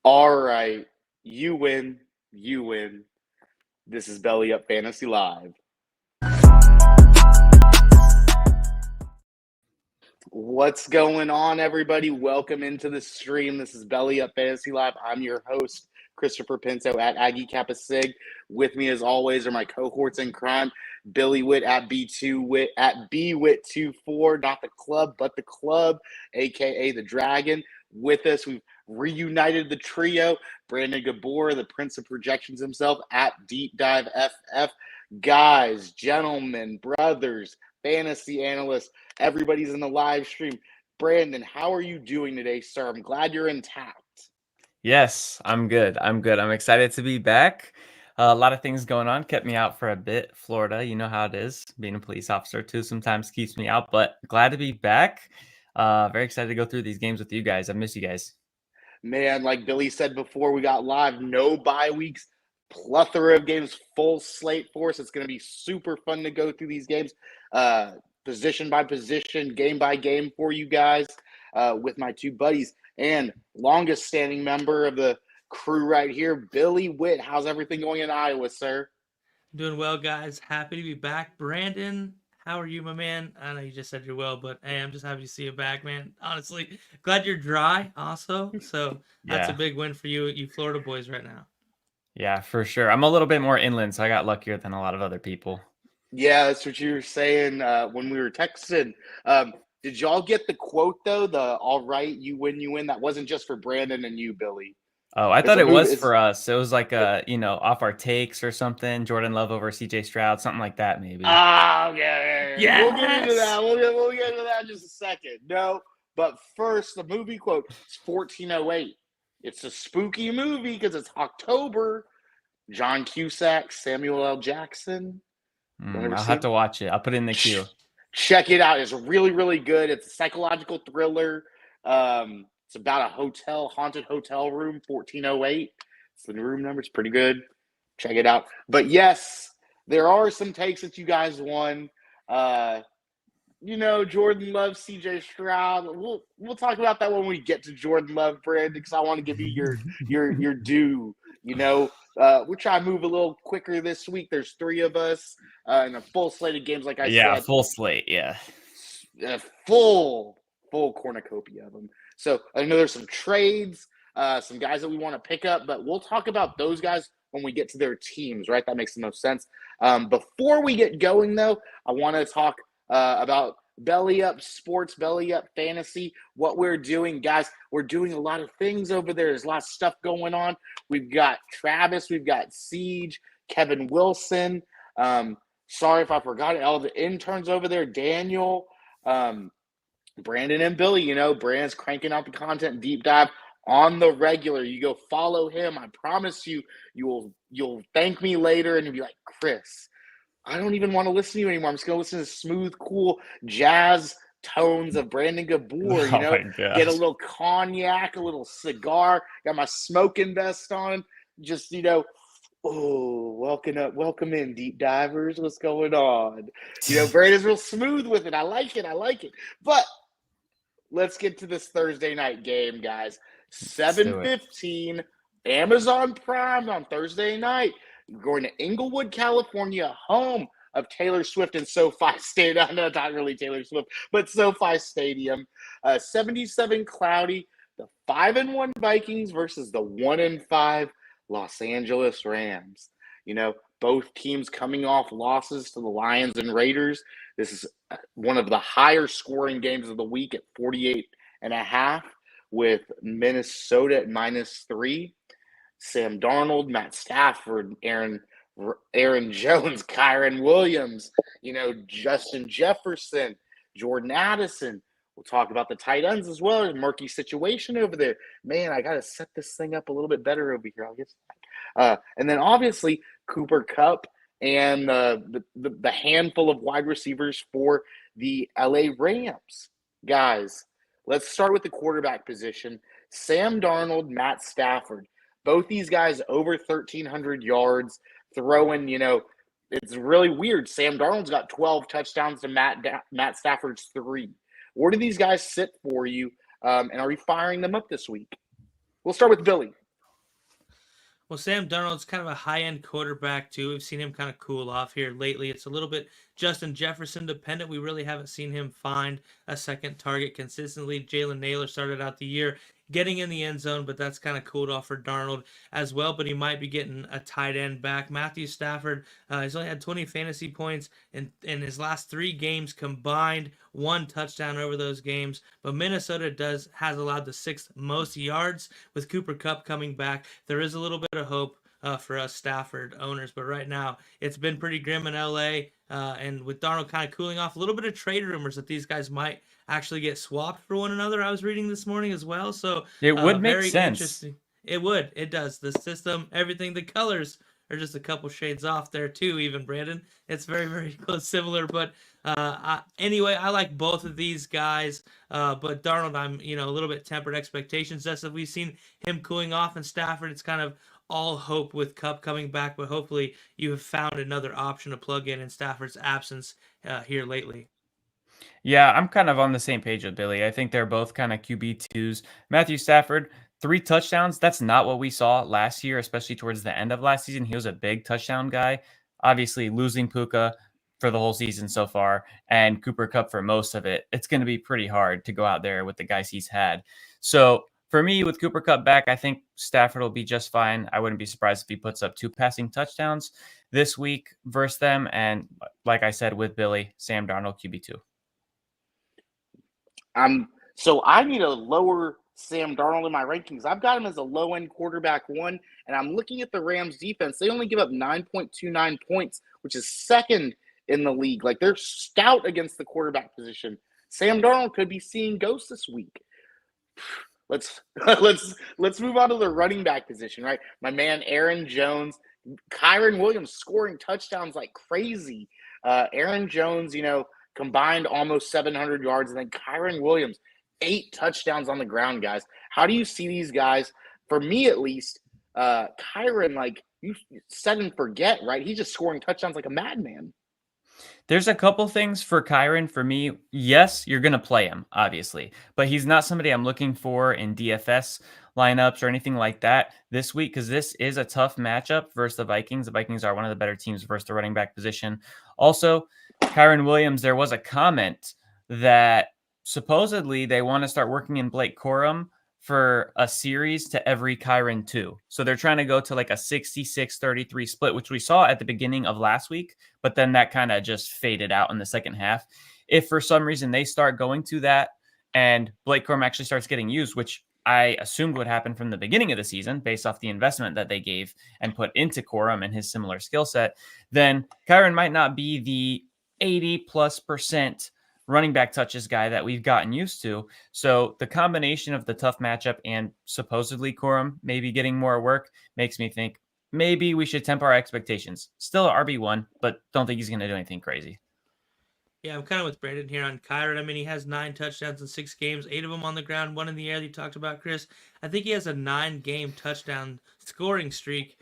All right. You win. You win. This is Belly Up Fantasy Live. What's going on, everybody? Welcome into the stream. This is Belly Up Fantasy Live. I'm your host, Christopher Pinto at Aggie Kappa Sig. With me, as always, are my cohorts in crime, Billy Whitt at B2 Whitt at BWhitt24, not the club, but the club, aka the Dragon. With us, we've reunited the trio, Brandon Ghabbour, the Prince of Projections himself, at Deep Dive FF. Guys, gentlemen, brothers, fantasy analysts, everybody's in the live stream. Brandon, how are you doing today, sir? I'm glad you're intact. Yes, I'm good. I'm excited to be back. A lot of things going on. Kept me out for a bit. Florida, you know how it is. Being a police officer too sometimes keeps me out, but glad to be back. Very excited to go through these games with you guys. I miss you guys. Man, like Billy said before we got live, no bye weeks, plethora of games, full slate for us. It's going to be super fun to go through these games, position by position, game by game for you guys with my two buddies and longest standing member of the crew right here, Billy Whitt. How's everything going in Iowa, sir? Doing well, guys. Happy to be back. Brandon, how are you, my man? I know you just said you're well, but hey, I'm just happy to see you back, man. Honestly, glad you're dry also. So that's a Yeah. big win for you Florida boys right now. Yeah, for sure. I'm a little bit more inland, so I got luckier than a lot of other people. Yeah, that's what you were saying when we were texting. Did y'all get the quote though? The "all right, you win." That wasn't just for Brandon and you, Billy. Oh, I It's thought a it movie. was It's for us. It was like off our takes or something. Jordan Love over CJ Stroud, something like that, maybe. okay. We'll get into Yes. that. We'll get into that in just a second. No, but first, the movie quote is 1408. It's a spooky movie because it's October. John Cusack, Samuel L. Jackson. Y'all ever I'll see have it? to watch it. I'll put it in the queue. Check it out. It's really, really good. It's a psychological thriller. It's about a haunted hotel room, 1408. It's the room number. It's pretty good. Check it out. But yes, there are some takes that you guys won. Uh, Jordan Love, CJ Stroud. We'll talk about that when we get to Jordan Love, Brandon, because I want to give you your due. We'll try to move a little quicker this week. There's three of us and a full slate of games, like I Yeah, said, full slate. Yeah. a full cornucopia of them. So I know there's some trades, some guys that we want to pick up, but we'll talk about those guys when we get to their teams, right? That makes the most sense. Before we get going, though, I want to talk about Belly Up Sports, Belly Up Fantasy, what we're doing. Guys, we're doing a lot of things over there. There's a lot of stuff going on. We've got Travis, we've got Siege, Kevin Wilson. Sorry if I forgot it. All the interns over there, Daniel, Brandon and Billy. Brandon's cranking out the content deep dive on the regular. You go follow him. I promise you'll thank me later and you'll be like, Chris, I don't even want to listen to you anymore. I'm just gonna listen to smooth, cool jazz tones of Brandon Ghabbour, Oh my get a gosh. little cognac, a little cigar, got my smoking vest on, just welcome in, deep divers. What's going on? Brandon's real smooth with it. I like it. But let's get to this Thursday night game, guys. Let's do it. 7:15, Amazon Prime on Thursday night. We're going to Inglewood, California, home of Taylor Swift and SoFi Stadium. No, not really Taylor Swift, but SoFi Stadium. 77 cloudy. The 5-1 Vikings versus the 1-5 Los Angeles Rams. Both teams coming off losses to the Lions and Raiders. This is one of the higher scoring games of the week at 48.5, with Minnesota at -3. Sam Darnold, Matt Stafford, Aaron Jones, Kyron Williams, Justin Jefferson, Jordan Addison. We'll talk about the tight ends as well. There's a murky situation over there. Man, I got to set this thing up a little bit better over here. I'll get to that. And then obviously Cooper Kupp and the handful of wide receivers for the LA Rams. Guys, let's start with the quarterback position. Sam Darnold, Matt Stafford. Both these guys over 1,300 yards, throwing, it's really weird. Sam Darnold's got 12 touchdowns to Matt Stafford's 3. Where do these guys sit for you, and are you firing them up this week? We'll start with Billy. Well, Sam Darnold's kind of a high-end quarterback too. We've seen him kind of cool off here lately. It's a little bit Justin Jefferson dependent. We really haven't seen him find a second target consistently. Jalen Naylor started out the year getting in the end zone, but that's kind of cooled off for Darnold as well. But he might be getting a tight end back. Matthew Stafford, he's only had 20 fantasy points in his last 3 games combined, 1 touchdown over those games. But Minnesota has allowed the 6th most yards with Cooper Kupp coming back. There is a little bit of hope for us Stafford owners, but right now it's been pretty grim in LA. And with Darnold kind of cooling off, a little bit of trade rumors that these guys might actually get swapped for one another. I was reading this morning as well, so It would make very sense. interesting. It does. The system, everything, the colors are just a couple shades off there too. Even Brandon, it's very very close, similar. But anyway, I like both of these guys. But Darnold, I'm a little bit tempered expectations. That's if we've seen him cooling off, and Stafford, it's kind of all hope with Kupp coming back. But hopefully, you have found another option to plug in Stafford's absence here lately. Yeah, I'm kind of on the same page with Billy. I think they're both kind of QB2s. Matthew Stafford, 3 touchdowns. That's not what we saw last year, especially towards the end of last season. He was a big touchdown guy. Obviously, losing Puka for the whole season so far and Cooper Kupp for most of it, it's going to be pretty hard to go out there with the guys he's had. So for me, with Cooper Kupp back, I think Stafford will be just fine. I wouldn't be surprised if he puts up 2 passing touchdowns this week versus them. And like I said with Billy, Sam Darnold, QB2. So I need to lower Sam Darnold in my rankings. I've got him as a low-end quarterback 1, and I'm looking at the Rams defense. They only give up 9.29 points, which is second in the league. Like, they're stout against the quarterback position. Sam Darnold could be seeing ghosts this week. Let's move on to the running back position, right? My man Aaron Jones, Kyren Williams scoring touchdowns like crazy. Aaron Jones, combined almost 700 yards, and then Kyren Williams, 8 touchdowns on the ground, guys. How do you see these guys? For me, at least, Kyren, like, you set and forget, right? He's just scoring touchdowns like a madman. There's a couple things for Kyren for me. Yes, you're going to play him, obviously, but he's not somebody I'm looking for in DFS lineups or anything like that this week because this is a tough matchup versus the Vikings. The Vikings are one of the better teams versus the running back position. Also, Kyren Williams, there was a comment that supposedly they want to start working in Blake Corum for a series to every Kyren 2. So they're trying to go to like a 66-33 split, which we saw at the beginning of last week, but then that kind of just faded out in the second half. If for some reason they start going to that and Blake Corum actually starts getting used, which I assumed would happen from the beginning of the season based off the investment that they gave and put into Corum and his similar skill set, then Kyren might not be the 80+% running back touches guy that we've gotten used to. So the combination of the tough matchup and supposedly Corum maybe getting more work makes me think maybe we should temper our expectations. Still RB1, but don't think he's going to do anything crazy. Yeah, I'm kind of with Brandon here on Kyren. I mean, he has 9 touchdowns in 6 games, 8 of them on the ground, 1 in the air. You talked about, Chris. I think he has a 9-game touchdown scoring streak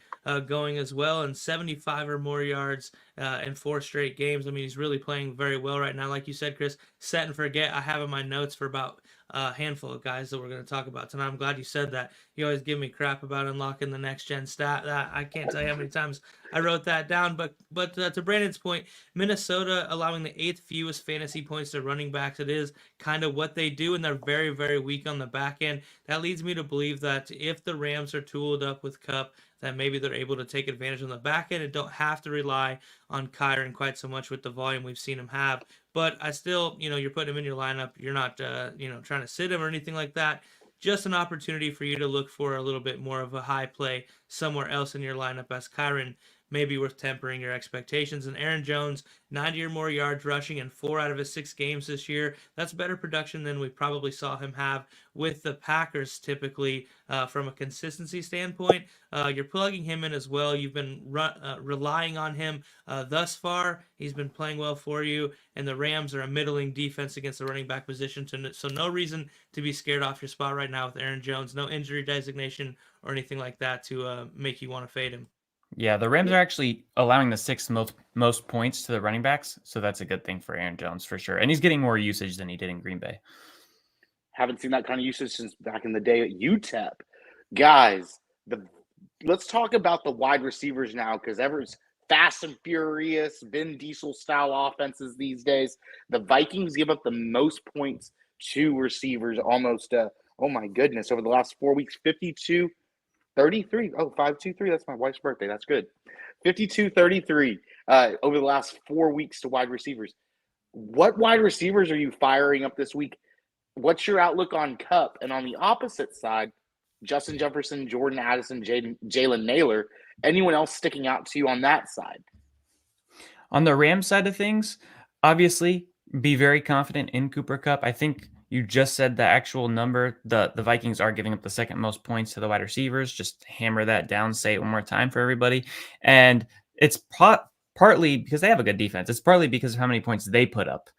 going as well, and 75 or more yards in 4 straight games. I mean, he's really playing very well right now. Like you said, Chris, set and forget. I have in my notes for about a handful of guys that we're going to talk about tonight. I'm glad you said that. You always give me crap about unlocking the next gen stat. That I can't tell you how many times I wrote that down. But to Brandon's point, Minnesota allowing the 8th fewest fantasy points to running backs. It is kind of what they do, and they're very, very weak on the back end. That leads me to believe that if the Rams are tooled up with Kupp, that maybe they're able to take advantage on the back end and don't have to rely on Kyren quite so much with the volume we've seen him have. But I still, you're putting him in your lineup. You're not, trying to sit him or anything like that. Just an opportunity for you to look for a little bit more of a high play somewhere else in your lineup, as Kyren may be worth tempering your expectations. And Aaron Jones, 90 or more yards rushing in 4 out of his 6 games this year. That's better production than we probably saw him have with the Packers typically from a consistency standpoint. You're plugging him in as well. You've been relying on him thus far. He's been playing well for you, and the Rams are a middling defense against the running back position. So no reason to be scared off your spot right now with Aaron Jones. No injury designation or anything like that to make you want to fade him. Yeah, the Rams are actually allowing the 6th most points to the running backs, so that's a good thing for Aaron Jones for sure. And he's getting more usage than he did in Green Bay. Haven't seen that kind of usage since back in the day at UTEP. Guys, the let's talk about the wide receivers now, because everyone's fast and furious, Vin Diesel style offenses these days. The Vikings give up the most points to receivers, almost, oh my goodness, over the last 4 weeks, 52-33. Oh, 5-2-3. That's my wife's birthday. That's good. 52-33 over the last 4 weeks to wide receivers. What wide receivers are you firing up this week? What's your outlook on Kupp? And on the opposite side, Justin Jefferson, Jordan Addison, Jalen Naylor. Anyone else sticking out to you on that side? On the Rams side of things, obviously, be very confident in Cooper Kupp. I think you just said the actual number. The Vikings are giving up the second most points to the wide receivers. Just hammer that down. Say it one more time for everybody. And it's partly because they have a good defense. It's partly because of how many points they put up.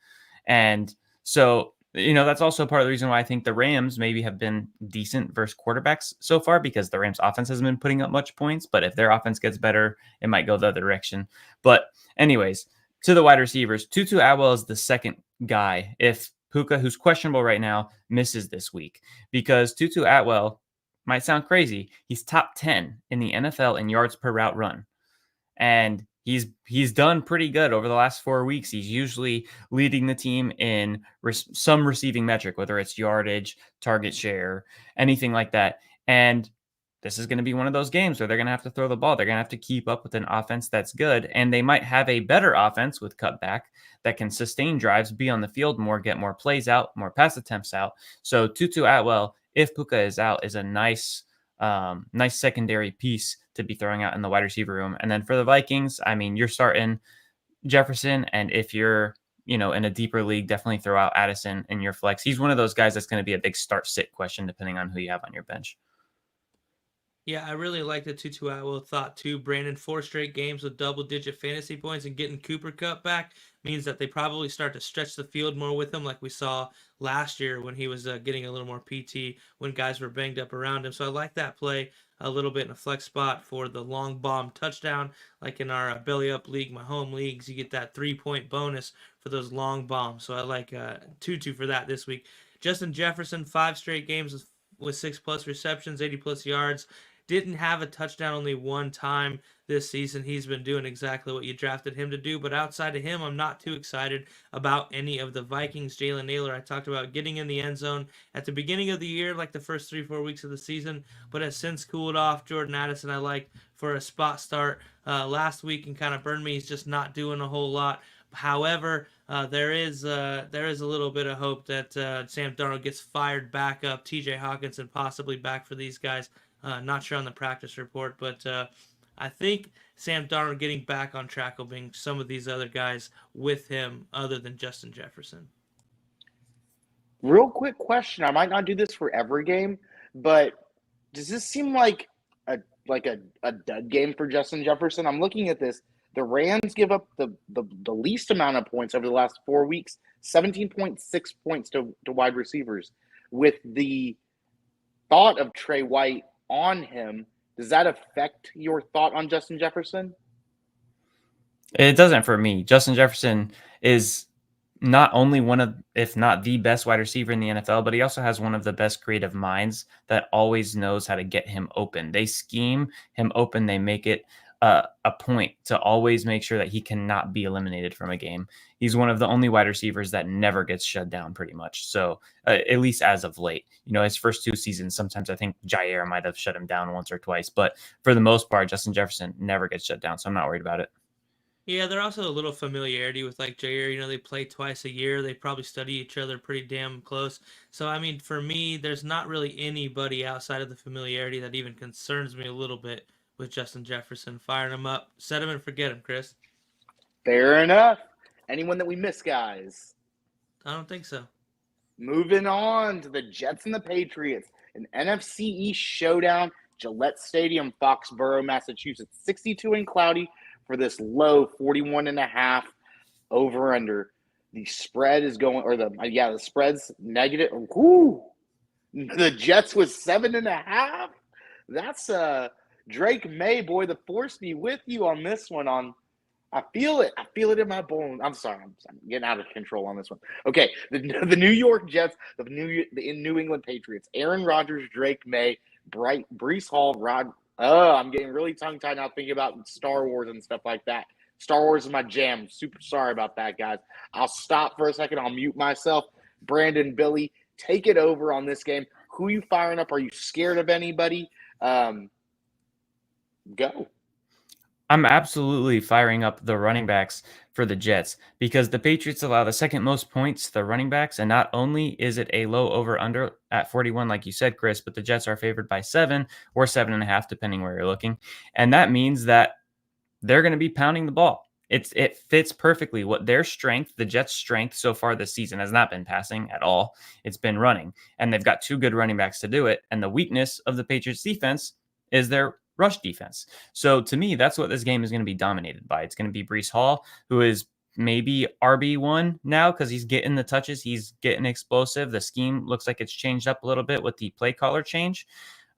And so, that's also part of the reason why I think the Rams maybe have been decent versus quarterbacks so far, because the Rams offense hasn't been putting up much points. But if their offense gets better, it might go the other direction. But anyways, to the wide receivers, Tutu Atwell is the second guy if Puka, who's questionable right now, misses this week, because Tutu Atwell might sound crazy. He's top 10 in the NFL in yards per route run. And he's done pretty good over the last 4 weeks. He's usually leading the team in some receiving metric, whether it's yardage, target share, anything like that. And this is going to be one of those games where they're going to have to throw the ball. They're going to have to keep up with an offense that's good, and they might have a better offense with cutback that can sustain drives, be on the field more, get more plays out, more pass attempts out. So Tutu Atwell, if Puka is out, is a nice secondary piece to be throwing out in the wide receiver room. And then for the Vikings, I mean, you're starting Jefferson, and if you're in a deeper league, definitely throw out Addison in your flex. He's one of those guys that's going to be a big start-sit question depending on who you have on your bench. Yeah, I really like the Tutu Atwell thought too. Brandon, 4 straight games with double-digit fantasy points, and getting Cooper Kupp back means that they probably start to stretch the field more with him, like we saw last year when he was getting a little more PT when guys were banged up around him. So I like that play a little bit in a flex spot for the long bomb touchdown, like in our BellyUp league, my home leagues. You get that 3-point bonus for those long bombs. So I like Tutu for that this week. Justin Jefferson, 5 straight games with 6+ receptions, 80+ yards. Didn't have a touchdown only one time this season. He's been doing exactly what you drafted him to do. But outside of him, I'm not too excited about any of the Vikings. Jalen Naylor, I talked about getting in the end zone at the beginning of the year, like the first 3-4 weeks of the season, but has since cooled off. Jordan Addison, I like for a spot start last week and kind of burned me. He's just not doing a whole lot. However, there is a little bit of hope that Sam Darnold gets fired back up. T.J. Hawkinson possibly back for these guys. Not sure on the practice report, but I think Sam Darnold getting back on track will bring some of these other guys with him other than Justin Jefferson. Real quick question. I might not do this for every game, but does this seem like a dud game for Justin Jefferson? I'm looking at this. The Rams give up the least amount of points over the last 4 weeks, 17.6 points to wide receivers. With the thought of Trey White on him, does that affect your thought on Justin Jefferson? It doesn't for me. Justin Jefferson is not only one of, if not the best wide receiver in the NFL, but he also has one of the best creative minds that always knows how to get him open. They scheme him open. They make it a point to always make sure that he cannot be eliminated from a game. He's one of the only wide receivers that never gets shut down pretty much. So at least as of late, his first 2 seasons, sometimes I think Jair might have shut him down once or twice, but for the most part, Justin Jefferson never gets shut down. So I'm not worried about it. Yeah, they're also a little familiarity with like Jair. They play twice a year. They probably study each other pretty damn close. So, I mean, for me, there's not really anybody outside of the familiarity that even concerns me a little bit with Justin Jefferson. Firing him up, set him and forget him, Chris. Fair enough. Anyone that we miss, guys? I don't think so. Moving on to the Jets and the Patriots. An NFC East showdown, Gillette Stadium, Foxborough, Massachusetts. 62 and cloudy for this low 41.5 over under. The spread is going, or the spread's negative. Whoo! The Jets was 7.5. That's Drake May, boy. The force be with you on this one. I feel it. I feel it in my bones. I'm sorry. I'm getting out of control on this one. Okay, the New York Jets, the New England Patriots. Aaron Rodgers, Drake May, Breece Hall, Oh, I'm getting really tongue-tied now thinking about Star Wars and stuff like that. Star Wars is my jam. Super sorry about that, guys. I'll stop for a second. I'll mute myself. Brandon, Billy, take it over on this game. Who are you firing up? Are you scared of anybody? Go. I'm absolutely firing up the running backs for the Jets because the Patriots allow the second most points to the running backs. And not only is it a low over under at 41, like you said, Chris, but the Jets are favored by 7 or 7.5, depending where you're looking. And that means that they're going to be pounding the ball. It fits perfectly what their strength, the Jets' strength so far this season has not been passing at all. It's been running. And they've got 2 good running backs to do it. And the weakness of the Patriots defense is their rush defense. So to me, that's what this game is going to be dominated by. It's going to be Breece Hall, who is maybe RB1 now because he's getting the touches. He's getting explosive. The scheme looks like it's changed up a little bit with the play caller change.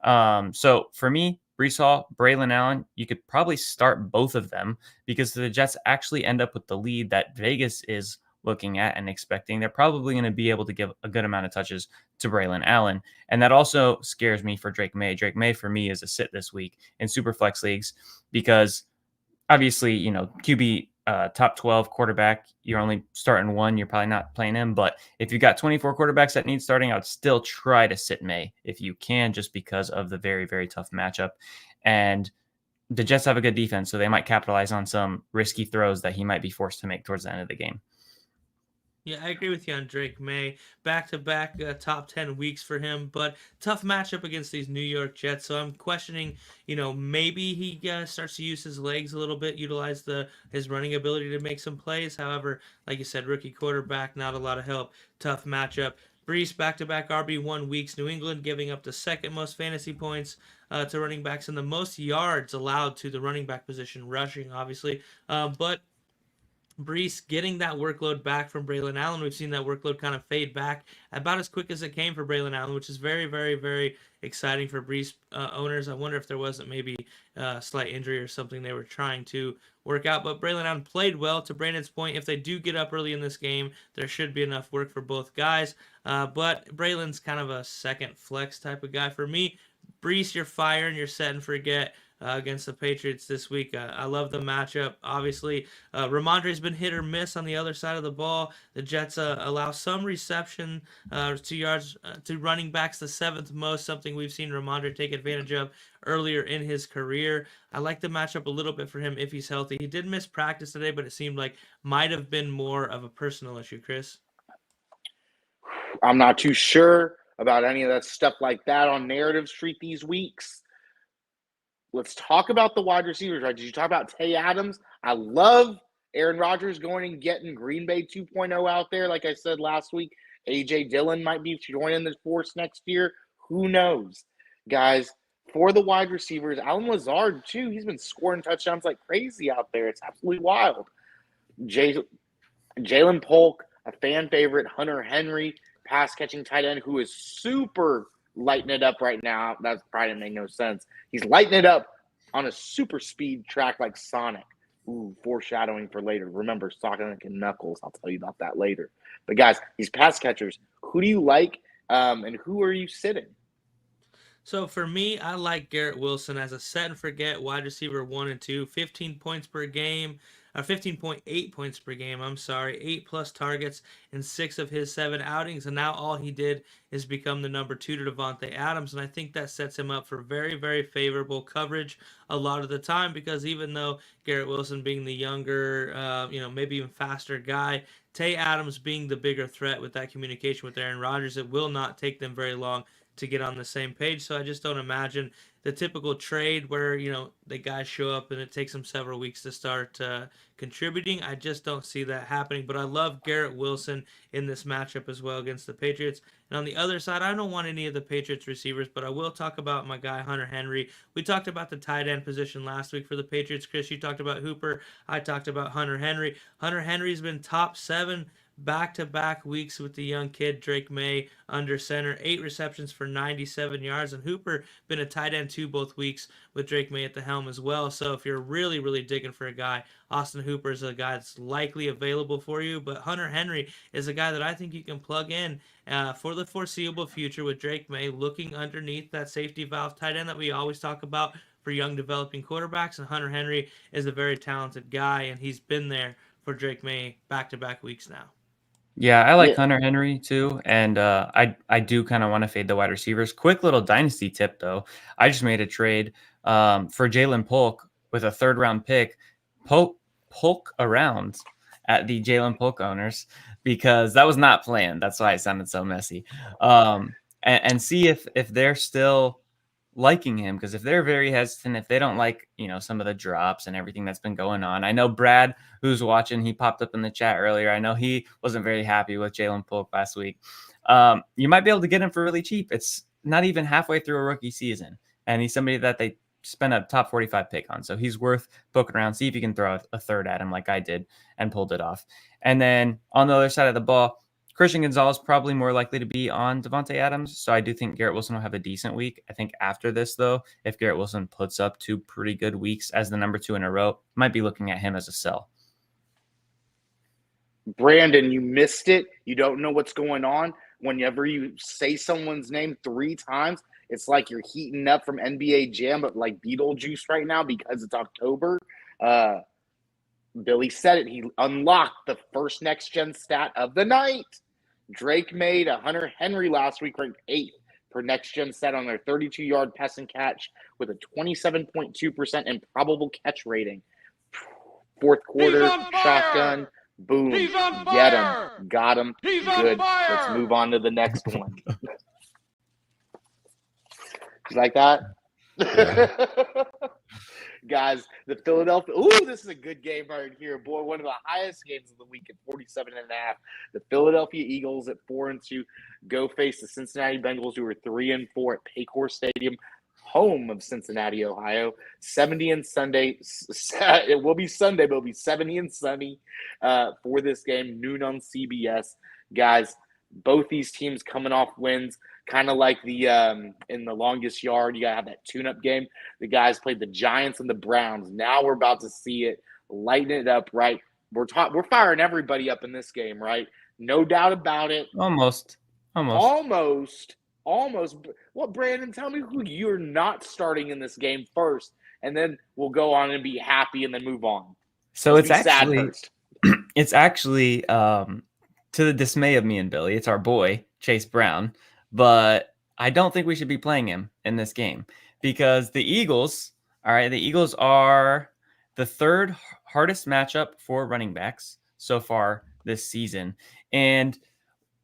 So for me, Breece Hall, Braylon Allen, you could probably start both of them because the Jets actually end up with the lead that Vegas is looking at and expecting. They're probably going to be able to give a good amount of touches to Braylon Allen. And that also scares me for Drake May. Drake May, for me, is a sit this week in Superflex leagues because obviously, QB top 12 quarterback, you're only starting one. You're probably not playing him. But if you got 24 quarterbacks that need starting, I would still try to sit May if you can, just because of the very, very tough matchup. And the Jets have a good defense, so they might capitalize on some risky throws that he might be forced to make towards the end of the game. Yeah, I agree with you on Drake May. Back-to-back top 10 weeks for him, but tough matchup against these New York Jets. So I'm questioning, maybe he starts to use his legs a little bit, utilize his running ability to make some plays. However, like you said, rookie quarterback, not a lot of help. Tough matchup. Breece, back-to-back RB1 weeks. New England giving up the second most fantasy points to running backs and the most yards allowed to the running back position, rushing, obviously. But Breece getting that workload back from Braylon Allen. We've seen that workload kind of fade back about as quick as it came for Braylon Allen, which is very, very, very exciting for Breece owners. I wonder if there wasn't maybe a slight injury or something they were trying to work out. But Braylon Allen played well. To Brandon's point, if they do get up early in this game, there should be enough work for both guys. But Braylon's kind of a second flex type of guy. For me, Breece, you're firing, you're set and forget. Against the Patriots this week. I love the matchup. Obviously, Ramondre's been hit or miss on the other side of the ball. The Jets allow some reception to yards to running backs, the 7th most, something we've seen Ramondre take advantage of earlier in his career. I like the matchup a little bit for him if he's healthy. He did miss practice today, but it seemed like might have been more of a personal issue, Chris. I'm not too sure about any of that stuff like that on Narrative Street these weeks. Let's talk about the wide receivers, right? Did you talk about Tay Adams? I love Aaron Rodgers going and getting Green Bay 2.0 out there. Like I said last week, A.J. Dillon might be joining the force next year. Who knows? Guys, for the wide receivers, Allen Lazard, too, he's been scoring touchdowns like crazy out there. It's absolutely wild. Jalen Polk, a fan favorite, Hunter Henry, pass-catching tight end who is super lighting it up right now. That probably didn't make no sense. He's lighting it up on a super speed track like Sonic. Ooh, foreshadowing for later. Remember, Sonic and Knuckles. I'll tell you about that later. But guys, these pass catchers, who do you like and who are you sitting? So for me, I like Garrett Wilson as a set and forget wide receiver 1 and 2, 15 points per game, or 15.8 points per game. I'm sorry, 8+ targets in 6 of his 7 outings, and now all he did is become the number 2 to Devontae Adams, and I think that sets him up for very, very favorable coverage a lot of the time because even though Garrett Wilson being the younger, maybe even faster guy, Tay Adams being the bigger threat with that communication with Aaron Rodgers, it will not take them very long to get on the same page. So I just don't imagine the typical trade where, the guys show up and it takes them several weeks to start contributing. I just don't see that happening. But I love Garrett Wilson in this matchup as well against the Patriots. And on the other side, I don't want any of the Patriots receivers, but I will talk about my guy, Hunter Henry. We talked about the tight end position last week for the Patriots. Chris, you talked about Hooper. I talked about Hunter Henry. Hunter Henry's been top 7 back-to-back weeks with the young kid Drake May under center, 8 receptions for 97 yards, and Hooper been a tight end too both weeks with Drake May at the helm as well. So if you're really, really digging for a guy, Austin Hooper is a guy that's likely available for you, but Hunter Henry is a guy that I think you can plug in for the foreseeable future with Drake May looking underneath that safety valve tight end that we always talk about for young developing quarterbacks, and Hunter Henry is a very talented guy, and he's been there for Drake May back-to-back weeks now. Yeah, I like Yeah. Hunter Henry too, and I do kind of want to fade the wide receivers. Quick little dynasty tip though, I just made a trade for Jalen Polk with a 3rd-round pick. Polk around at the Jalen Polk owners because that was not planned. That's why it sounded so messy. And see if they're still liking him, because if they're very hesitant, if they don't like some of the drops and everything that's been going on. I know Brad, who's watching, he popped up in the chat earlier. I know he wasn't very happy with Jalen Polk last week. You might be able to get him for really cheap. It's not even halfway through a rookie season, and he's somebody that they spent a top 45 pick on, so he's worth poking around. See if you can throw a third at him like I did and pulled it off. And then on the other side of the ball, Christian Gonzalez probably more likely to be on Devontae Adams, so I do think Garrett Wilson will have a decent week. I think after this, though, if Garrett Wilson puts up 2 pretty good weeks as the number 2 in a row, might be looking at him as a sell. Brandon, you missed it. You don't know what's going on. Whenever you say someone's name 3 times, it's like you're heating up from NBA Jam, but like Beetlejuice right now because it's October. Billy said it. He unlocked the first next-gen stat of the night. Drake made a Hunter Henry last week, ranked 8th per next-gen stat on their 32-yard pass and catch with a 27.2% improbable catch rating. 4th quarter, shotgun, boom, get him, got him, good. Let's move on to the next one. You like that? Yeah. Guys, the Philadelphia. Ooh, this is a good game right here, boy. One of the highest games of the week at 47.5. The Philadelphia Eagles at 4-2 go face the Cincinnati Bengals, who are 3-4 at Paycor Stadium, home of Cincinnati, Ohio. 70 and Sunday. It will be Sunday, but it'll be 70 and sunny for this game. Noon on CBS, guys. Both these teams coming off wins. Kind of like the in the longest yard, you gotta have that tune-up game. The guys played the Giants and the Browns. Now we're about to see it, lighten it up, right? We're firing everybody up in this game, right? No doubt about it. Almost. Well, Brandon, tell me who you're not starting in this game first, and then we'll go on and be happy and then move on. So Let's be sad first. it's actually to the dismay of me and Billy, it's our boy Chase Brown. But I don't think we should be playing him in this game because the Eagles are the 3rd hardest matchup for running backs so far this season. And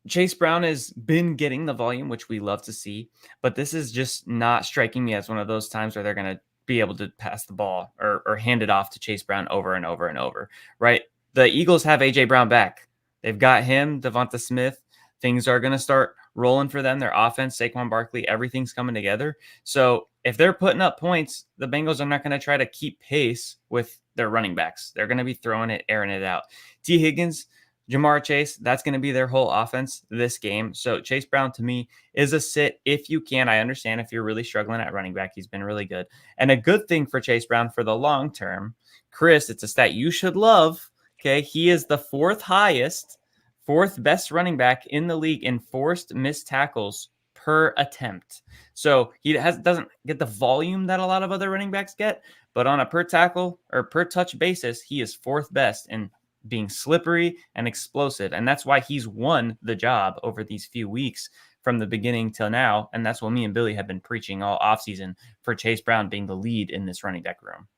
Chase Brown has been getting the volume, which we love to see, but this is just not striking me as one of those times where they're going to be able to pass the ball or hand it off to Chase Brown over and over and over, right? The Eagles have A.J. Brown back. They've got him, Devonta Smith. Things are going to start rolling for them. Their offense, Saquon Barkley, everything's coming together. So if they're putting up points, the Bengals are not going to try to keep pace with their running backs. They're going to be throwing it, airing it out. T. Higgins, Jamar Chase, that's going to be their whole offense this game. So Chase Brown, to me, is a sit if you can. I understand if you're really struggling at running back. He's been really good. And a good thing for Chase Brown for the long term, Chris, it's a stat you should love. Okay, he is the 4th best running back in the league in forced missed tackles per attempt. So he doesn't get the volume that a lot of other running backs get, but on a per tackle or per touch basis, he is 4th best in being slippery and explosive. And that's why he's won the job over these few weeks from the beginning till now. And that's what me and Billy have been preaching all offseason for Chase Brown being the lead in this running back room.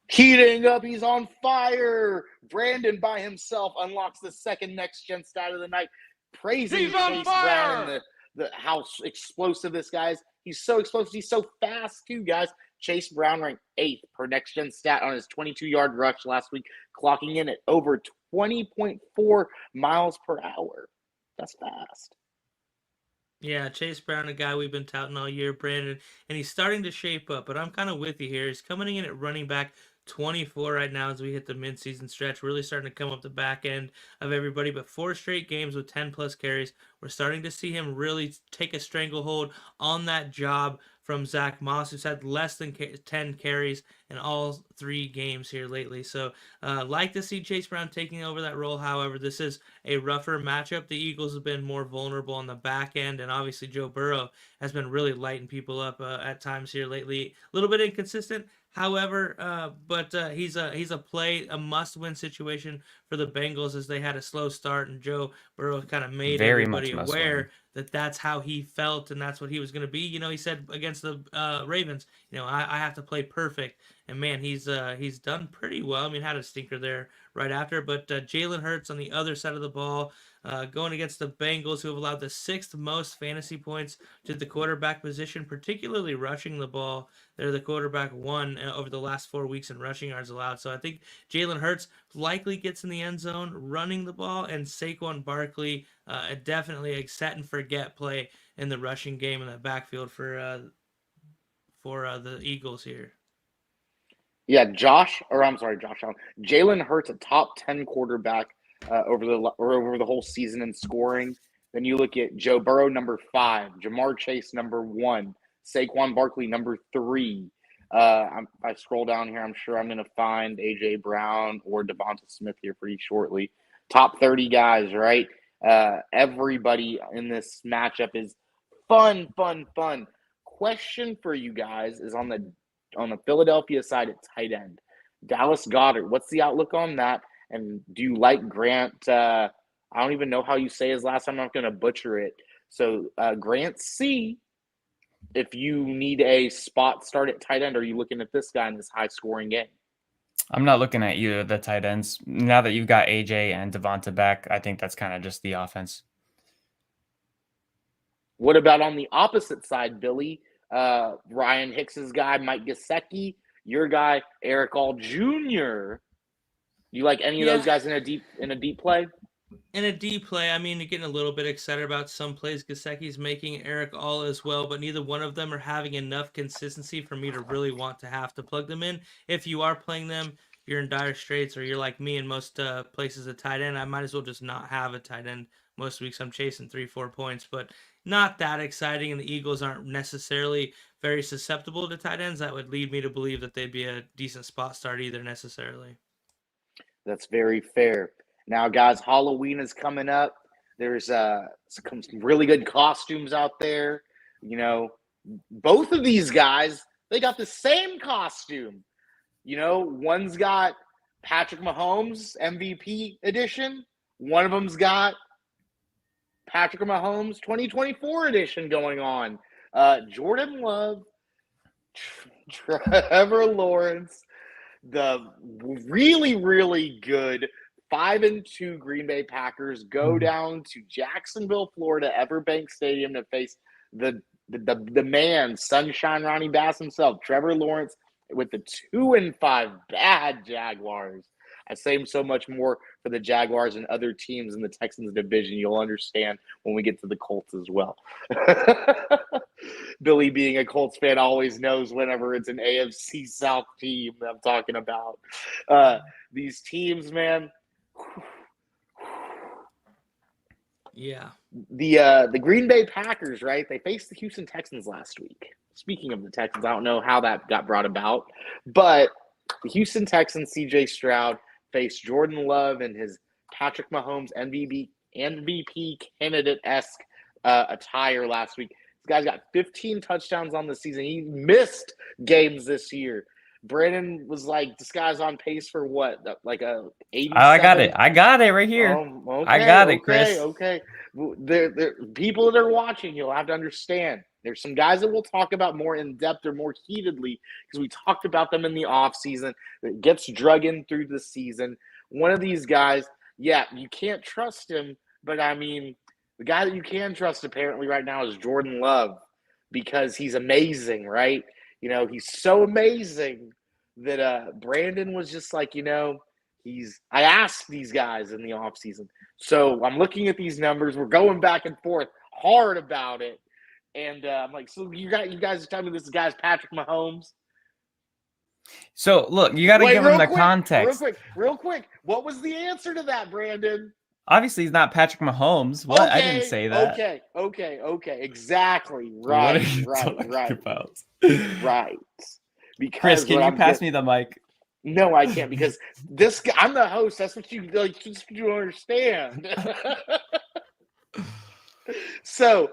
Heating up, he's on fire. Brandon by himself unlocks the 2nd next-gen stat of the night. Praising Chase Brown and the how explosive this guy is. He's so explosive. He's so fast, too, guys. Chase Brown ranked 8th per next-gen stat on his 22-yard rush last week, clocking in at over 20.4 miles per hour. That's fast. Yeah, Chase Brown, a guy we've been touting all year, Brandon, and he's starting to shape up, but I'm kind of with you here. He's coming in at running back 24 right now as we hit the midseason stretch, really starting to come up the back end of everybody, but 4 straight games with 10-plus carries We're starting to see him really take a stranglehold on that job from Zach Moss, who's had less than 10 carries in all 3 games here lately. So like to see Chase Brown taking over that role. However, this is a rougher matchup. The Eagles have been more vulnerable on the back end, and obviously Joe Burrow has been really lighting people up at times here lately. A little bit inconsistent. However, but he's a must-win situation for the Bengals, as they had a slow start, and Joe Burrow kind of made Very much everybody must win. aware that that's how he felt and that's what he was going to be. He said against the Ravens, I have to play perfect, and man, he's done pretty well. I mean, had a stinker there right after, but Jalen Hurts on the other side of the ball, going against the Bengals, who have allowed the 6th most fantasy points to the quarterback position, particularly rushing the ball. They're the quarterback 1 over the last 4 weeks in rushing yards allowed. So I think Jalen Hurts likely gets in the end zone running the ball, and Saquon Barkley definitely a set and forget play in the rushing game in the backfield for the Eagles here. Yeah, Josh Allen. Jalen Hurts, a top 10 quarterback over the whole season in scoring. Then you look at Joe Burrow, number 5, Jamar Chase, number 1, Saquon Barkley, number 3. If I scroll down here, I'm sure I'm going to find A.J. Brown or Devonta Smith here pretty shortly. Top 30 guys, right? Everybody in this matchup is fun. Question for you guys is on the Philadelphia side at tight end, Dallas Goedert. What's the outlook on that? And do you like Grant? I don't even know how you say his last time. I'm not going to butcher it. So Grant C, if you need a spot start at tight end, are you looking at this guy in this high-scoring game? I'm not looking at either of the tight ends. Now that you've got AJ and Devonta back, I think that's kind of just the offense. What about on the opposite side, Billy? Ryan Hicks's guy, Mike Gesicki, your guy, Eric All Jr. Do you like any of those guys in a deep play? In a deep play, I mean, you're getting a little bit excited about some plays Gesicki's making, Eric All as well, but neither one of them are having enough consistency for me to really want to have to plug them in. If you are playing them, you're in dire straits, or you're like me in most places at tight end. I might as well just not have a tight end. Most weeks I'm chasing 3-4 points, but not that exciting, and the Eagles aren't necessarily very susceptible to tight ends. That would lead me to believe that they'd be a decent spot start either necessarily. That's very fair. Now, guys, Halloween is coming up. There's some really good costumes out there. Both of these guys, they got the same costume. One's got Patrick Mahomes MVP edition. One of them's got Patrick Mahomes 2024 edition going on. Jordan Love, Trevor Lawrence, the really, really good 5-2 Green Bay Packers go down to Jacksonville, Florida, Everbank Stadium to face the man, Sunshine Ronnie Bass himself, Trevor Lawrence, with the 2-5 bad Jaguars. I say so much more for the Jaguars and other teams in the Texans division. You'll understand when we get to the Colts as well. Billy, being a Colts fan, always knows whenever it's an AFC South team that I'm talking about. These teams, man. Yeah. The Green Bay Packers, right? They faced the Houston Texans last week. Speaking of the Texans, I don't know how that got brought about, but the Houston Texans, C.J. Stroud, faced Jordan Love and his Patrick Mahomes MVP candidate-esque attire last week. This guy's got 15 touchdowns on the season. He missed games this year. Brandon was like, this guy's on pace for what? Like a 87? I got it right here. Okay, I got it, Chris. Okay. There, people that are watching, you'll have to understand. There's some guys that we'll talk about more in depth or more heatedly because we talked about them in the offseason that gets drug in through the season. One of these guys, yeah, you can't trust him, but I mean, the guy that you can trust apparently right now is Jordan Love because he's amazing, right? He's so amazing that Brandon was just like, I asked these guys in the offseason. So I'm looking at these numbers. We're going back and forth hard about it. And I'm like, so you guys are telling me this guy's Patrick Mahomes? So, look, you got to give him the context. Real quick. What was the answer to that, Brandon? Obviously, he's not Patrick Mahomes. What? I didn't Okay, say that. okay. Exactly. What are Right, you right, talking right, about? right. Chris, Because can what you I'm pass getting. me the mic? No, I can't because this guy, I'm the host. That's what you like. That's what you don't understand. So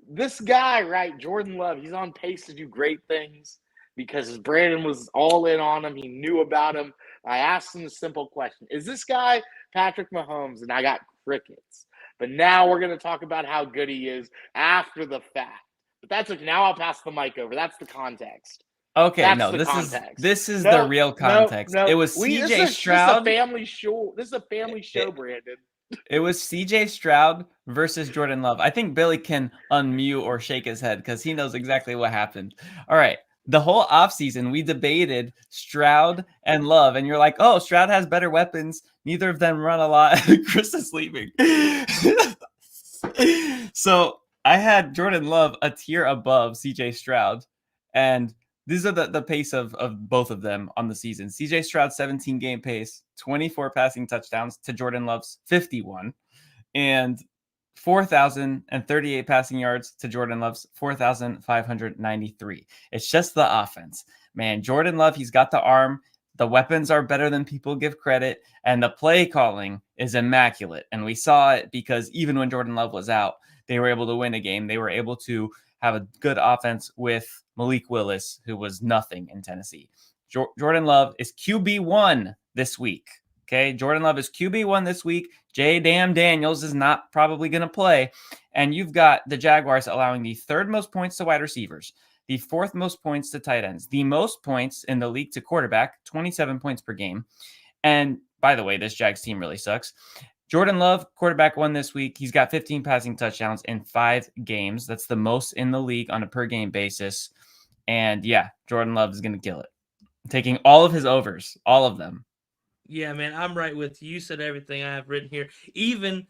this guy, right, Jordan Love, he's on pace to do great things because Brandon was all in on him. He knew about him. I asked him a simple question: is this guy Patrick Mahomes? And I got crickets. But now we're going to talk about how good he is after the fact. But that's okay. Now I'll pass the mic over. That's the context. Okay, That's no, the context. this is the No, real no, context. no. It was CJ This is a Stroud. family show. This is a family show, It, Brandon. it was CJ Stroud versus Jordan Love. I think Billy can unmute or shake his head because he knows exactly what happened. All right. The whole offseason, we debated Stroud and Love, and you're like, oh, Stroud has better weapons. Neither of them run a lot. Chris is sleeping. So I had Jordan Love a tier above CJ Stroud, and these are the pace of both of them on the season. CJ Stroud's 17 game pace, 24 passing touchdowns to Jordan Love's 51, and 4,038 passing yards to Jordan Love's 4,593. It's just the offense. Man, Jordan Love, he's got the arm. The weapons are better than people give credit, and the play calling is immaculate. And we saw it because even when Jordan Love was out, they were able to win a game. They were able to have a good offense with Malik Willis, who was nothing in Tennessee. Jordan Love is QB1 this week. Okay, Jordan Love is QB1 this week. J. Daniels is not probably going to play. And you've got the Jaguars allowing the third most points to wide receivers, the fourth most points to tight ends, the most points in the league to quarterback, 27 points per game. And by the way, this Jags team really sucks. Jordan Love, quarterback one this week. He's got 15 passing touchdowns in 5 games. That's the most in the league on a per game basis. And yeah, Jordan Love is going to kill it. Taking all of his overs, all of them. Yeah, man, I'm right with you. You said everything I have written here. Even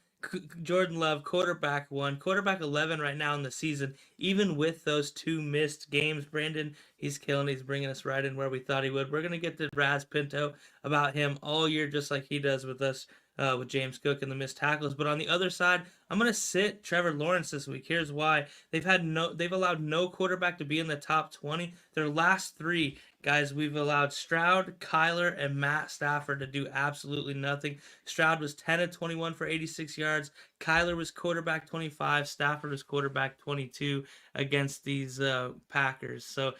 Jordan Love, quarterback 1, quarterback 11 right now in the season. Even with those 2 missed games, Brandon, he's killing. He's bringing us right in where we thought he would. We're going to get to Raz Pinto about him all year, just like he does with us with James Cook and the missed tackles. But on the other side, I'm going to sit Trevor Lawrence this week. Here's why. They've allowed no quarterback to be in the top 20. Their last 3 guys, we've allowed Stroud, Kyler, and Matt Stafford to do absolutely nothing. Stroud was 10 of 21 for 86 yards. Kyler was quarterback 25. Stafford was quarterback 22 against these Packers. So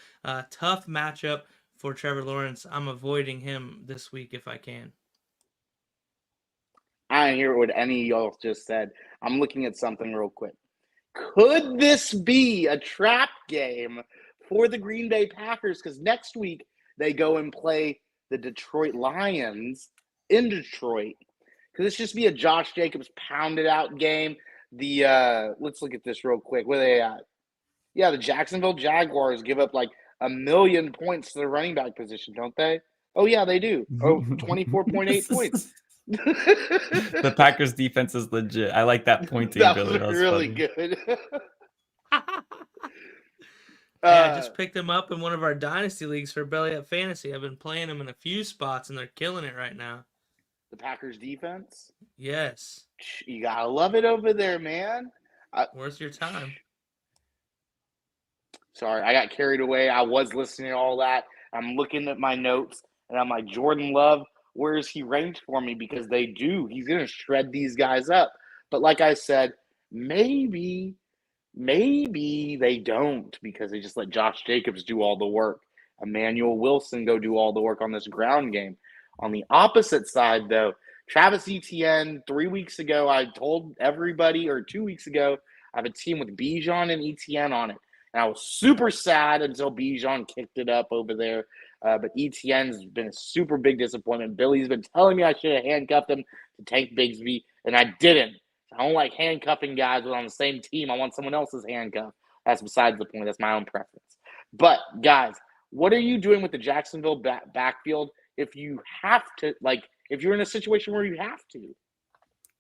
tough matchup for Trevor Lawrence. I'm avoiding him this week if I can. I didn't hear what any of y'all just said. I'm looking at something real quick. Could this be a trap game for the Green Bay Packers? Because next week they go and play the Detroit Lions in Detroit. Could this just be a Josh Jacobs pounded out game? Let's look at this real quick. Where are they at? Yeah, the Jacksonville Jaguars give up like 1 million points to the running back position, don't they? Oh, yeah, they do. Oh, 24.8 points. The Packers defense is legit. I like that pointing. That Billy. was really good. I just picked him up in one of our dynasty leagues for BellyUp Fantasy. I've been playing him in a few spots, and they're killing it right now. The Packers defense? Yes. You gotta love it over there, man. Worth your time. Sorry, I got carried away. I was listening to all that. I'm looking at my notes, and I'm like, Jordan Love, where is he ranked for me? Because they do. He's going to shred these guys up. But like I said, maybe they don't because they just let Josh Jacobs do all the work. Emmanuel Wilson go do all the work on this ground game. On the opposite side, though, Travis Etienne, 3 weeks ago, I told everybody, or 2 weeks ago, I have a team with Bijan and Etienne on it. And I was super sad until Bijan kicked it up over there. But Etienne's been a super big disappointment. Billy's been telling me I should have handcuffed him to Tank Bigsby, and I didn't. I don't like handcuffing guys when on the same team. I want someone else's handcuff. That's besides the point. That's my own preference. But, guys, what are you doing with the Jacksonville backfield if you have to, like, if you're in a situation where you have to?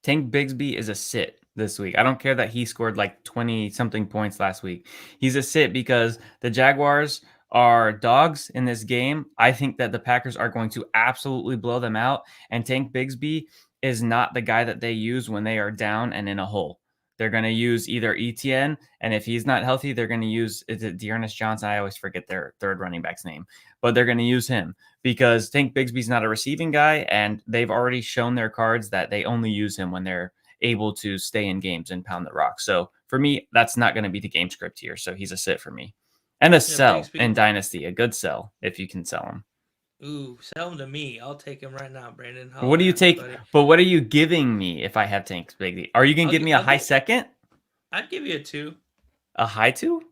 Tank Bigsby is a sit this week. I don't care that he scored like 20-something points last week. He's a sit because the Jaguars are dogs in this game. I think that the Packers are going to absolutely blow them out. And Tank Bigsby, is not the guy that they use when they are down and in a hole. They're going to use either ETN, and if he's not healthy, they're going to use, is it Dearness Johnson? I always forget their third running back's name, but they're going to use him because Tank Bigsby's not a receiving guy, and they've already shown their cards that they only use him when they're able to stay in games and pound the rock. So for me, that's not going to be the game script here. So he's a sit for me. And a sell in Dynasty, a good sell if you can sell him. Ooh, sell him to me. I'll take him right now, Brandon. What do you take? Buddy. But what are you giving me if I have Tank Bigsby? Are you going to give me a high second? I'd give you a 2. A high 2?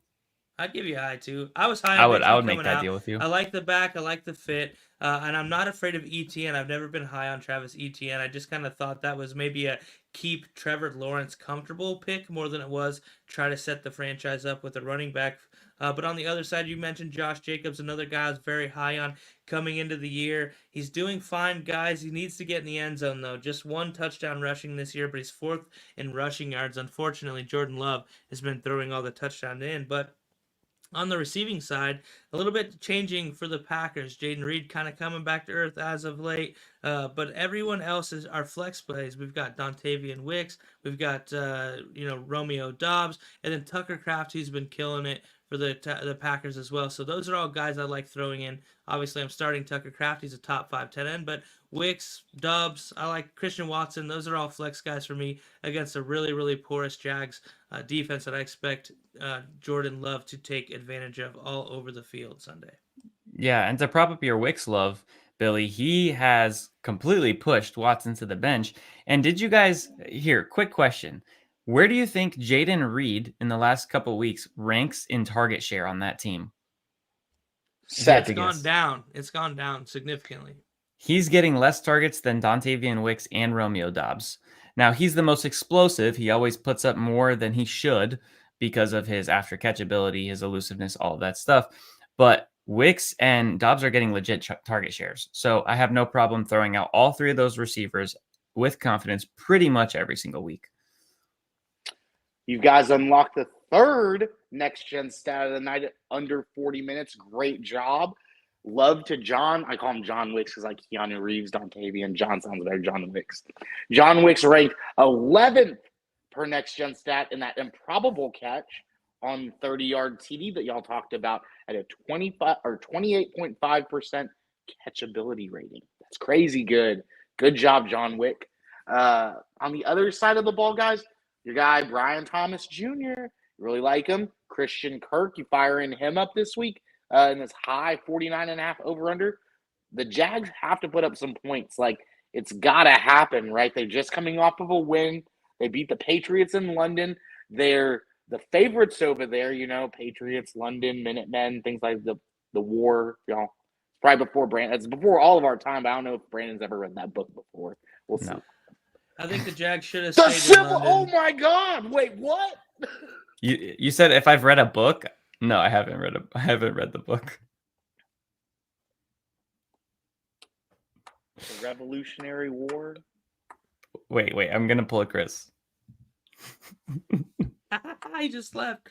I'd give you a high 2. I was high. I would make that deal with you. I like the back. I like the fit. And I'm not afraid of ETN. I've never been high on Travis Etienne. I just kind of thought that was maybe a keep Trevor Lawrence comfortable pick more than it was try to set the franchise up with a running back. But on the other side, you mentioned Josh Jacobs, another guy I was very high on coming into the year. He's doing fine, guys. He needs to get in the end zone, though. Just 1 touchdown rushing this year, but he's 4th in rushing yards. Unfortunately, Jordan Love has been throwing all the touchdowns in, but on the receiving side, a little bit changing for the Packers. Jaden Reed kind of coming back to earth as of late, but everyone else is our flex plays. We've got Dontavian Wicks, we've got Romeo Doubs, and then Tucker Kraft. He's been killing it for the Packers as well. So those are all guys I like throwing in. Obviously, I'm starting Tucker Kraft. He's a top 5 tight end, but Wicks, Doubs, I like Christian Watson. Those are all flex guys for me against a really, really porous Jags defense that I expect Jordan Love to take advantage of all over the field Sunday. Yeah, and to prop up your Wicks love, Billy, he has completely pushed Watson to the bench. And did you guys, here, quick question. Where do you think Jaden Reed in the last couple weeks ranks in target share on that team? It's gone down. It's gone down significantly. He's getting less targets than Dontavian Wicks and Romeo Doubs. Now, he's the most explosive. He always puts up more than he should because of his after catch ability, his elusiveness, all of that stuff. But Wicks and Doubs are getting legit target shares. So I have no problem throwing out all 3 of those receivers with confidence pretty much every single week. You guys unlocked the 3rd next-gen stat of the night at under 40 minutes. Great job. Love to John. I call him John Wicks because like Keanu Reeves, Dontavian. John sounds better. John Wicks. John Wicks ranked 11th per next-gen stat in that improbable catch on 30-yard TD that y'all talked about at a 25 or 28.5% catchability rating. That's crazy good. Good job, John Wick. On the other side of the ball, guys, your guy, Brian Thomas Jr., you really like him. Christian Kirk, you firing him up this week in this high 49.5 over-under. The Jags have to put up some points. Like, it's got to happen, right? They're just coming off of a win. They beat the Patriots in London. They're the favorites over there, Patriots, London, Minutemen, things like the war, y'all. Probably before Brandon. It's before all of our time, but I don't know if Brandon's ever read that book before. We'll see. I think the Jags should have the stayed in Civil. London. Oh my God! Wait, what? You said if I've read a book? No, I haven't read the book. The Revolutionary War. Wait, I'm gonna pull a Chris. He just left.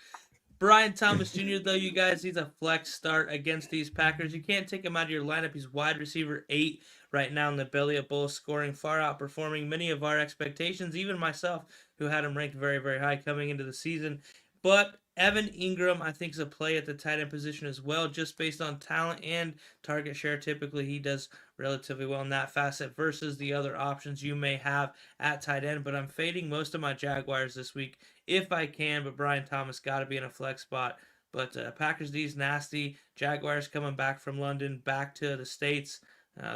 Brian Thomas Jr., though, you guys, he's a flex start against these Packers. You can't take him out of your lineup. He's wide receiver 8 right now in the BellyUp Bowl, scoring far outperforming many of our expectations, even myself, who had him ranked very, very high coming into the season. But Evan Ingram, I think, is a play at the tight end position as well, just based on talent and target share. Typically, he does relatively well in that facet versus the other options you may have at tight end. But I'm fading most of my Jaguars this week if I can. But Brian Thomas got to be in a flex spot. But Packers D's nasty. Jaguars coming back from London, back to the States.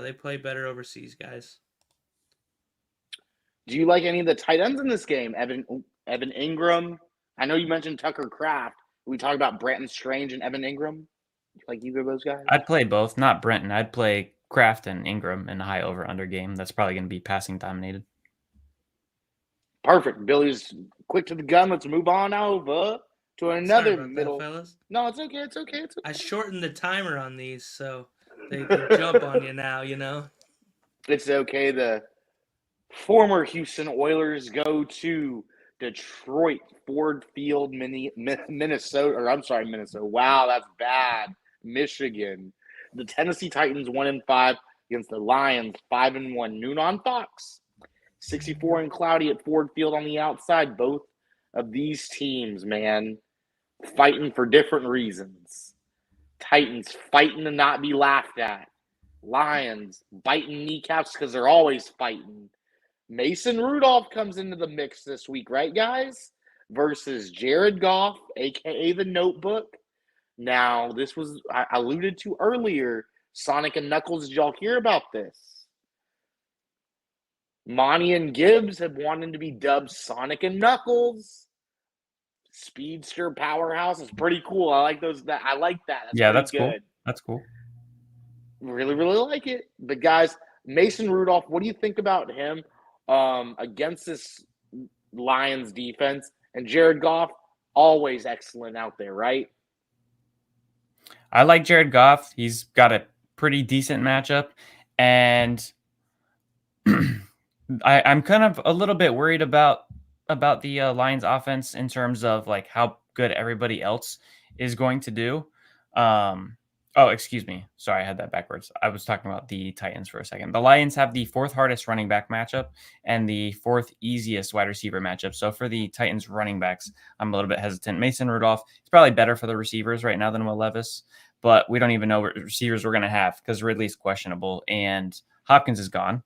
They play better overseas, guys. Do you like any of the tight ends in this game? Evan Ingram. I know you mentioned Tucker Kraft. We talked about Brenton Strange and Evan Ingram. Like either of those guys? I'd play both, not Brenton. I'd play Kraft and Ingram in a high over-under game. That's probably going to be passing dominated. Perfect. Billy's quick to the gun. Let's move on over to another middle. That, fellas. No, it's okay. It's okay. I shortened the timer on these, so they can jump on you now, It's okay. The former Houston Oilers go to Detroit Ford Field, Minnesota. Or I'm sorry, Minnesota. Wow, that's bad. Michigan. The Tennessee Titans 1-5 against the Lions 5-1. Noon on Fox. 64 and cloudy at Ford Field on the outside. Both of these teams, man, fighting for different reasons. Titans fighting to not be laughed at. Lions biting kneecaps because they're always fighting. Mason Rudolph comes into the mix this week, right, guys? Versus Jared Goff, a.k.a. the Notebook. Now, this was, I alluded to earlier, Sonic and Knuckles. Did y'all hear about this? Monty and Gibbs have wanted to be dubbed Sonic and Knuckles. Speedster powerhouse is pretty cool. I like those. I like that. That's good. Cool. That's cool. Really, really like it. But guys, Mason Rudolph, what do you think about him against this Lions defense? And Jared Goff, always excellent out there, right? I like Jared Goff. He's got a pretty decent matchup, and I'm kind of a little bit worried about the Lions offense in terms of like how good everybody else is going to do. Oh, excuse me. Sorry, I had that backwards. I was talking about the Titans for a second. The Lions have the 4th hardest running back matchup and the 4th easiest wide receiver matchup. So for the Titans running backs, I'm a little bit hesitant. Mason Rudolph is probably better for the receivers right now than Will Levis, but we don't even know what receivers we're going to have because Ridley's questionable and Hopkins is gone.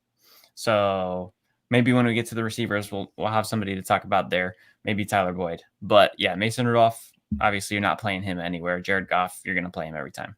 So maybe when we get to the receivers, we'll have somebody to talk about there. Maybe Tyler Boyd. But yeah, Mason Rudolph, obviously you're not playing him anywhere. Jared Goff, you're going to play him every time.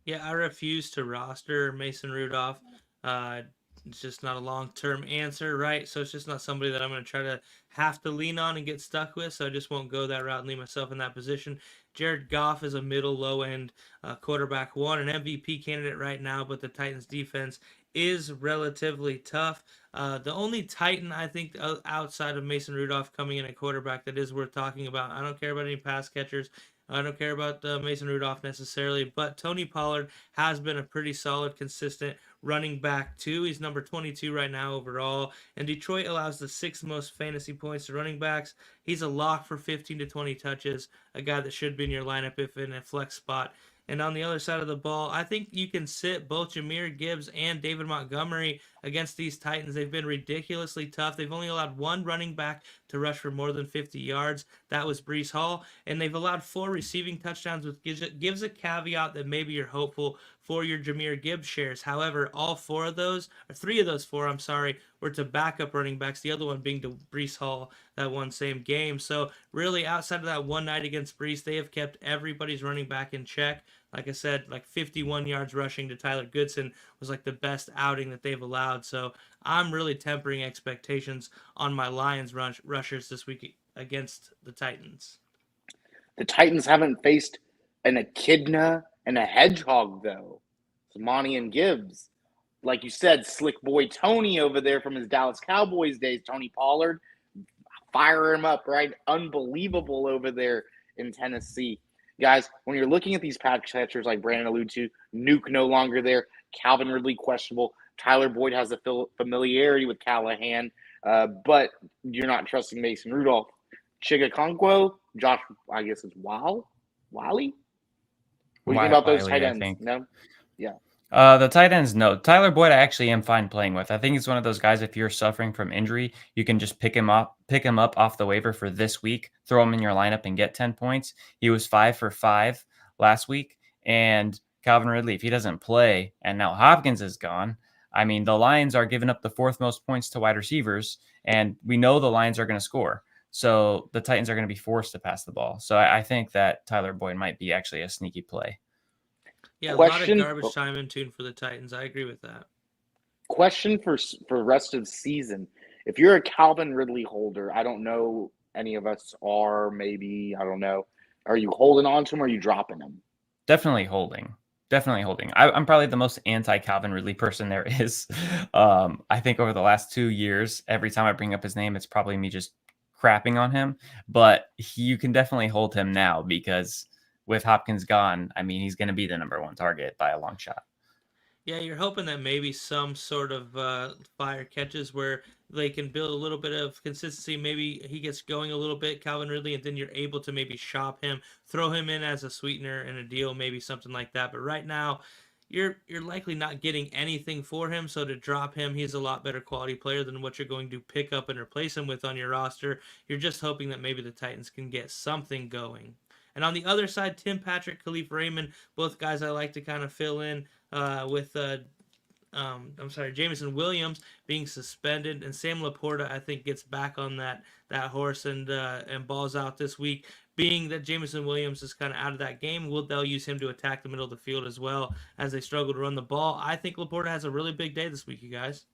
Yeah, I refuse to roster Mason Rudolph. It's just not a long-term answer, right? So it's just not somebody that I'm going to try to have to lean on and get stuck with. So I just won't go that route and leave myself in that position. Jared Goff is a middle, low-end quarterback one, an MVP candidate right now, but the Titans defense is relatively tough. The only Titan, I think, outside of Mason Rudolph coming in at quarterback that is worth talking about, I don't care about any pass catchers. I don't care about Mason Rudolph necessarily, but Tony Pollard has been a pretty solid, consistent running back too. He's number 22 right now overall, and Detroit allows the 6th most fantasy points to running backs. He's a lock for 15 to 20 touches, a guy that should be in your lineup if in a flex spot. And on the other side of the ball, I think you can sit both Jahmyr Gibbs and David Montgomery against these Titans. They've been ridiculously tough. They've only allowed one running back to rush for more than 50 yards. That was Breece Hall. And they've allowed 4 receiving touchdowns, which gives a caveat that maybe you're hopeful for your Jahmyr Gibbs shares. However, all 3 of those 4, were to backup running backs, the other one being to Breece Hall that one same game. So really, outside of that one night against Breece, they have kept everybody's running back in check. Like I said, like 51 yards rushing to Tyler Goodson was like the best outing that they've allowed. So I'm really tempering expectations on my Lions rushers this week against the Titans. The Titans haven't faced an echidna and a hedgehog, though. It's Monty and Gibbs. Like you said, slick boy Tony over there from his Dallas Cowboys days, Tony Pollard, fire him up, right? Unbelievable over there in Tennessee. Guys, when you're looking at these pass catchers like Brandon alluded to, Nuke no longer there, Calvin Ridley questionable, Tyler Boyd has a familiarity with Callahan, but you're not trusting Mason Rudolph. Chigakonkwo, Josh, I guess it's Wally? What do you think about those tight ends? No? Yeah. The tight ends, no. Tyler Boyd, I actually am fine playing with. I think he's one of those guys, if you're suffering from injury, you can just pick him up off the waiver for this week, throw him in your lineup and get 10 points. He was 5 for 5 last week. And Calvin Ridley, if he doesn't play, and now Hopkins is gone, I mean, the Lions are giving up the 4th most points to wide receivers, and we know the Lions are going to score. So the Titans are going to be forced to pass the ball. So I think that Tyler Boyd might be actually a sneaky play. Yeah, a lot of garbage time in tune for the Titans. I agree with that. Question for rest of the season. If you're a Calvin Ridley holder, I don't know any of us are, maybe, I don't know. Are you holding on to him or are you dropping him? Definitely holding. I'm probably the most anti-Calvin Ridley person there is. I think over the last 2 years, every time I bring up his name, it's probably me just crapping on him. But you can definitely hold him now because with Hopkins gone, I mean, he's going to be the number 1 target by a long shot. Yeah, you're hoping that maybe some sort of fire catches where they can build a little bit of consistency. Maybe he gets going a little bit, Calvin Ridley, and then you're able to maybe shop him, throw him in as a sweetener in a deal, maybe something like that. But right now, you're likely not getting anything for him. So to drop him, he's a lot better quality player than what you're going to pick up and replace him with on your roster. You're just hoping that maybe the Titans can get something going. And on the other side, Tim Patrick, Khalif Raymond, both guys I like to kind of fill in with Jameson Williams being suspended, and Sam Laporta I think gets back on that horse and balls out this week. Being that Jameson Williams is kind of out of that game, they'll use him to attack the middle of the field as well as they struggle to run the ball. I think Laporta has a really big day this week, you guys.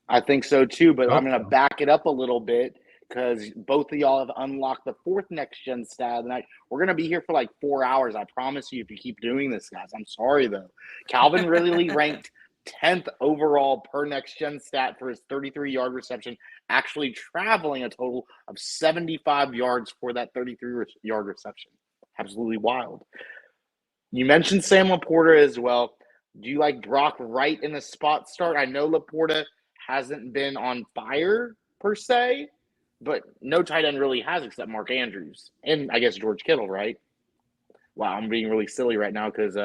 I think so too, but I'm going to Okay. back it up a little bit because both of y'all have unlocked the fourth next gen stat of the night. We're going to be here for like 4 hours. I promise you, if you keep doing this, guys. I'm sorry though. Calvin Ridley ranked 10th overall per next gen stat for his 33-yard reception, actually traveling a total of 75 yards for that 33-yard reception. Absolutely wild. You mentioned Sam Laporta as well. Do you like Brock Wright in the spot start? I know Laporta hasn't been on fire per se, but no tight end really has except Mark Andrews and I guess George Kittle, right? Wow, I'm being really silly right now because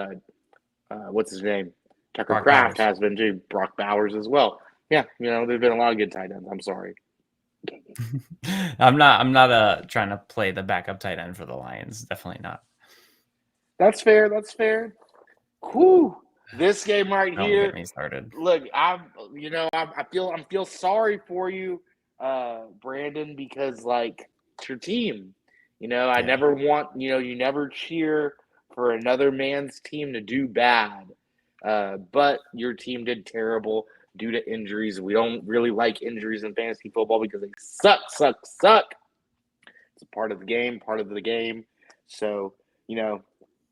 what's his name? Tucker Brock Kraft Bowers. has been too. Brock Bowers as well. Yeah, there's been a lot of good tight ends. I'm sorry. I'm not trying to play the backup tight end for the Lions. Definitely not. That's fair. Whew. This game right Don't here. get me started. Look, I feel sorry for you, Brandon, because like it's your team. I never want you never cheer for another man's team to do bad, but your team did terrible due to injuries. We don't really like injuries in fantasy football because they suck. It's a part of the game. So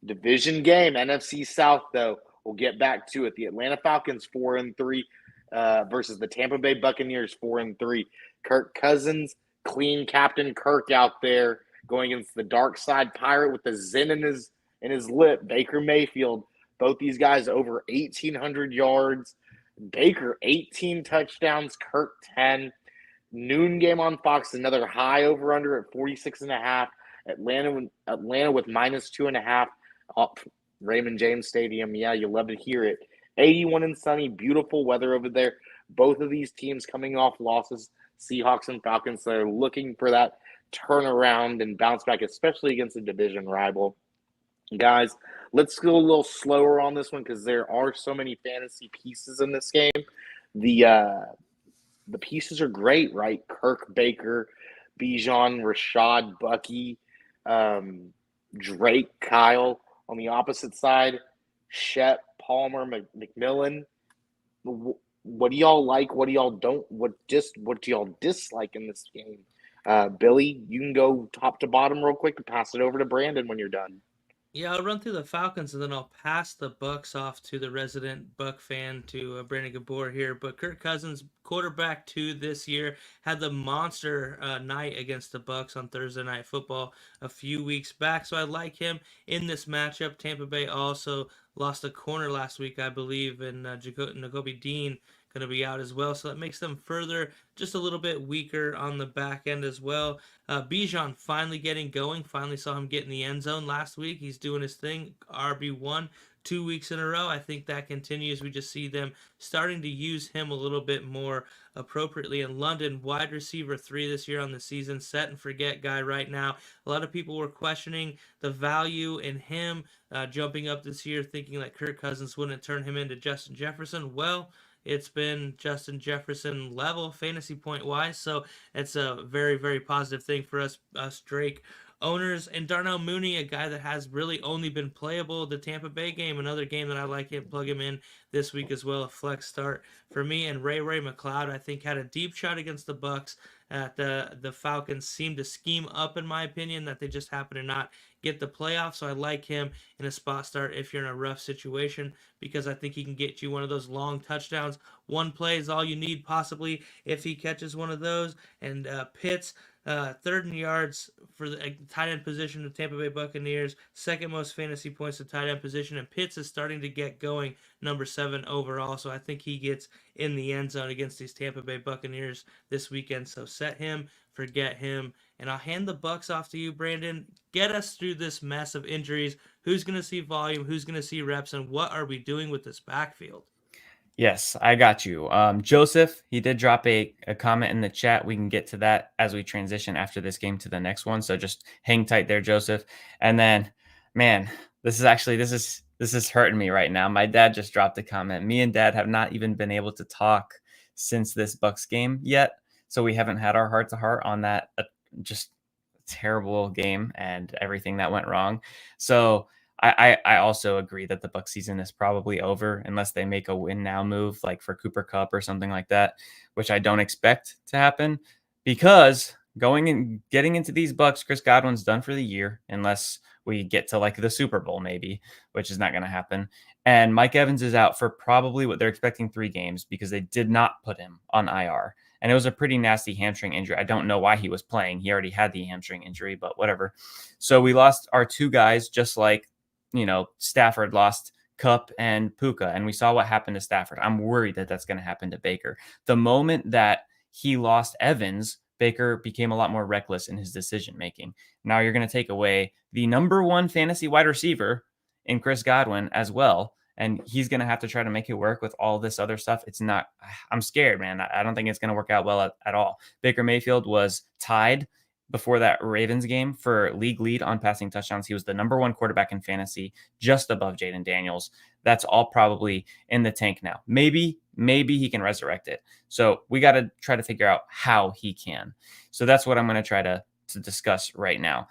division game, NFC South though. We'll get back to it. The Atlanta Falcons 4-3 versus the Tampa Bay Buccaneers 4-3. Kirk Cousins, clean Captain Kirk out there going against the dark side pirate with the Zen in his lip. Baker Mayfield, both these guys over 1,800 yards. Baker 18 touchdowns, Kirk 10. Noon game on Fox, another high over under at 46.5. Atlanta with -2.5. Raymond James Stadium. Yeah, you love to hear it. 81 and sunny, beautiful weather over there. Both of these teams coming off losses, Seahawks and Falcons. So they're looking for that turnaround and bounce back, especially against a division rival. Guys, let's go a little slower on this one because there are so many fantasy pieces in this game. The pieces are great, right? Kirk, Baker, Bijan, Rashad, Bucky, Drake, Kyle. On the opposite side, Shep, Palmer, McMillan. What do y'all like? What do y'all don't? What do y'all dislike in this game? Billy, you can go top to bottom real quick and pass it over to Brandon when you're done. Yeah, I'll run through the Falcons and then I'll pass the Bucks off to the resident Buck fan, to Brandon Ghabbour here. But Kirk Cousins, quarterback 2 this year, had the monster night against the Bucks on Thursday Night Football a few weeks back. So I like him in this matchup. Tampa Bay also lost a corner last week, I believe, and Nakobe Dean going to be out as well. So that makes them further just a little bit weaker on the back end as well. Bijan finally getting going. Finally saw him get in the end zone last week. He's doing his thing. RB1 2 weeks in a row. I think that continues. We just see them starting to use him a little bit more appropriately. In London, wide receiver 3 this year on the season, set and forget guy right now. A lot of people were questioning the value in him jumping up this year, thinking that Kirk Cousins wouldn't turn him into Justin Jefferson. Well, it's been Justin Jefferson level fantasy point wise, so it's a very, very positive thing for us Drake owners. And Darnell Mooney, a guy that has really only been playable the Tampa Bay game, another game that I like to plug him in this week as well, a flex start for me. And Ray McLeod, I think, had a deep shot against the Bucks. The Falcons seemed to scheme up, in my opinion, that they just happen to not get the playoffs. So I like him in a spot start if you're in a rough situation, because I think he can get you one of those long touchdowns. One play is all you need, possibly, if he catches one of those. And Pitts, third in yards for the tight end position of Tampa Bay Buccaneers, second most fantasy points to tight end position, and Pitts is starting to get going, number 7 overall. So I think he gets in the end zone against these Tampa Bay Buccaneers this weekend. So set him, forget him, and I'll hand the Bucks off to you, Brandon. Get us through this mess of injuries. Who's going to see volume? Who's going to see reps? And what are we doing with this backfield? Yes, I got you. Joseph, he did drop a comment in the chat. We can get to that as we transition after this game to the next one. So just hang tight there, Joseph. And then, man, this is hurting me right now. My dad just dropped a comment. Me and Dad have not even been able to talk since this Bucks game yet. So we haven't had our heart to heart on that just terrible game and everything that went wrong. So I also agree that the Buck season is probably over unless they make a win now move like for Cooper Kupp or something like that, which I don't expect to happen because going and getting into these Bucks, Chris Godwin's done for the year unless we get to like the Super Bowl maybe, which is not going to happen. And Mike Evans is out for probably what they're expecting 3 games because they did not put him on IR. And it was a pretty nasty hamstring injury. I don't know why he was playing. He already had the hamstring injury, but whatever. So we lost our 2 guys just like Stafford lost Kupp and Puka, and we saw what happened to Stafford. I'm worried that that's going to happen to Baker. The moment that he lost Evans, Baker became a lot more reckless in his decision making. Now you're going to take away the number 1 fantasy wide receiver in Chris Godwin as well, and he's going to have to try to make it work with all this other stuff. I'm scared, man. I don't think it's going to work out well at all. Baker Mayfield was tied before that Ravens game for league lead on passing touchdowns. He was the number 1 quarterback in fantasy, just above Jaden Daniels. That's all probably in the tank now. Maybe he can resurrect it. So we got to try to figure out how he can. So that's what I'm going to try to discuss right now.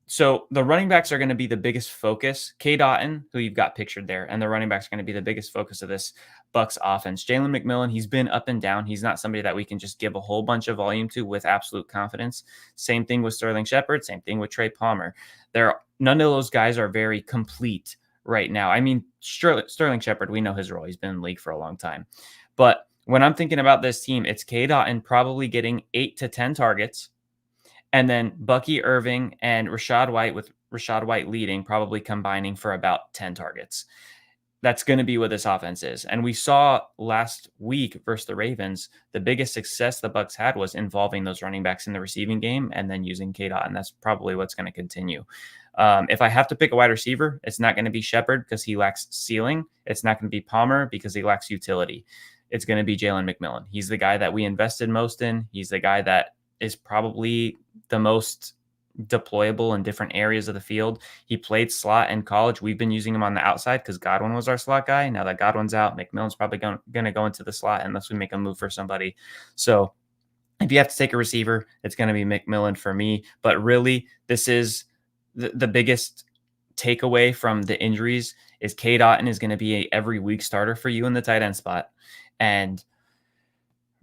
So the running backs are going to be the biggest focus. K. Dotton, who you've got pictured there, and the running backs are going to be the biggest focus of this Bucks offense. Jalen McMillan, he's been up and down. He's not somebody that we can just give a whole bunch of volume to with absolute confidence. Same thing with Sterling Shepard. Same thing with Trey Palmer. None of those guys are very complete right now. I mean, Sterling Shepard, we know his role. He's been in the league for a long time. But when I'm thinking about this team, it's K. Dotton probably getting 8 to 10 targets. And then Bucky Irving and Rachaad White, with Rachaad White leading, probably combining for about 10 targets. That's going to be what this offense is. And we saw last week versus the Ravens, the biggest success the Bucks had was involving those running backs in the receiving game and then using K-Dot. And that's probably what's going to continue. If I have to pick a wide receiver, it's not going to be Shepard because he lacks ceiling. It's not going to be Palmer because he lacks utility. It's going to be Jalen McMillan. He's the guy that we invested most in. He's the guy that is probably the most deployable in different areas of the field. He played slot in college. We've been using him on the outside because Godwin was our slot guy. Now that Godwin's out, McMillan's probably going to go into the slot unless we make a move for somebody. So if you have to take a receiver, it's going to be McMillan for me. But really, this is the biggest takeaway from the injuries is K. Dotton is going to be a every week starter for you in the tight end spot. And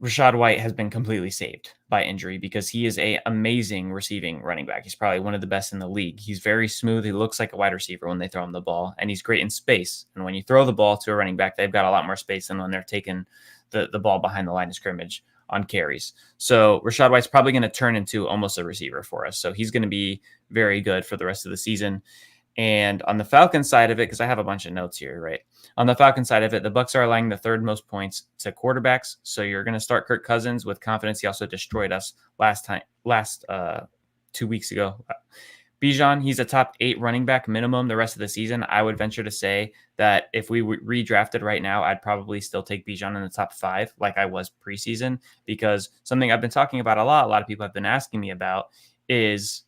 Rachaad White has been completely saved by injury because he is an amazing receiving running back. He's probably one of the best in the league. He's very smooth. He looks like a wide receiver when they throw him the ball, and he's great in space. And when you throw the ball to a running back, they've got a lot more space than when they're taking the ball behind the line of scrimmage on carries. So Rachaad White's probably going to turn into almost a receiver for us. So he's going to be very good for the rest of the season. And on the Falcons side of it, because I have a bunch of notes here, right? On the Falcons side of it, the Bucks are allowing the 3rd most points to quarterbacks. So you're going to start Kirk Cousins with confidence. He also destroyed us last 2 weeks ago. Bijan, he's a top 8 running back minimum the rest of the season. I would venture to say that if we redrafted right now, I'd probably still take Bijan in the top 5 like I was preseason, because something I've been talking about a lot of people have been asking me about is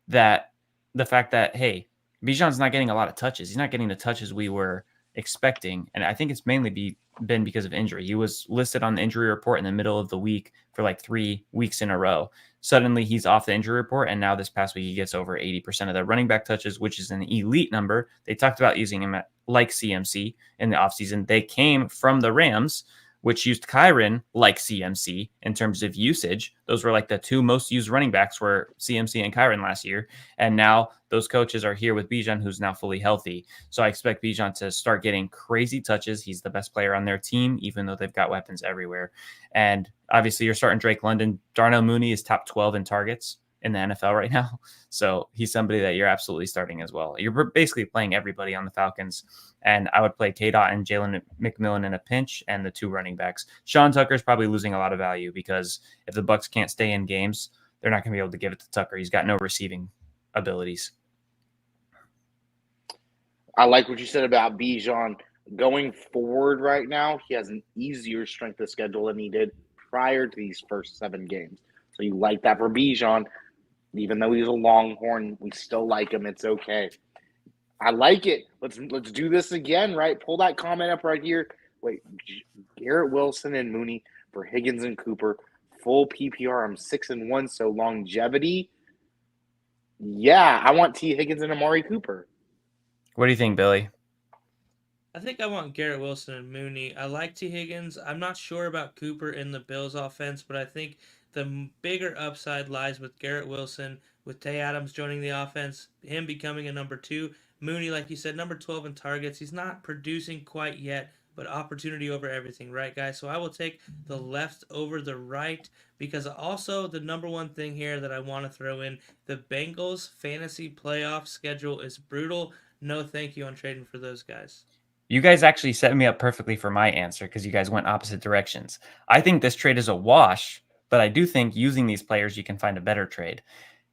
that the fact that, hey, Bijan's not getting a lot of touches. He's not getting the touches we were expecting. And I think it's mainly been because of injury. He was listed on the injury report in the middle of the week for like 3 weeks in a row. Suddenly he's off the injury report. And now this past week, he gets over 80% of the running back touches, which is an elite number. They talked about using him like CMC in the offseason. They came from the Rams, which used Kyren like CMC in terms of usage. Those were like the 2 most used running backs were CMC and Kyren last year. And now those coaches are here with Bijan, who's now fully healthy. So I expect Bijan to start getting crazy touches. He's the best player on their team, even though they've got weapons everywhere. And obviously you're starting Drake London. Darnell Mooney is top 12 in targets in the NFL right now. So he's somebody that you're absolutely starting as well. You're basically playing everybody on the Falcons. And I would play K-Dot and Jalen McMillan in a pinch and the 2 running backs. Sean Tucker's probably losing a lot of value because if the Bucks can't stay in games, they're not going to be able to give it to Tucker. He's got no receiving abilities. I like what you said about Bijan. Going forward right now, he has an easier strength of schedule than he did prior to these first 7 games. So you like that for Bijan. Even though he's a Longhorn, we still like him. It's okay. I like it. Let's do this again, right? Pull that comment up right here. Wait, Garrett Wilson and Mooney for Higgins and Cooper. Full PPR. I'm 6-1, so longevity. Yeah, I want T. Higgins and Amari Cooper. What do you think, Billy? I think I want Garrett Wilson and Mooney. I like T. Higgins. I'm not sure about Cooper in the Bills offense, but I think the bigger upside lies with Garrett Wilson, with Tay Adams joining the offense, him becoming a number 2. Mooney, like you said, number 12 in targets. He's not producing quite yet, but opportunity over everything, right, guys? So I will take the left over the right, because also the number one thing here that I want to throw in, the Bengals fantasy playoff schedule is brutal. No thank you on trading for those guys. You guys actually set me up perfectly for my answer because you guys went opposite directions. I think this trade is a wash, but I do think using these players, you can find a better trade.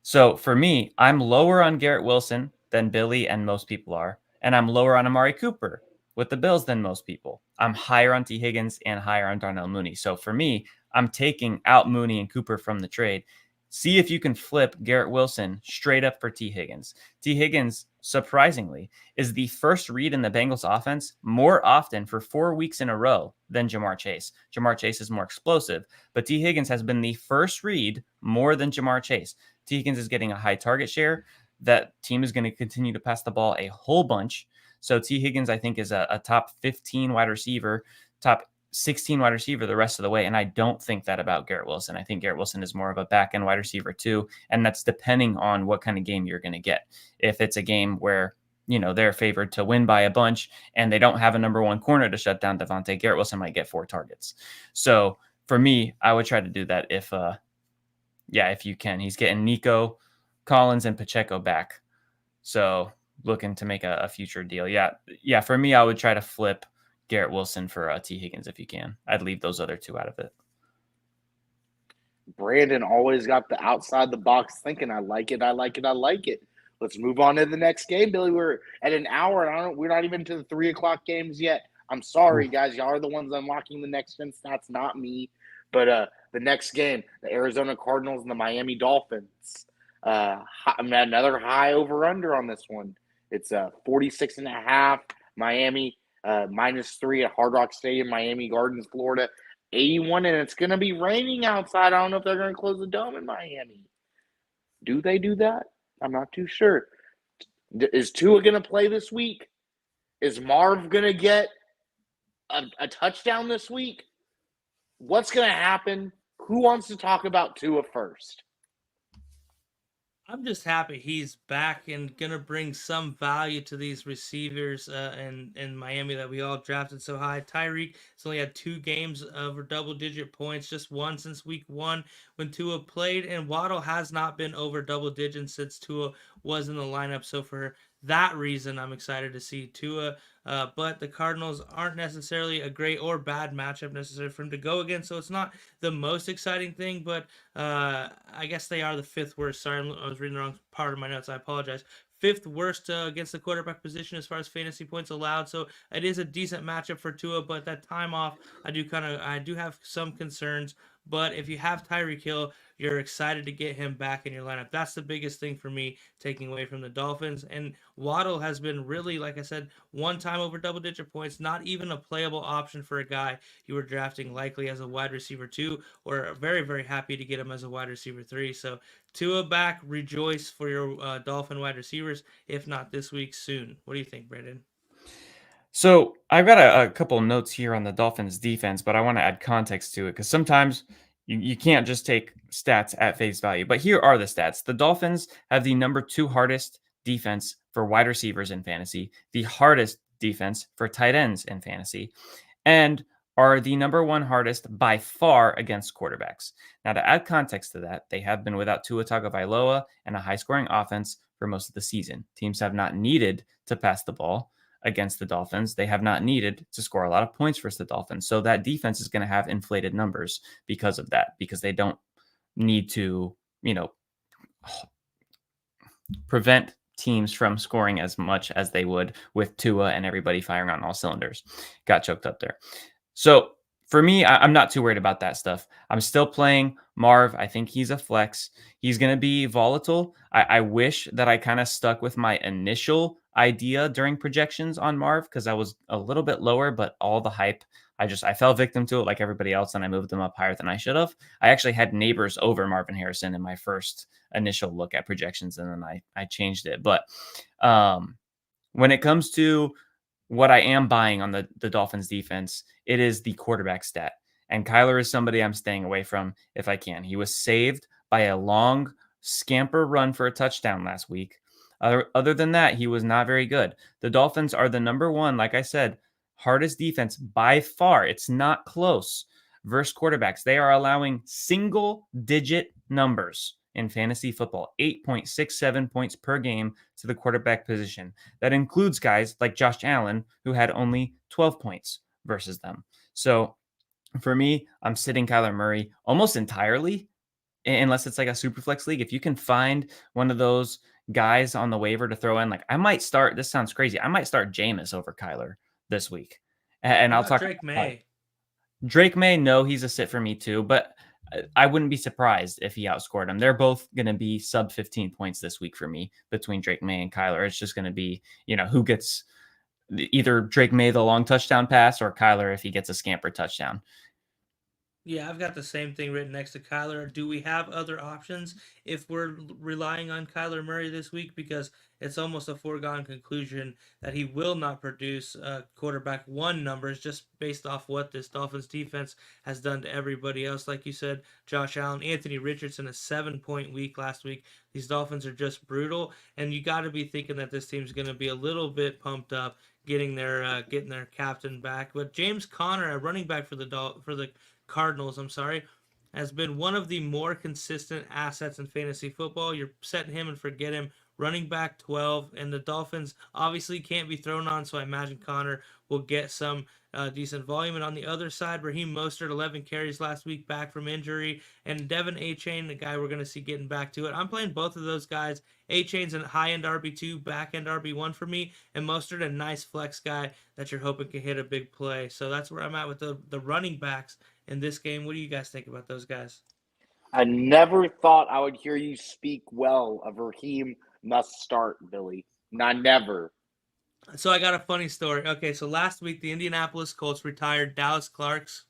So for me, I'm lower on Garrett Wilson than Billy and most people are, and I'm lower on Amari Cooper with the Bills than most people. I'm higher on T. Higgins and higher on Darnell Mooney. So for me, I'm taking out Mooney and Cooper from the trade. See if you can flip Garrett Wilson straight up for T. Higgins. T. Higgins, surprisingly, is the first read in the Bengals offense more often for 4 weeks in a row than Jamar Chase. Jamar Chase is more explosive, but T. Higgins has been the first read more than Jamar Chase. T. Higgins is getting a high target share. That team is going to continue to pass the ball a whole bunch. So T. Higgins, I think, is a top 15 wide receiver, top 16 wide receiver the rest of the way. And I don't think that about Garrett Wilson. I think Garrett Wilson is more of a back end wide receiver too. And that's depending on what kind of game you're going to get. If it's a game where, they're favored to win by a bunch and they don't have a number 1 corner to shut down Devontae, Garrett Wilson might get 4 targets. So for me, I would try to do that if you can. He's getting Nico, Collins, and Pacheco back. So looking to make a future deal. Yeah. For me, I would try to flip Garrett Wilson for T. Higgins if you can. I'd leave those other 2 out of it. Brandon always got the outside the box thinking. I like it. Let's move on to the next game, Billy. We're at an hour, and we're not even to the 3 o'clock games yet. I'm sorry, guys. Y'all are the ones unlocking the next gen stats, not me. But the next game, the Arizona Cardinals and the Miami Dolphins. Another high over-under on this one. It's 46.5. Miami -3 at Hard Rock Stadium, Miami Gardens, Florida. 81, and it's going to be raining outside. I don't know if they're going to close the dome in Miami. Do they do that? I'm not too sure. Is Tua going to play this week? Is Marv going to get a touchdown this week? What's going to happen? Who wants to talk about Tua first? I'm just happy he's back and gonna bring some value to these receivers in Miami that we all drafted so high. Tyreek has only had 2 games over double-digit points, just one since week 1 when Tua played, and Waddle has not been over double digits since Tua was in the lineup. So for that reason, I'm excited to see Tua. But the Cardinals aren't necessarily a great or bad matchup necessarily for him to go against, so it's not the most exciting thing, but I guess they are the 5th worst. Sorry, I was reading the wrong part of my notes. I apologize. 5th worst against the quarterback position as far as fantasy points allowed, so it is a decent matchup for Tua, but that time off, I do have some concerns. But if you have Tyreek Hill, you're excited to get him back in your lineup. That's the biggest thing for me, taking away from the Dolphins. And Waddle has been really, like I said, one time over double-digit points, not even a playable option for a guy you were drafting likely as a wide receiver 2, or very, very happy to get him as a wide receiver 3. So Tua back, rejoice for your Dolphin wide receivers, if not this week, soon. What do you think, Brandon? So I've got a couple notes here on the Dolphins defense, but I want to add context to it because sometimes you can't just take stats at face value. But here are the stats. The Dolphins have the number 2 hardest defense for wide receivers in fantasy, the hardest defense for tight ends in fantasy, and are the number 1 hardest by far against quarterbacks. Now, to add context to that, they have been without Tua Tagovailoa and a high-scoring offense for most of the season. Teams have not needed to pass the ball against the Dolphins. They have not needed to score a lot of points versus the Dolphins. So that defense is going to have inflated numbers because of that, because they don't need to, prevent teams from scoring as much as they would with Tua and everybody firing on all cylinders. Got choked up there. So for me, I'm not too worried about that stuff. I'm still playing Marv. I think he's a flex. He's going to be volatile. I wish that I kind of stuck with my initial idea during projections on Marv because I was a little bit lower, but all the hype, I fell victim to it like everybody else, and I moved them up higher than I should have. I actually had Neighbors over Marvin Harrison in my first initial look at projections, and then I changed it. But when it comes to what I am buying on the Dolphins defense, it is the quarterback stat. And Kyler is somebody I'm staying away from if I can. He was saved by a long scamper run for a touchdown last week. Other than that, he was not very good. The Dolphins are the number one, like I said, hardest defense by far. It's not close versus quarterbacks. They are allowing single-digit numbers in fantasy football, 8.67 points per game to the quarterback position. That includes guys like Josh Allen, who had only 12 points versus them. So for me, I'm sitting Kyler Murray almost entirely, unless it's like a super flex league. If you can find one of those guys on the waiver to throw in, like I might start, this sounds crazy, I might start Jameis over Kyler this week. And I'll talk Drake May. Drake May, no, he's a sit for me too, but I wouldn't be surprised if he outscored him. They're both going to be sub 15 points this week for me between Drake May and Kyler. It's just going to be, who gets either Drake May the long touchdown pass or Kyler if he gets a scamper touchdown. Yeah, I've got the same thing written next to Kyler. Do we have other options if we're relying on Kyler Murray this week? Because it's almost a foregone conclusion that he will not produce quarterback one numbers just based off what this Dolphins defense has done to everybody else. Like you said, Josh Allen, Anthony Richardson, a 7-point week last week. These Dolphins are just brutal, and you got to be thinking that this team's going to be a little bit pumped up getting their captain back. But James Conner, a running back for the Cardinals, has been one of the more consistent assets in fantasy football. You're setting him and forget him. Running back 12, and the Dolphins obviously can't be thrown on, so I imagine Connor will get some decent volume. And on the other side, Raheem Mostert, 11 carries last week, back from injury, and Devin Achane, the guy we're going to see getting back to it. I'm playing both of those guys. Achane's a high-end RB2, back-end RB1 for me, and Mostert a nice flex guy that you're hoping can hit a big play. So that's where I'm at with the running backs in this game. What do you guys think about those guys? I never thought I would hear you speak well of Raheem must start, Billy. Not never. So I got a funny story. Okay, so last week the Indianapolis Colts retired Dallas Clark's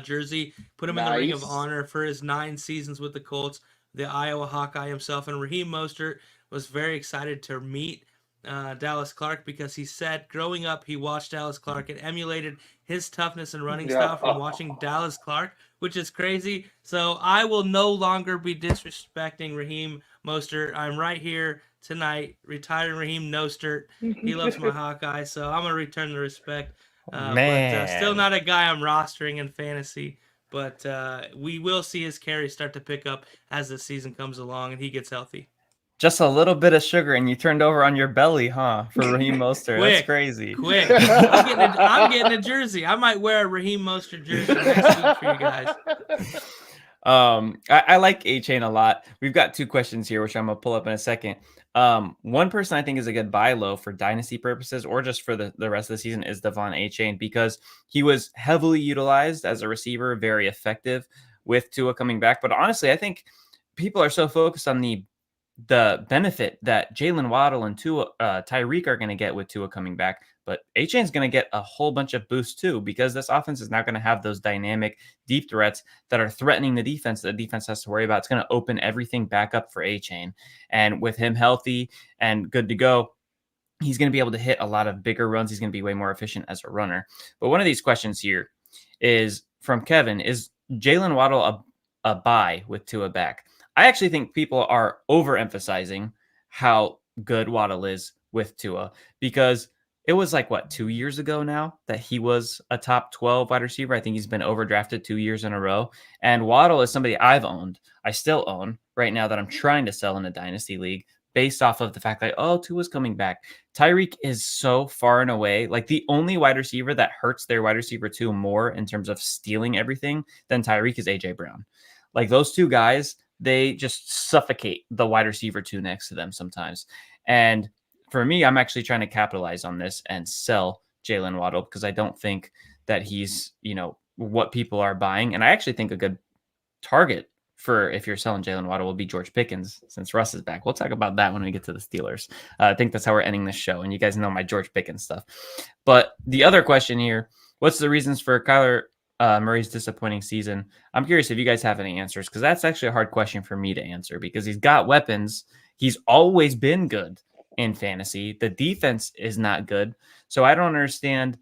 jersey, put him in the Ring of Honor for his 9 seasons with the Colts, the Iowa Hawkeye himself. And Raheem Mostert was very excited to meet Dallas Clark because he said growing up he watched Dallas Clark and emulated his toughness and running style from watching Dallas Clark, which is crazy. So I will no longer be disrespecting Raheem Mostert. I'm right here tonight retiring Raheem Mostert. He loves my Hawkeye, so I'm going to return the respect. But still not a guy I'm rostering in fantasy. But we will see his carries start to pick up as the season comes along and he gets healthy. Just a little bit of sugar and you turned over on your belly, huh? For Raheem Mostert. That's crazy. Quick. I'm getting a jersey. I might wear a Raheem Mostert jersey next week for you guys. I like Achane a lot. We've got 2 questions here, which I'm going to pull up in a second. One person I think is a good buy low for dynasty purposes or just for the rest of the season is Devon Achane because he was heavily utilized as a receiver, very effective with Tua coming back. But honestly, I think people are so focused on the benefit that Jalen Waddle and Tyreek are going to get with Tua coming back, but Achane's going to get a whole bunch of boosts too because this offense is now going to have those dynamic deep threats that are threatening the defense that the defense has to worry about. It's going to open everything back up for Achane, and with him healthy and good to go, he's going to be able to hit a lot of bigger runs. He's going to be way more efficient as a runner. But one of these questions here is from Kevin: is Jalen Waddle a buy with Tua back? I actually think people are overemphasizing how good Waddle is with Tua because it was 2 years ago now that he was a top 12 wide receiver. I think he's been overdrafted 2 years in a row. And Waddle is somebody I've owned. I still own right now that I'm trying to sell in a dynasty league based off of the fact that, Tua's coming back. Tyreek is so far and away the only wide receiver that hurts their wide receiver 2 more in terms of stealing everything than Tyreek is AJ Brown. Those 2 guys, they just suffocate the wide receiver 2 next to them sometimes. And for me, I'm actually trying to capitalize on this and sell Jalen Waddle because I don't think that he's, what people are buying. And I actually think a good target for if you're selling Jalen Waddle will be George Pickens since Russ is back. We'll talk about that when we get to the Steelers. I think that's how we're ending this show. And you guys know my George Pickens stuff. But the other question here, what's the reasons for Kyler Murray's disappointing season? I'm curious if you guys have any answers because that's actually a hard question for me to answer because he's got weapons. He's always been good in fantasy. The defense is not good. So I don't understand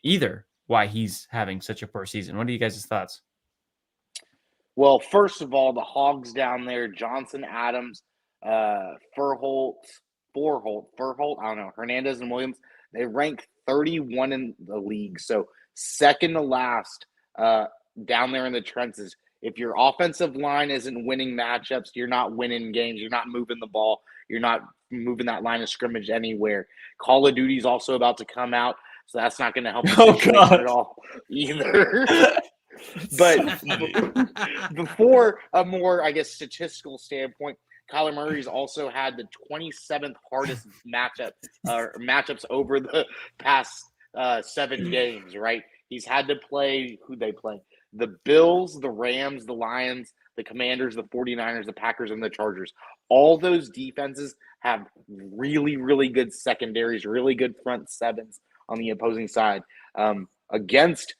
either why he's having such a poor season. What are you guys' thoughts? Well, first of all, the Hogs down there, Johnson, Adams, Furholt, I don't know, Hernandez and Williams, they rank 31 in the league. So second to last down there in the trenches. If your offensive line isn't winning matchups, you're not winning games. You're not moving the ball. You're not moving that line of scrimmage anywhere. Call of Duty's also about to come out, so that's not going to help the situation at all either. But before a more, I guess, statistical standpoint, Kyler Murray's also had the 27th hardest matchups over the past 7 games, right? He's had to play who they play. The Bills, the Rams, the Lions, the Commanders, the 49ers, the Packers, and the Chargers. All those defenses have really, really good secondaries, really good front sevens on the opposing side. Against,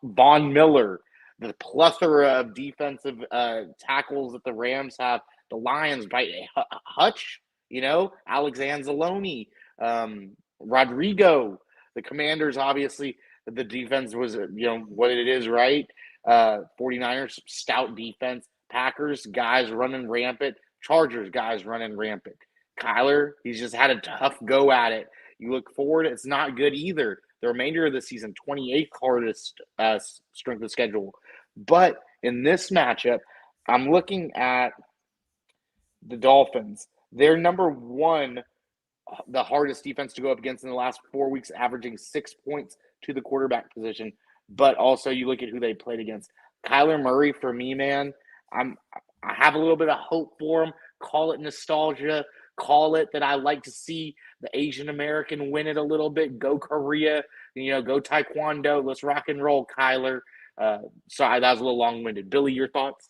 Von Miller, the plethora of defensive tackles that the Rams have, the Lions by Hutch, Alex Anzalone, Rodrigo, the Commanders, obviously, the defense was, what it is, right? 49ers, stout defense. Packers, guys running rampant. Chargers, guys running rampant. Kyler, he's just had a tough go at it. You look forward, it's not good either. The remainder of the season, 28th hardest strength of schedule. But in this matchup, I'm looking at the Dolphins. They're number one, the hardest defense to go up against in the last 4 weeks, averaging 6 points to the quarterback position. But also, you look at who they played against. Kyler Murray, for me, man, I have a little bit of hope for him. Call it nostalgia. Call it that I like to see the Asian American win it a little bit. Go Korea, go Taekwondo. Let's rock and roll, Kyler. Sorry, that was a little long-winded. Billy, your thoughts?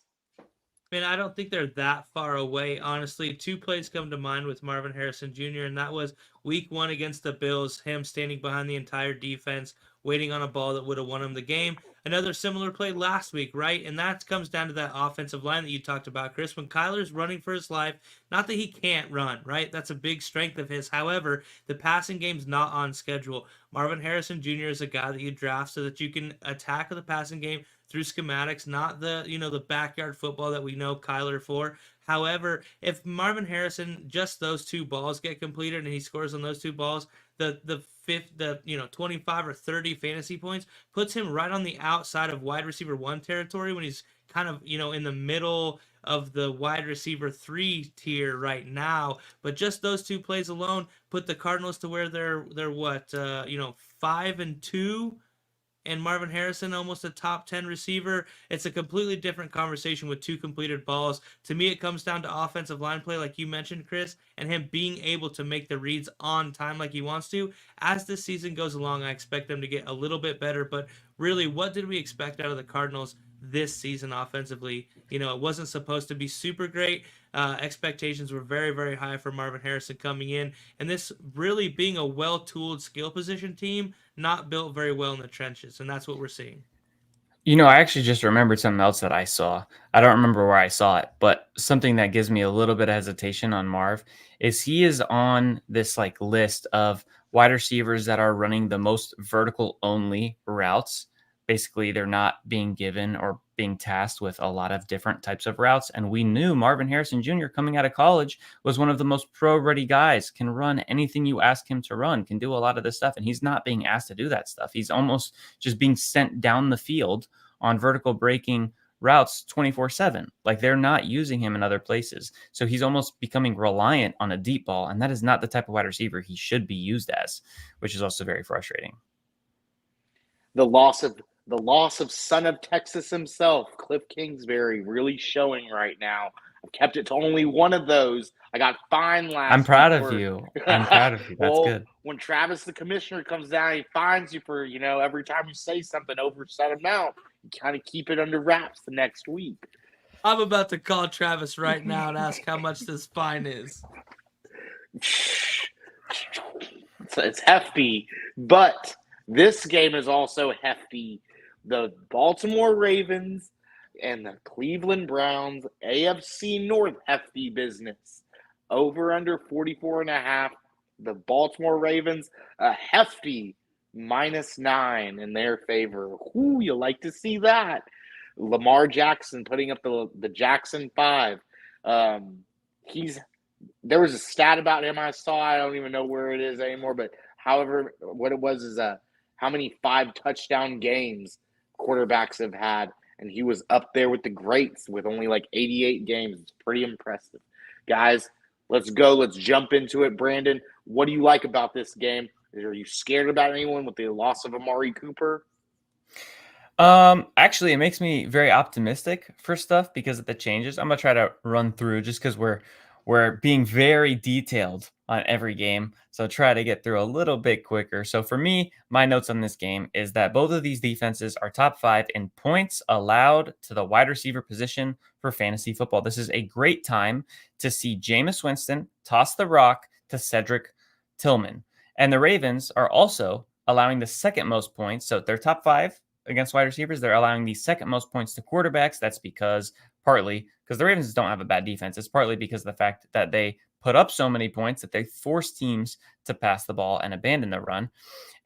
Man, I don't think they're that far away, honestly. 2 plays come to mind with Marvin Harrison Jr., and that was week 1 against the Bills, him standing behind the entire defense, waiting on a ball that would have won him the game. Another similar play last week, right? And that comes down to that offensive line that you talked about, Chris. When Kyler's running for his life, not that he can't run, right? That's a big strength of his. However, the passing game's not on schedule. Marvin Harrison Jr. is a guy that you draft so that you can attack the passing game through schematics, not the backyard football that we know Kyler for. However, if Marvin Harrison, just those 2 balls get completed and he scores on those 2 balls, the 25 or 30 fantasy points puts him right on the outside of wide receiver 1 territory when he's kind of, in the middle of the wide receiver 3 tier right now. But just those 2 plays alone put the Cardinals to where they're 5-2. And Marvin Harrison, almost a top 10 receiver. It's a completely different conversation with 2 completed balls. To me, it comes down to offensive line play, like you mentioned, Chris, and him being able to make the reads on time like he wants to. As this season goes along, I expect them to get a little bit better. But really, what did we expect out of the Cardinals this season offensively? It wasn't supposed to be super great. Expectations were very, very high for Marvin Harrison coming in. And this really being a well-tooled skill position team, not built very well in the trenches. And that's what we're seeing. I actually just remembered something else that I saw. I don't remember where I saw it, but something that gives me a little bit of hesitation on Marv is he is on this list of wide receivers that are running the most vertical only routes. Basically, they're not being given or being tasked with a lot of different types of routes. And we knew Marvin Harrison Jr. coming out of college was one of the most pro-ready guys, can run anything you ask him to run, can do a lot of this stuff. And he's not being asked to do that stuff. He's almost just being sent down the field on vertical breaking routes 24/7. They're not using him in other places. So he's almost becoming reliant on a deep ball. And that is not the type of wide receiver he should be used as, which is also very frustrating. The loss of son of Texas himself, Cliff Kingsbury, really showing right now. I've kept it to only one of those. I got fined last I'm proud week of for- you. I'm proud of you. That's well, good. when Travis, the commissioner, comes down, he fines you for, every time you say something over a set amount, you kind of keep it under wraps the next week. I'm about to call Travis right now and ask how much this fine is. It's hefty, but this game is also hefty. The Baltimore Ravens and the Cleveland Browns, AFC North hefty business. Over under 44.5. The Baltimore Ravens, a hefty -9 in their favor. Ooh, you like to see that. Lamar Jackson putting up the Jackson 5. There was a stat about him I saw. I don't even know where it is anymore, but however, what it was is how many 5-touchdown games quarterbacks have had, and he was up there with the greats with only like 88 games. It's pretty impressive. Guys, let's go. Let's jump into it. Brandon, what do you like about this game? Are you scared about anyone with the loss of Amari Cooper? Actually, it makes me very optimistic for stuff because of the changes. I'm gonna try to run through just because we're being very detailed on every game, so try to get through a little bit quicker. So for me, my notes on this game is that both of these defenses are top 5 in points allowed to the wide receiver position for fantasy football. This is a great time to see Jameis Winston toss the rock to Cedric Tillman, and the Ravens are also allowing the second most points. So they're top 5 against wide receivers. They're allowing the second most points to quarterbacks. That's partly because the Ravens don't have a bad defense. It's partly because of the fact that they put up so many points that they force teams to pass the ball and abandon the run.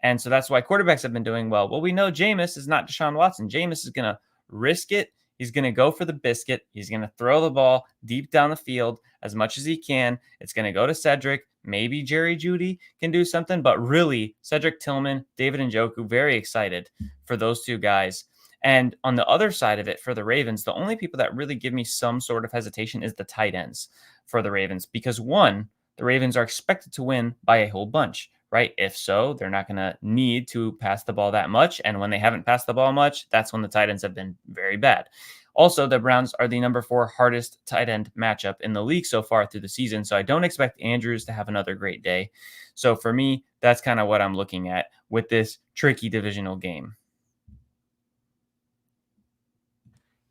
And so that's why quarterbacks have been doing well. Well, we know Jameis is not Deshaun Watson. Jameis is going to risk it. He's going to go for the biscuit. He's going to throw the ball deep down the field as much as he can. It's going to go to Cedric. Maybe Jerry Jeudy can do something, but really Cedric Tillman, David Njoku, very excited for those two guys. And on the other side of it, for the Ravens, the only people that really give me some sort of hesitation is the tight ends for the Ravens. Because one, the Ravens are expected to win by a whole bunch, right? If so, they're not going to need to pass the ball that much. And when they haven't passed the ball much, that's when the tight ends have been very bad. Also, the Browns are the number 4 hardest tight end matchup in the league so far through the season. So I don't expect Andrews to have another great day. So for me, that's kind of what I'm looking at with this tricky divisional game.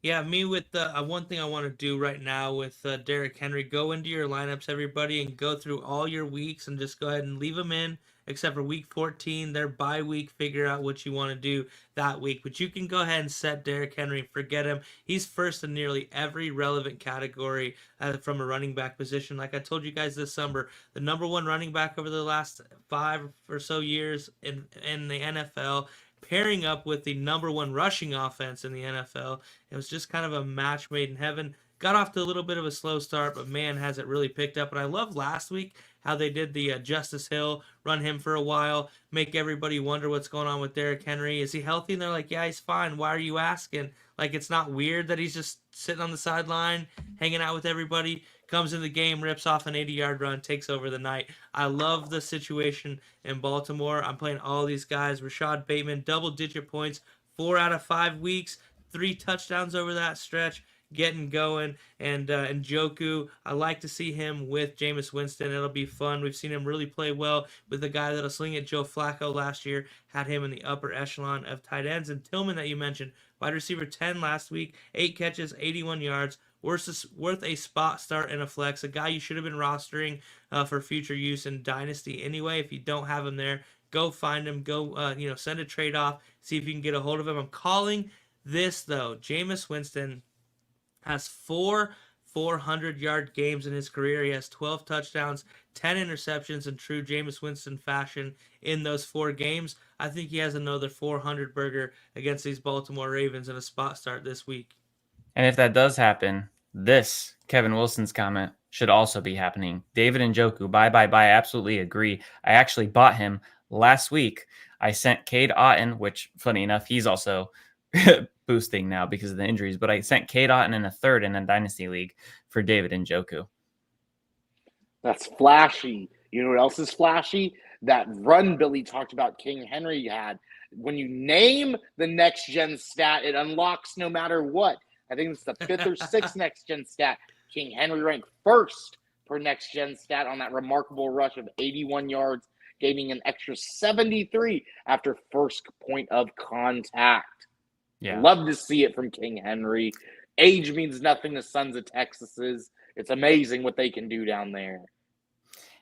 Yeah, me with the one thing I want to do right now with Derrick Henry, go into your lineups, everybody, and go through all your weeks and just go ahead and leave them in, except for week 14, their bye week. Figure out what you want to do that week. But you can go ahead and set Derrick Henry, forget him. He's first in nearly every relevant category from a running back position. Like I told you guys this summer, the number 1 running back over the last 5 or so years in the NFL, pairing up with the number 1 rushing offense in the NFL. It was just kind of a match made in heaven. Got off to a little bit of a slow start, but man, has it really picked up. And I love last week how they did the Justice Hill, run him for a while, make everybody wonder what's going on with Derrick Henry. Is he healthy? And they're like, yeah, he's fine. Why are you asking? Like, it's not weird that he's just sitting on the sideline, hanging out with everybody, comes in the game, rips off an 80-yard run, takes over the night. I love the situation in Baltimore. I'm playing all these guys. Rashad Bateman, double-digit points, 4 out of 5 weeks, 3 touchdowns over that stretch, getting going. And Njoku, I like to see him with Jameis Winston. It'll be fun. We've seen him really play well with the guy that'll sling it. Joe Flacco last year had him in the upper echelon of tight ends. And Tillman that you mentioned, wide receiver 10 last week, 8 catches, 81 yards. Worth a spot start in a flex. A guy you should have been rostering for future use in Dynasty anyway. If you don't have him there, go find him. Go send a trade off. See if you can get a hold of him. I'm calling this though. Jameis Winston has 4 400-yard games in his career. He has 12 touchdowns, 10 interceptions in true Jameis Winston fashion in those 4 games. I think he has another 400 burger against these Baltimore Ravens in a spot start this week. And if that does happen, this Kevin Wilson's comment should also be happening. David Njoku, bye. I absolutely agree. I actually bought him last week. I sent Cade Otton, which, funny enough, he's also boosting now because of the injuries, but I sent Cade Otton in a third in a Dynasty League for David Njoku. That's flashy. You know what else is flashy? That run Billy talked about King Henry had. When you name the next gen stat, it unlocks no matter what. I think it's the 5th or 6th next gen stat. King Henry ranked first per Next Gen Stat on that remarkable rush of 81 yards, gaining an extra 73 after first point of contact. Yeah. Love to see it from King Henry. Age means nothing to Sons of Texas. It's amazing what they can do down there.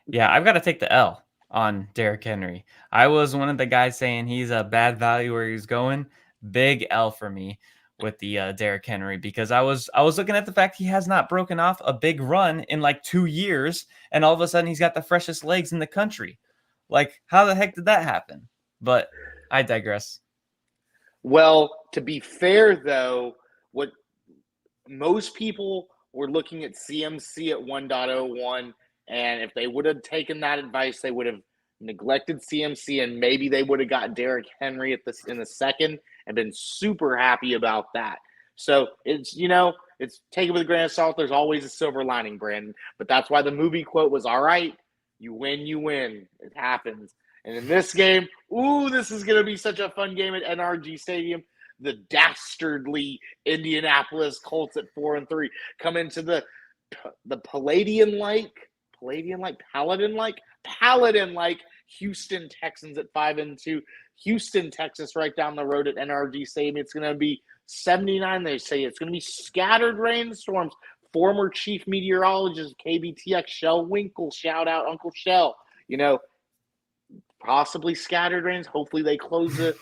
Yeah, I've got to take the L on Derrick Henry. I was one of the guys saying he's a bad value where he's going. Big L for me with the Derrick Henry, because I was looking at the fact he has not broken off a big run in like 2 years, and all of a sudden he's got the freshest legs in the country. Like, how the heck did that happen? But I digress. Well, to be fair, though, what most people were looking at CMC at 1.01, and if they would have taken that advice, they would have neglected CMC, and maybe they would have got Derrick Henry in the second and been super happy about that. So it's, it's take it with a grain of salt. There's always a silver lining, Brandon. But that's why the movie quote was, all right, you win, you win. It happens. And in this game, this is going to be such a fun game at NRG Stadium. The dastardly Indianapolis Colts at 4-3 come into the Paladin-like Houston Texans at 5-2. Houston, Texas, right down the road at NRG Stadium. It's going to be 79. They say it's going to be scattered rainstorms. Former chief meteorologist KBTX Shell Winkle, shout out Uncle Shell. Possibly scattered rains. Hopefully they close the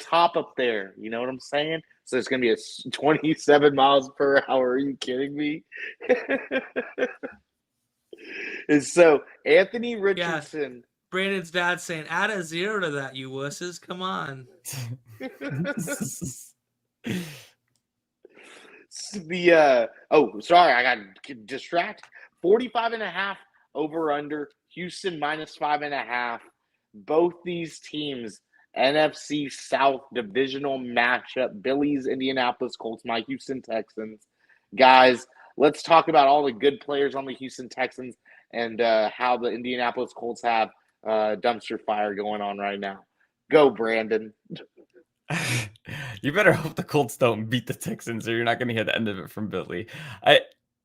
top up there. You know what I'm saying? So it's going to be a 27 miles per hour. Are you kidding me? And so Anthony Richardson. Yeah. Brandon's dad saying, add a 0 to that, you wusses. Come on. Sorry, I got distracted. 45.5 over under. Houston -5.5. Both these teams, NFC South divisional matchup. Billy's Indianapolis Colts, my Houston Texans. Guys, let's talk about all the good players on the Houston Texans and how the Indianapolis Colts have dumpster fire going on right now. Go, Brandon. You better hope the Colts don't beat the Texans, or you're not going to hear the end of it from Billy.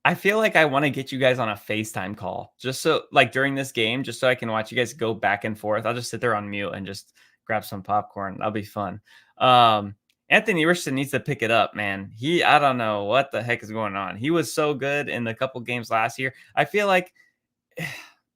I feel like I want to get you guys on a FaceTime call, just so, like, during this game, just so I can watch you guys go back and forth. I'll just sit there on mute and just grab some popcorn. That'll be fun. Anthony Richardson needs to pick it up, man. I don't know what the heck is going on. He was so good in the couple games last year. I feel like,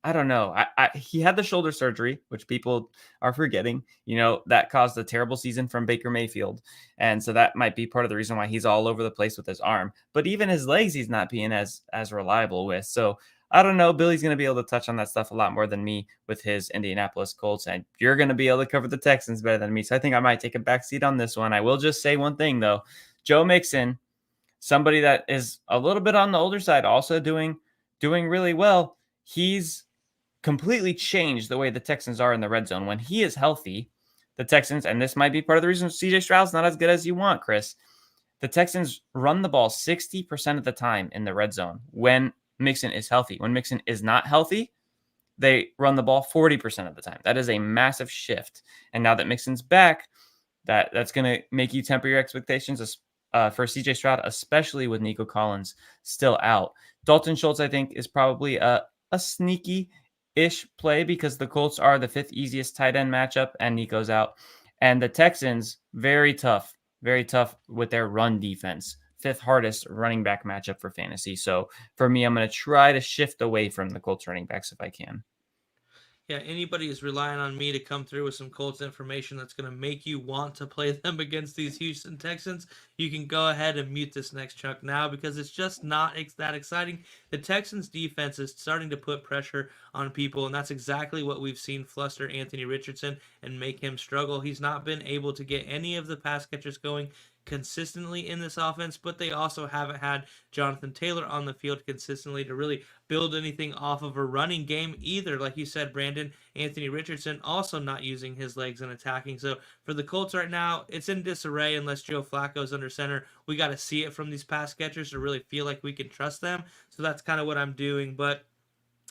I don't know. He had the shoulder surgery, which people are forgetting. That caused a terrible season from Baker Mayfield. And so that might be part of the reason why he's all over the place with his arm. But even his legs, he's not being as reliable with. So I don't know. Billy's going to be able to touch on that stuff a lot more than me with his Indianapolis Colts. And you're going to be able to cover the Texans better than me. So I think I might take a backseat on this one. I will just say one thing, though. Joe Mixon, somebody that is a little bit on the older side, also doing really well. He's completely changed the way the Texans are in the red zone. When he is healthy, the Texans, and this might be part of the reason CJ Stroud's not as good as you want, Chris, the Texans run the ball 60% of the time in the red zone when Mixon is healthy. When Mixon is not healthy, they run the ball 40% of the time. That is a massive shift. And now that Mixon's back, that's going to make you temper your expectations for CJ Stroud, especially with Nico Collins still out. Dalton Schultz, I think, is probably a sneaky-ish play because the Colts are the 5th easiest tight end matchup and Nico's out. And the Texans, very tough with their run defense. 5th hardest running back matchup for fantasy. So for me, I'm going to try to shift away from the Colts running backs if I can. Yeah, anybody is relying on me to come through with some Colts information that's going to make you want to play them against these Houston Texans, you can go ahead and mute this next chunk now because it's just not that exciting. The Texans defense is starting to put pressure on people, and that's exactly what we've seen fluster Anthony Richardson and make him struggle. He's not been able to get any of the pass catchers going consistently in this offense, but they also haven't had Jonathan Taylor on the field consistently to really build anything off of a running game either. Like you said, Brandon, Anthony Richardson also not using his legs and attacking. So for the Colts right now, it's in disarray unless Joe Flacco's under center. We got to see it from these pass catchers to really feel like we can trust them. So that's kind of what I'm doing. But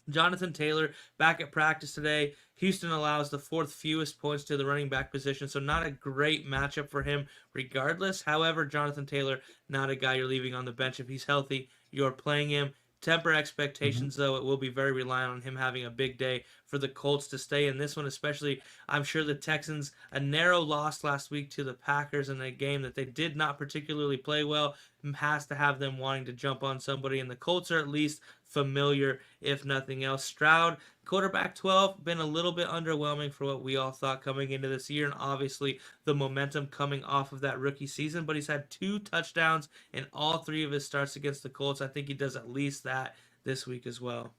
Jonathan Taylor back at practice today. Houston allows the 4th fewest points to the running back position, so not a great matchup for him regardless. However, Jonathan Taylor, not a guy you're leaving on the bench. If he's healthy, you're playing him. Temper expectations, though. It will be very reliant on him having a big day for the Colts to stay in this one, especially. I'm sure the Texans, a narrow loss last week to the Packers in a game that they did not particularly play well, has to have them wanting to jump on somebody, and the Colts are at least familiar, if nothing else. Stroud, quarterback 12, been a little bit underwhelming for what we all thought coming into this year, and obviously the momentum coming off of that rookie season, but he's had 2 touchdowns in all 3 of his starts against the Colts. I think he does at least that this week as well.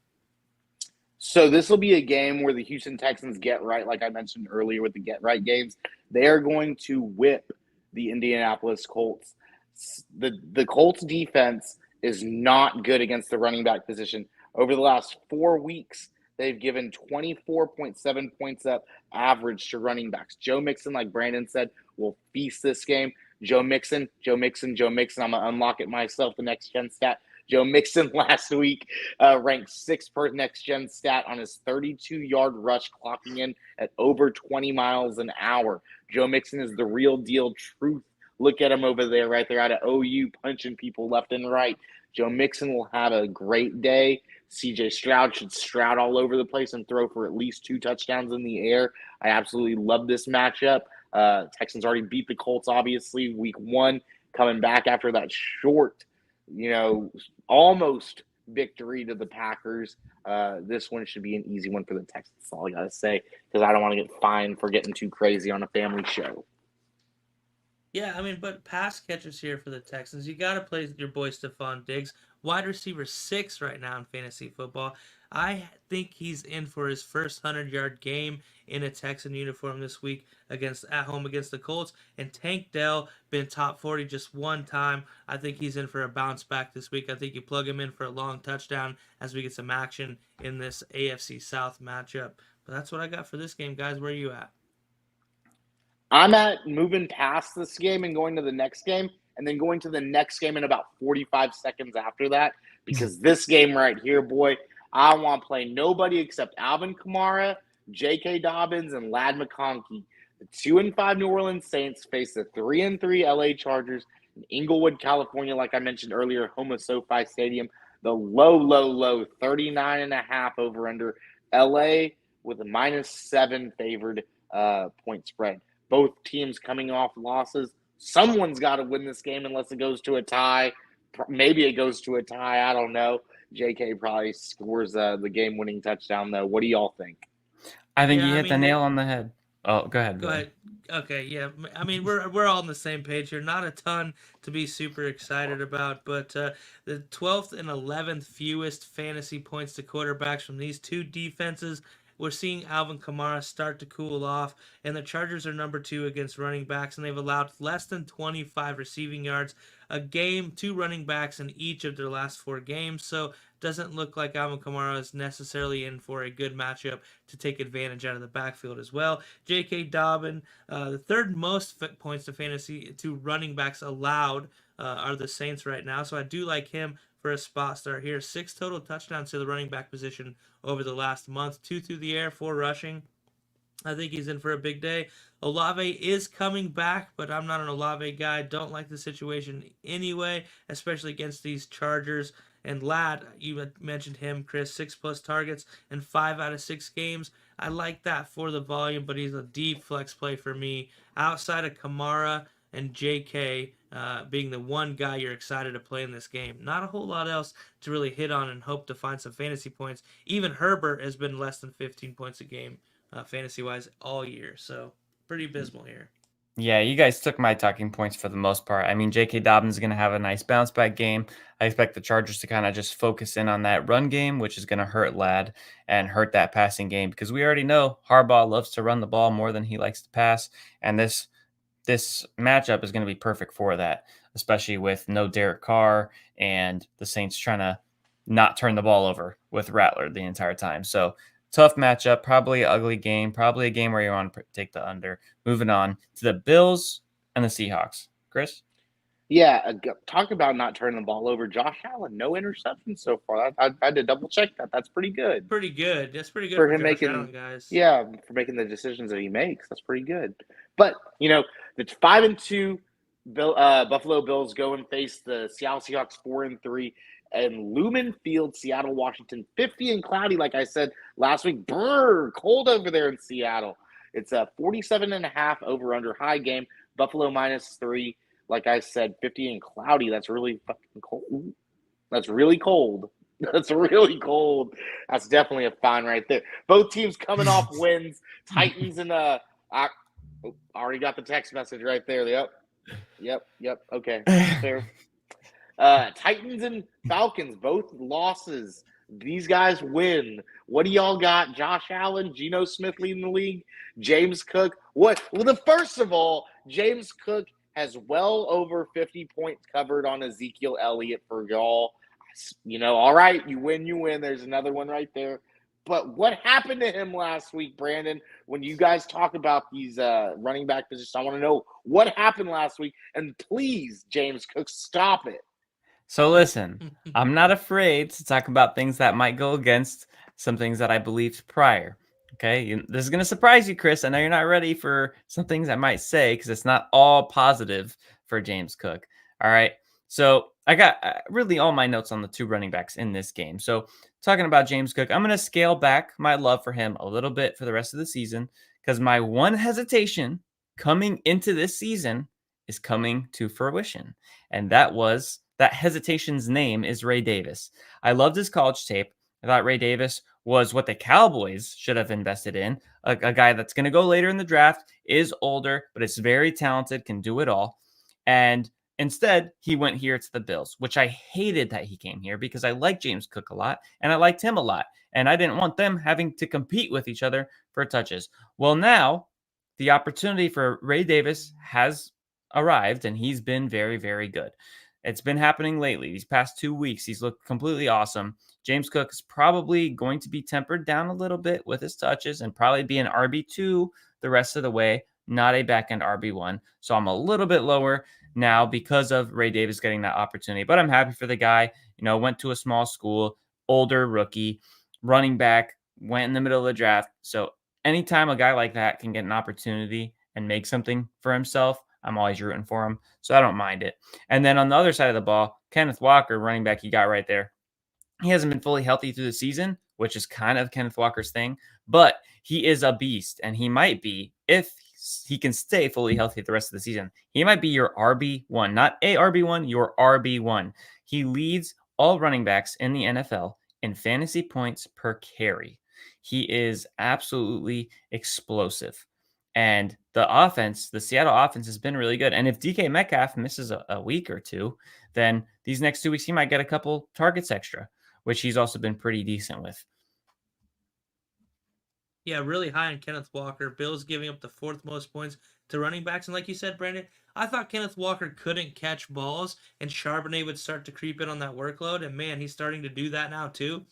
So this will be a game where the Houston Texans get right, like I mentioned earlier with the get right games. They are going to whip the Indianapolis Colts. The Colts defense is not good against the running back position. Over the last 4 weeks, they've given 24.7 points up average to running backs. Joe Mixon, like Brandon said, will feast this game. Joe Mixon. I'm going to unlock it myself, the next gen stat. Joe Mixon last week ranked 6th per next gen stat on his 32-yard rush, clocking in at over 20 miles an hour. Joe Mixon is the real deal truth. Look at him over there, right there out of OU, punching people left and right. Joe Mixon will have a great day. CJ Stroud should stroud all over the place and throw for at least 2 touchdowns in the air. I absolutely love this matchup. Texans already beat the Colts, obviously, week 1, coming back after that short, almost victory to the Packers. This one should be an easy one for the Texans. That's all I got to say, because I don't want to get fined for getting too crazy on a family show. Yeah, I mean, but pass catchers here for the Texans. You got to play your boy Stephon Diggs, wide receiver 6 right now in fantasy football. I think he's in for his first 100-yard game in a Texan uniform this week at home against the Colts. And Tank Dell been top 40 just one time. I think he's in for a bounce back this week. I think you plug him in for a long touchdown as we get some action in this AFC South matchup. But that's what I got for this game, guys. Where are you at? I'm at moving past this game and going to the next game, and then going to the next game in about 45 seconds after that, because this game right here, boy, I want to play nobody except Alvin Kamara, J.K. Dobbins, and Ladd McConkey. The 2-5 New Orleans Saints face the 3-3 L.A. Chargers in Inglewood, California, like I mentioned earlier, home of SoFi Stadium. The low 39.5 over under L.A. with a -7 favored point spread. Both teams coming off losses. Someone's got to win this game unless it goes to a tie. Maybe it goes to a tie. I don't know. JK probably scores the game-winning touchdown, though. What do y'all think? I think you hit the nail on the head. Oh, go ahead. Go ahead. Okay, yeah. I mean, we're all on the same page here. Not a ton to be super excited about, but the 12th and 11th fewest fantasy points to quarterbacks from these 2 defenses. We're seeing Alvin Kamara start to cool off, and the Chargers are number 2 against running backs, and they've allowed less than 25 receiving yards a game to running backs in each of their last 4 games. So doesn't look like Alvin Kamara is necessarily in for a good matchup to take advantage out of the backfield as well. J.K. Dobbin, the 3rd most points to fantasy to running backs allowed are the Saints right now, so I do like him for a spot start here. 6 total touchdowns to the running back position over the last month. 2 through the air, 4 rushing. I think he's in for a big day. Olave is coming back, but I'm not an Olave guy. Don't like the situation anyway, especially against these Chargers. And Ladd, you mentioned him, Chris, 6+ targets in 5 out of 6 games. I like that for the volume, but he's a deep flex play for me. Outside of Kamara and JK being the one guy you're excited to play in this game. Not a whole lot else to really hit on and hope to find some fantasy points. Even Herbert has been less than 15 points a game fantasy-wise all year, so pretty abysmal here. Yeah, you guys took my talking points for the most part. I mean, J.K. Dobbins is going to have a nice bounce back game. I expect the Chargers to kind of just focus in on that run game, which is going to hurt Ladd and hurt that passing game, because we already know Harbaugh loves to run the ball more than he likes to pass, and this matchup is going to be perfect for that, especially with no Derek Carr and the Saints trying to not turn the ball over with Rattler the entire time. So tough matchup, probably an ugly game, probably a game where you want to take the under. Moving on to the Bills and the Seahawks. Chris? Yeah, talk about not turning the ball over. Josh Allen, no interceptions so far. I had to double check that. That's pretty good. Pretty good. That's pretty good for for him Josh making, Allen, guys. Yeah, for making the decisions that he makes. That's pretty good. But the 5-2 Buffalo Bills go and face the Seattle Seahawks 4-3. and Lumen Field, Seattle, Washington, 50 and cloudy, like I said last week. Brr, cold over there in Seattle. It's a 47.5 over-under high game. Buffalo -3. Like I said, 50 and cloudy. That's really fucking cold. Ooh, that's really cold. That's really cold. That's definitely a fine right there. Both teams coming off wins. Titans and I already got the text message right there. Yep. Okay, that's fair. Titans and Falcons, both losses. These guys win. What do y'all got? Josh Allen, Geno Smith leading the league, James Cook. What? Well, first of all, James Cook has well over 50 points covered on Ezekiel Elliott for y'all. All right, you win. There's another one right there. But what happened to him last week, Brandon? When you guys talk about these running back positions, I want to know what happened last week. And please, James Cook, stop it. So listen, I'm not afraid to talk about things that might go against some things that I believed prior. Okay, this is going to surprise you, Chris. I know you're not ready for some things I might say because it's not all positive for James Cook. All right, so I got really all my notes on the two running backs in this game. So talking about James Cook, I'm going to scale back my love for him a little bit for the rest of the season because my one hesitation coming into this season is coming to fruition, and that hesitation's name is Ray Davis. I loved his college tape. I thought Ray Davis was what the Cowboys should have invested in. A guy that's going to go later in the draft, is older, but is very talented, can do it all. And instead, he went here to the Bills, which I hated that he came here because I like James Cook a lot and I liked him a lot. And I didn't want them having to compete with each other for touches. Well, now the opportunity for Ray Davis has arrived and he's been very, very good. It's been happening lately. These past 2 weeks, he's looked completely awesome. James Cook is probably going to be tempered down a little bit with his touches and probably be an RB2 the rest of the way, not a back-end RB1. So I'm a little bit lower now because of Ray Davis getting that opportunity. But I'm happy for the guy. Went to a small school, older rookie, running back, went in the middle of the draft. So anytime a guy like that can get an opportunity and make something for himself, I'm always rooting for him, so I don't mind it. And then on the other side of the ball, Kenneth Walker, running back you got right there. He hasn't been fully healthy through the season, which is kind of Kenneth Walker's thing, but he is a beast, and he might be, if he can stay fully healthy the rest of the season, he might be your RB1, not a RB1, your RB1. He leads all running backs in the NFL in fantasy points per carry. He is absolutely explosive. And the offense, the Seattle offense has been really good. And if DK Metcalf misses a week or two, then these next 2 weeks, he might get a couple targets extra, which he's also been pretty decent with. Yeah, really high on Kenneth Walker. Bills giving up the fourth most points to running backs. And like you said, Brandon, I thought Kenneth Walker couldn't catch balls and Charbonnet would start to creep in on that workload. And man, he's starting to do that now too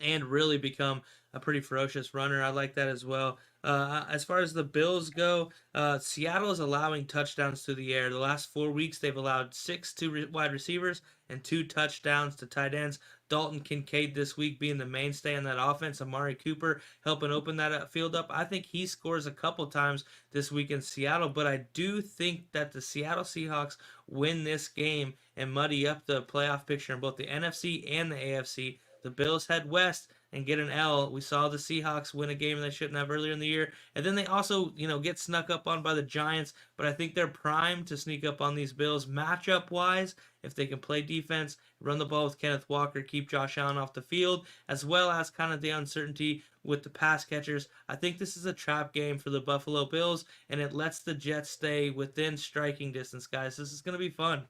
and really become a pretty ferocious runner. I like that as well. As far as the Bills go, Seattle is allowing touchdowns through the air. The last 4 weeks, they've allowed 6 to wide receivers and 2 touchdowns to tight ends. Dalton Kincaid this week being the mainstay in that offense. Amari Cooper helping open that field up. I think he scores a couple times this week in Seattle, but I do think that the Seattle Seahawks win this game and muddy up the playoff picture in both the NFC and the AFC. The Bills head west and get an L. We saw the Seahawks win a game they shouldn't have earlier in the year. And then they also, get snuck up on by the Giants. But I think they're primed to sneak up on these Bills matchup-wise. If they can play defense, run the ball with Kenneth Walker, keep Josh Allen off the field, as well as kind of the uncertainty with the pass catchers. I think this is a trap game for the Buffalo Bills, and it lets the Jets stay within striking distance, guys. This is going to be fun.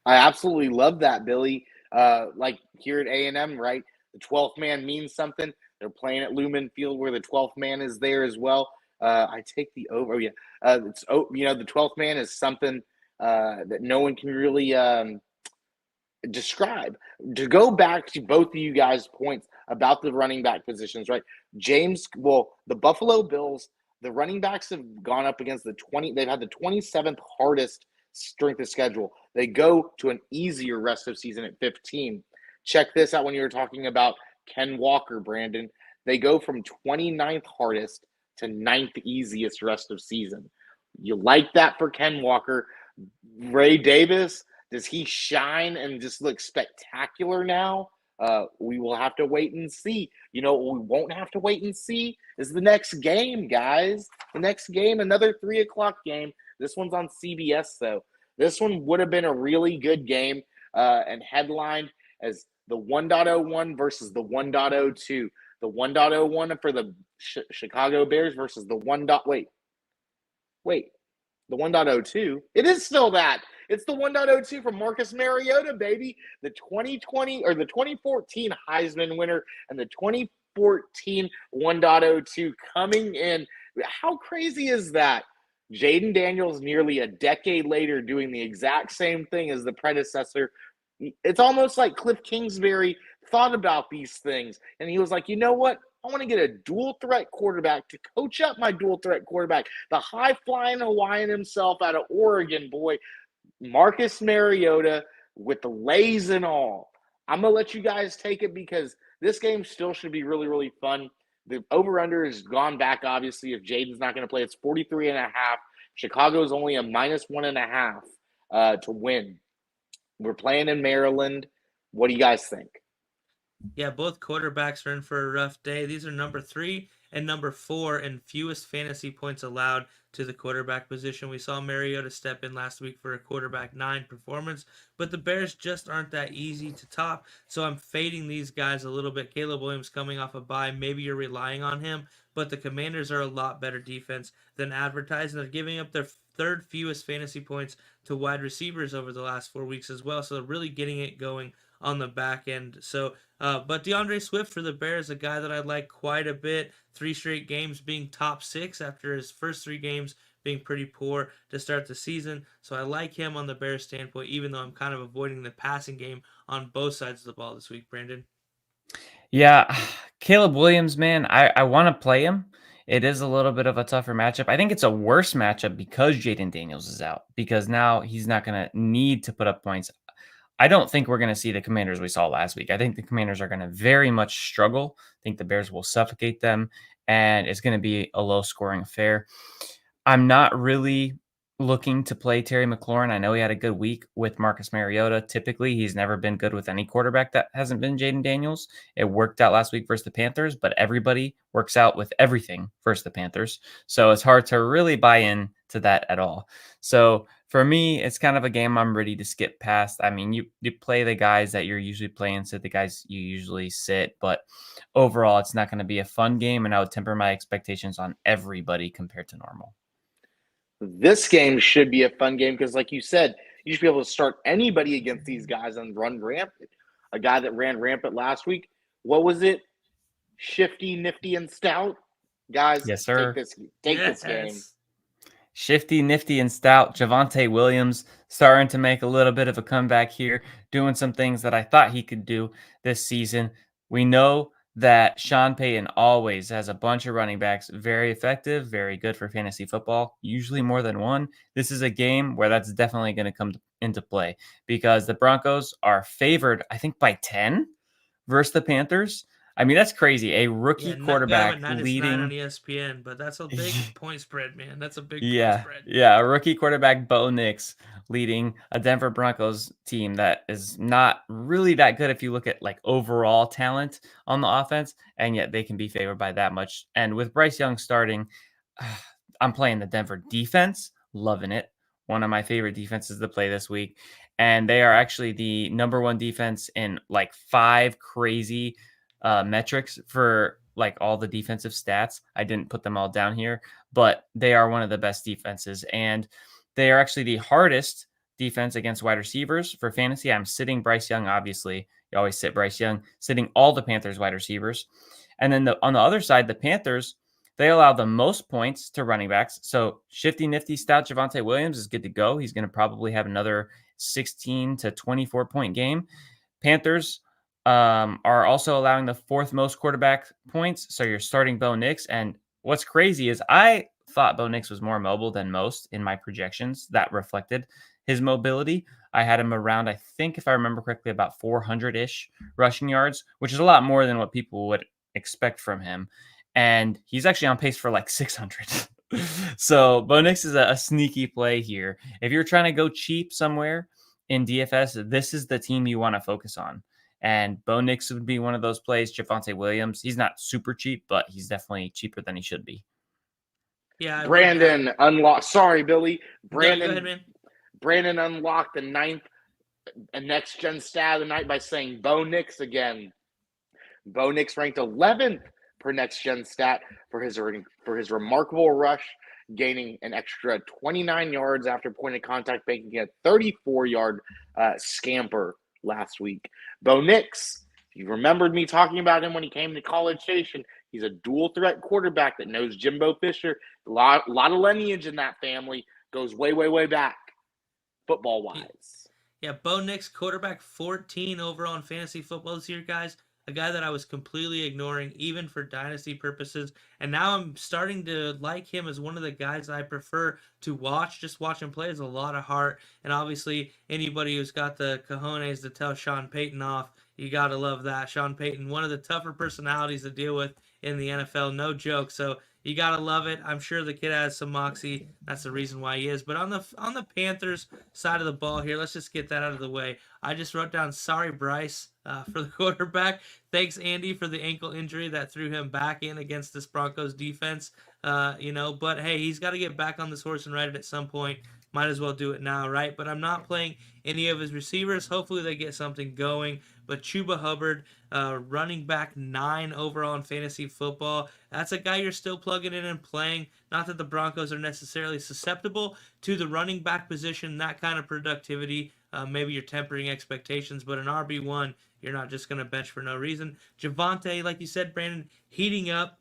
I absolutely love that, Billy. Like here at A&M, right? The 12th man means something. They're playing at Lumen Field where the 12th man is there as well. I take the over. The 12th man is something that no one can really describe. To go back to both of you guys' points about the running back positions, right? The Buffalo Bills, the running backs have gone up against they've had the 27th hardest strength of schedule. They go to an easier rest of season at 15. Check this out when you were talking about Ken Walker, Brandon. They go from 29th hardest to 9th easiest rest of season. You like that for Ken Walker. Ray Davis, Does he shine and just look spectacular now? We will have to wait and see. You know what we won't have to wait and see is the next game, guys. The next game, another 3 o'clock game. This one's on CBS, though. This one would have been a really good game and headlined as the 1.01 versus the 1.02. The 1.01 for the Chicago Bears versus the 1. Wait, the 1.02. It is still that. It's the 1.02 from Marcus Mariota, baby. The 2020 or the 2014 Heisman winner and the 2014 1.02 coming in. How crazy is that? Jaden Daniels nearly a decade later doing the exact same thing as the predecessor. It's almost like Cliff Kingsbury thought about these things and he was like, you know what? I want to get a dual threat quarterback to coach up my dual threat quarterback, the high flying Hawaiian himself out of Oregon, boy, Marcus Mariota with the lays and all. I'm going to let you guys take it because this game still should be really, really fun. The over-under has gone back, obviously, if Jaden's not going to play. It's 43.5. Chicago's only a -1.5 to win. We're playing in Maryland. What do you guys think? Yeah, both quarterbacks are in for a rough day. These are number 3 and number 4 in fewest fantasy points allowed to the quarterback position. We saw Mariota step in last week for a quarterback 9 performance, but the Bears just aren't that easy to top. So I'm fading these guys a little bit. Caleb Williams coming off a bye. Maybe you're relying on him, but the Commanders are a lot better defense than advertised, and they're giving up their third fewest fantasy points to wide receivers over the last 4 weeks as well. So they're really getting it going on the back end. So, but DeAndre Swift for the Bears, a guy that I like quite a bit. 3 straight games being top 6 after his first 3 games being pretty poor to start the season. So I like him on the Bears standpoint, even though I'm kind of avoiding the passing game on both sides of the ball this week, Brandon. Yeah, Caleb Williams, man, I want to play him. It is a little bit of a tougher matchup. I think it's a worse matchup because Jaden Daniels is out, because now he's not going to need to put up points. I don't think we're going to see the Commanders we saw last week. I think the Commanders are going to very much struggle. I think the Bears will suffocate them, and it's going to be a low-scoring affair. I'm not really looking to play Terry McLaurin. I know he had a good week with Marcus Mariota. Typically, he's never been good with any quarterback that hasn't been Jaden Daniels. It worked out last week versus the Panthers, but everybody works out with everything versus the Panthers. So it's hard to really buy in to that at all. So for me, it's kind of a game I'm ready to skip past. I mean, you play the guys that you're usually playing, sit the guys you usually sit, but overall, it's not going to be a fun game, and I would temper my expectations on everybody compared to normal. This game should be a fun game because, like you said, you should be able to start anybody against these guys and run rampant. A guy that ran rampant last week, what was it? Shifty, nifty, and stout. Guys, Yes, sir. Take this game. Shifty, nifty, and stout. Javonte Williams starting to make a little bit of a comeback here, doing some things that I thought he could do this season. We know that Sean Payton always has a bunch of running backs, very effective, very good for fantasy football, usually more than one. This is a game where that's definitely going to come into play because the Broncos are favored, I think, by 10 versus the Panthers. I mean, that's crazy. A rookie quarterback leading on ESPN, but that's a big point spread, man. That's a big point spread. Yeah, a rookie quarterback, Bo Nix, leading a Denver Broncos team that is not really that good if you look at like overall talent on the offense, and yet they can be favored by that much. And with Bryce Young starting, I'm playing the Denver defense, loving it. One of my favorite defenses to play this week. And they are actually the number 1 defense in like 5 crazy metrics for like all the defensive stats. I didn't put them all down here, but they are one of the best defenses, and they are actually the hardest defense against wide receivers for fantasy. I'm sitting Bryce Young, obviously. You always sit Bryce Young, sitting all the Panthers wide receivers. And then on the other side, the Panthers, they allow the most points to running backs. So shifty, nifty, stout Javonte Williams is good to go. He's going to probably have another 16 to 24 point game. Panthers are also allowing the 4th most quarterback points. So you're starting Bo Nix. And what's crazy is I thought Bo Nix was more mobile than most in my projections. That reflected his mobility. I had him around, I think, if I remember correctly, about 400-ish rushing yards, which is a lot more than what people would expect from him. And he's actually on pace for like 600. So Bo Nix is a sneaky play here. If you're trying to go cheap somewhere in DFS, this is the team you want to focus on. And Bo Nix would be one of those plays. Javonte Williams, he's not super cheap, but he's definitely cheaper than he should be. Yeah, I would Brandon unlocked. Sorry, Billy. No, go ahead, Brandon. man. Brandon unlocked the 9th next gen stat of the night by saying Bo Nix again. Bo Nix ranked 11th per next gen stat for his remarkable rush, gaining an extra 29 yards after point of contact, making a 34-yard scamper last week. Bo Nix, you remembered me talking about him when he came to College Station. He's a dual threat quarterback that knows Jimbo Fisher. A lot of lineage in that family. Goes way, way, way back, football-wise. Yeah, Bo Nix, quarterback 14 overall in fantasy football this year, guys. A guy that I was completely ignoring, even for dynasty purposes. And now I'm starting to like him as one of the guys I prefer to watch. Just watch him play has a lot of heart. And obviously, anybody who's got the cojones to tell Sean Payton off, you got to love that. Sean Payton, one of the tougher personalities to deal with in the NFL, no joke. So you got to love it. I'm sure the kid has some moxie. That's the reason why he is. But on the Panthers side of the ball here, let's just get that out of the way. I just wrote down, sorry, Bryce, for the quarterback. Thanks, Andy, for the ankle injury that threw him back in against this Broncos defense. But hey, he's got to get back on this horse and ride it at some point. Might as well do it now, right? But I'm not playing any of his receivers. Hopefully they get something going. But Chuba Hubbard, running back 9 overall in fantasy football. That's a guy you're still plugging in and playing. Not that the Broncos are necessarily susceptible to the running back position, that kind of productivity. Maybe you're tempering expectations, but an RB1, you're not just going to bench for no reason. Javonte, like you said, Brandon, heating up.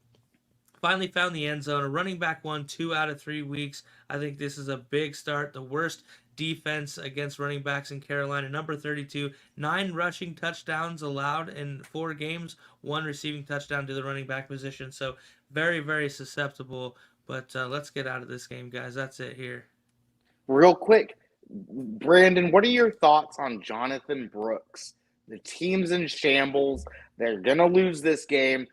Finally found the end zone. A running back 1, 2 out of 3 weeks. I think this is a big start. The worst defense against running backs in Carolina. Number 32, 9 rushing touchdowns allowed in 4 games, 1 receiving touchdown to the running back position. So very, very susceptible. But let's get out of this game, guys. That's it here. Real quick, Brandon, what are your thoughts on Jonathan Brooks? The team's in shambles. They're going to lose this game.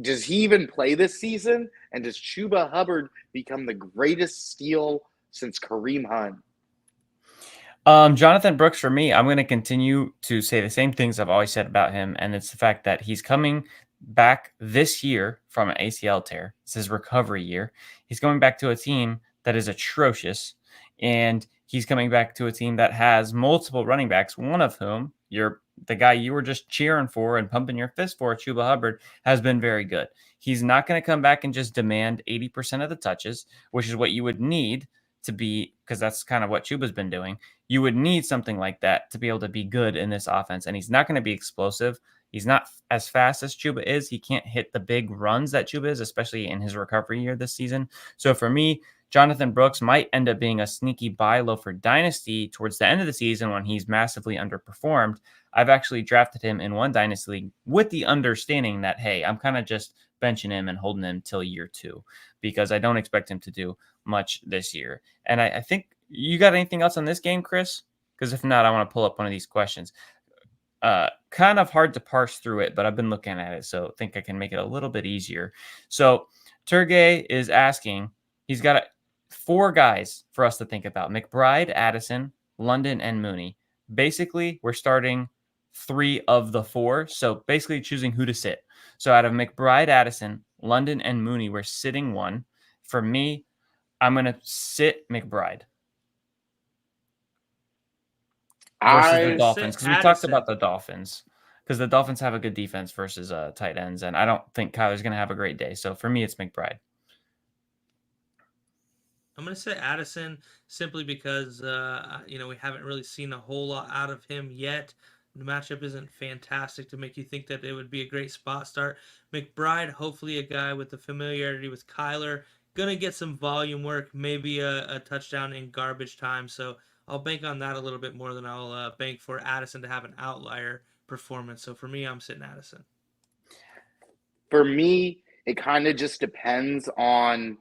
Does he even play this season? And does Chuba Hubbard become the greatest steal since Kareem Hunt? Jonathan Brooks, for me, I'm going to continue to say the same things I've always said about him, and it's the fact that he's coming back this year from an ACL tear. It's his recovery year. He's going back to a team that is atrocious, and he's coming back to a team that has multiple running backs, one of whom, the guy you were just cheering for and pumping your fist for, Chuba Hubbard, has been very good. He's not going to come back and just demand 80% of the touches, which is what you would need to be, because that's kind of what Chuba's been doing. You would need something like that to be able to be good in this offense. And he's not going to be explosive. He's not as fast as Chuba is. He can't hit the big runs that Chuba is, especially in his recovery year this season. So for me, Jonathan Brooks might end up being a sneaky buy low for Dynasty towards the end of the season when he's massively underperformed. I've actually drafted him in one Dynasty league with the understanding that, hey, I'm kind of just benching him and holding him till year 2 because I don't expect him to do much this year. And I think you got anything else on this game, Chris? Because if not, I want to pull up one of these questions. Kind of hard to parse through it, but I've been looking at it, so I think I can make it a little bit easier. So Turgay is asking, he's got 4 guys for us to think about: McBride, Addison, London, and Mooney. Basically, we're starting 3 of the 4, so basically choosing who to sit. So out of McBride, Addison, London, and Mooney, we're sitting 1. For me, I'm going to sit McBride versus the Dolphins, because we talked about the Dolphins, because the Dolphins have a good defense versus tight ends, and I don't think Kyler's going to have a great day. So for me, it's McBride. I'm going to say Addison simply because, we haven't really seen a whole lot out of him yet. The matchup isn't fantastic to make you think that it would be a great spot start. McBride, hopefully a guy with the familiarity with Kyler, going to get some volume work, maybe a touchdown in garbage time. So I'll bank on that a little bit more than I'll bank for Addison to have an outlier performance. So for me, I'm sitting Addison. For me, it kind of just depends on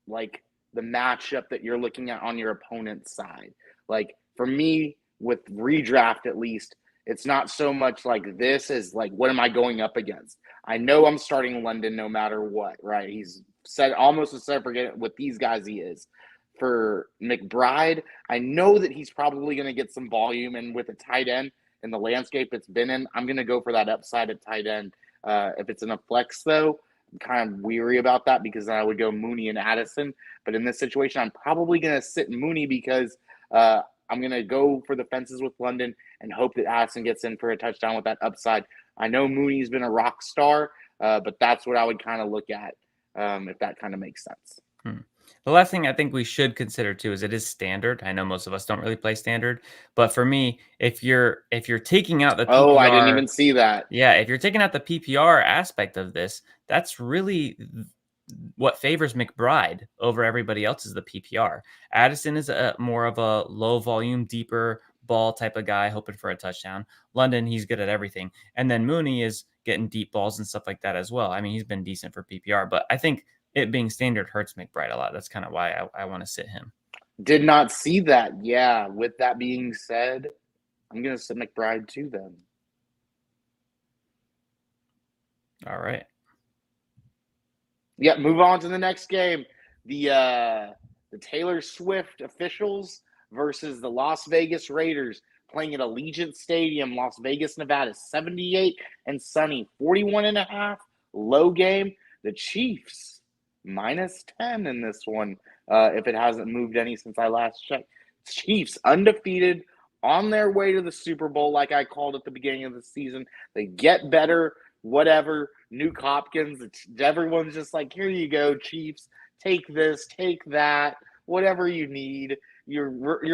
like the matchup that you're looking at on your opponent's side. Like for me, with redraft at least, it's not so much like this as like, what am I going up against? I know I'm starting London no matter what, right? He's said almost a set forget with these guys he is. for McBride. I know that he's probably going to get some volume, and with a tight end in the landscape it's been in, I'm going to go for that upside at tight end. If it's in a flex, though, I'm kind of weary about that because then I would go Mooney and Addison. But in this situation, I'm probably going to sit Mooney because I'm going to go for the fences with London and hope that Addison gets in for a touchdown with that upside. I know Mooney's been a rock star, but that's what I would kind of look at if that kind of makes sense. The last thing I think we should consider too is it is standard. I know most of us don't really play standard, but for me, if you're taking out the Oh, I didn't PPR, even see that. yeah, if you're taking out the PPR aspect of this, that's really what favors McBride over everybody else is the PPR. Addison is a more of a low volume, deeper ball type of guy, hoping for a touchdown. London, he's good at everything, and then Mooney is getting deep balls and stuff like that as well. I mean, he's been decent for PPR, but I think it being standard hurts McBride a lot. That's kind of why I want to sit him. Did not see that. Yeah, with that being said, I'm going to sit McBride too then. All right. Yeah, move on to the next game. The Taylor Swift officials versus the Las Vegas Raiders playing at Allegiant Stadium, Las Vegas, Nevada. 78 and sunny, 41.5, low game. The Chiefs -10 in this one, if it hasn't moved any since I last checked. Chiefs undefeated, on their way to the Super Bowl, like I called at the beginning of the season. They get better, whatever. Nuke Hopkins, everyone's just like, here you go, Chiefs. Take this, take that, whatever you need. Your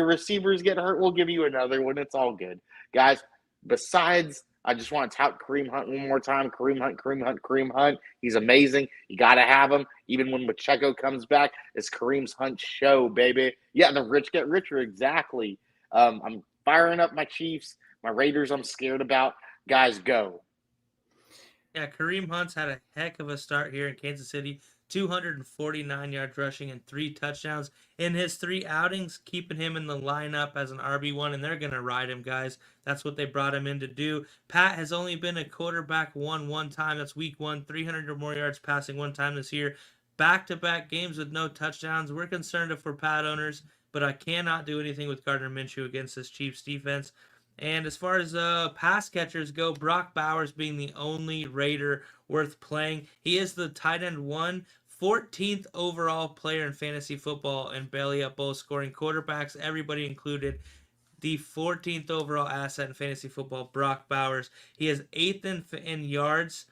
receivers get hurt, we'll give you another one. It's all good. Guys, besides, I just want to tout Kareem Hunt one more time. Kareem Hunt. He's amazing. You got to have him. Even when Pacheco comes back, it's Kareem's Hunt show, baby. Yeah, the rich get richer, exactly. I'm firing up my Chiefs. My Raiders I'm scared about. Guys, go. Yeah, Kareem Hunt's had a heck of a start here in Kansas City. 249 yards rushing and 3 touchdowns in his 3 outings, keeping him in the lineup as an RB1, and they're going to ride him, guys. That's what they brought him in to do. Pat has only been a quarterback one time. That's week 1, 300 or more yards passing one time this year. Back-to-back games with no touchdowns. We're concerned for Pat owners, but I cannot do anything with Gardner Minshew against this Chiefs defense. And as far as pass catchers go, Brock Bowers being the only Raider worth playing. He is the tight end 1, 14th overall player in fantasy football and BellyUp both scoring quarterbacks, everybody included. The 14th overall asset in fantasy football, Brock Bowers. He is 8th in yards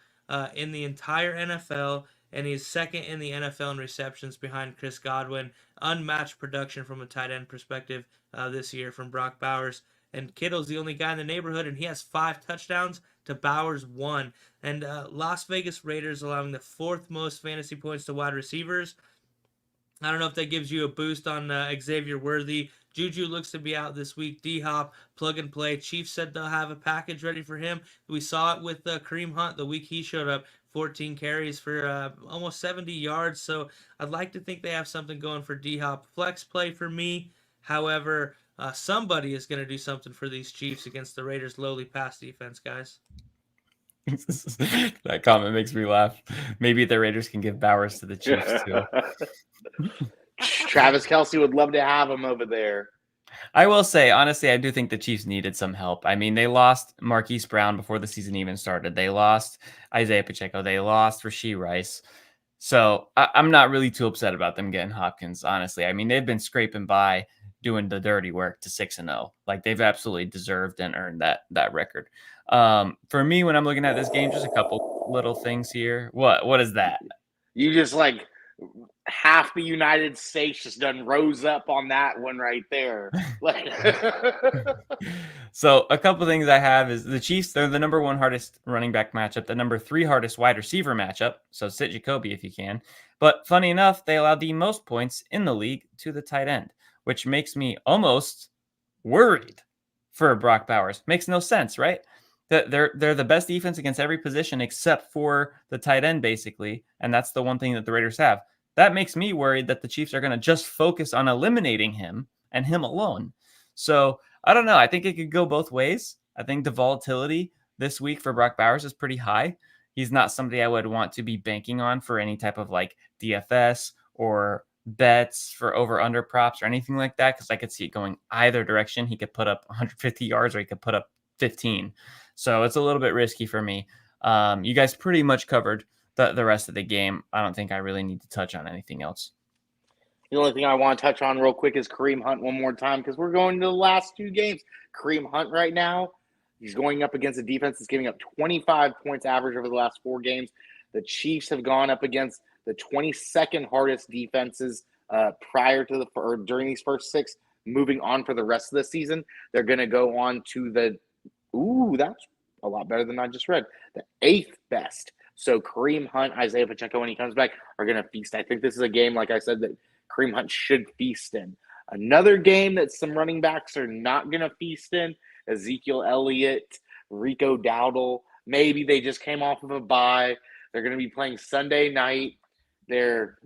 in the entire NFL, and he's 2nd in the NFL in receptions behind Chris Godwin. Unmatched production from a tight end perspective this year from Brock Bowers. And Kittle's the only guy in the neighborhood, and he has 5 touchdowns to Bowers 1. And Las Vegas Raiders allowing the 4th most fantasy points to wide receivers. I don't know if that gives you a boost on Xavier Worthy. Juju looks to be out this week. D-Hop, plug and play. Chiefs said they'll have a package ready for him. We saw it with Kareem Hunt the week he showed up. 14 carries for almost 70 yards. So I'd like to think they have something going for D-Hop. Flex play for me. However, somebody is going to do something for these Chiefs against the Raiders' lowly pass defense, guys. That comment makes me laugh. Maybe the Raiders can give Bowers to the Chiefs too. Travis Kelce would love to have him over there. I will say, honestly, I do think the Chiefs needed some help. I mean, they lost Marquise Brown before the season even started. They lost Isaiah Pacheco. They lost Rashee Rice. So I'm not really too upset about them getting Hopkins, honestly. I mean, they've been scraping by doing the dirty work to 6-0. Like, they've absolutely deserved and earned that record. For me, when I'm looking at this game, just a couple little things here. What is that? You just like half the United States just done rose up on that one right there. Like, so a couple things I have is the Chiefs, they're the number 1 hardest running back matchup, the number 3 hardest wide receiver matchup. So sit Jacoby if you can. But funny enough, they allow the most points in the league to the tight end, which makes me almost worried for Brock Bowers. Makes no sense, right? They're the best defense against every position except for the tight end, basically. And that's the one thing that the Raiders have. That makes me worried that the Chiefs are going to just focus on eliminating him and him alone. So I don't know. I think it could go both ways. I think the volatility this week for Brock Bowers is pretty high. He's not somebody I would want to be banking on for any type of like DFS or bets for over-under props or anything like that because I could see it going either direction. He could put up 150 yards or he could put up 15. So it's a little bit risky for me. You guys pretty much covered the rest of the game. I don't think I really need to touch on anything else. The only thing I want to touch on real quick is Kareem Hunt one more time because we're going to the last 2 games. Kareem Hunt right now, he's going up against a defense that's giving up 25 points average over the last 4 games. The Chiefs have gone up against the 22nd hardest defenses during these first 6. Moving on for the rest of the season, they're going to go on to that's a lot better than I just read. The 8th best. So Kareem Hunt, Isaiah Pacheco, when he comes back, are going to feast. I think this is a game, like I said, that Kareem Hunt should feast in. Another game that some running backs are not going to feast in, Ezekiel Elliott, Rico Dowdle. Maybe they just came off of a bye. They're going to be playing Sunday night. They're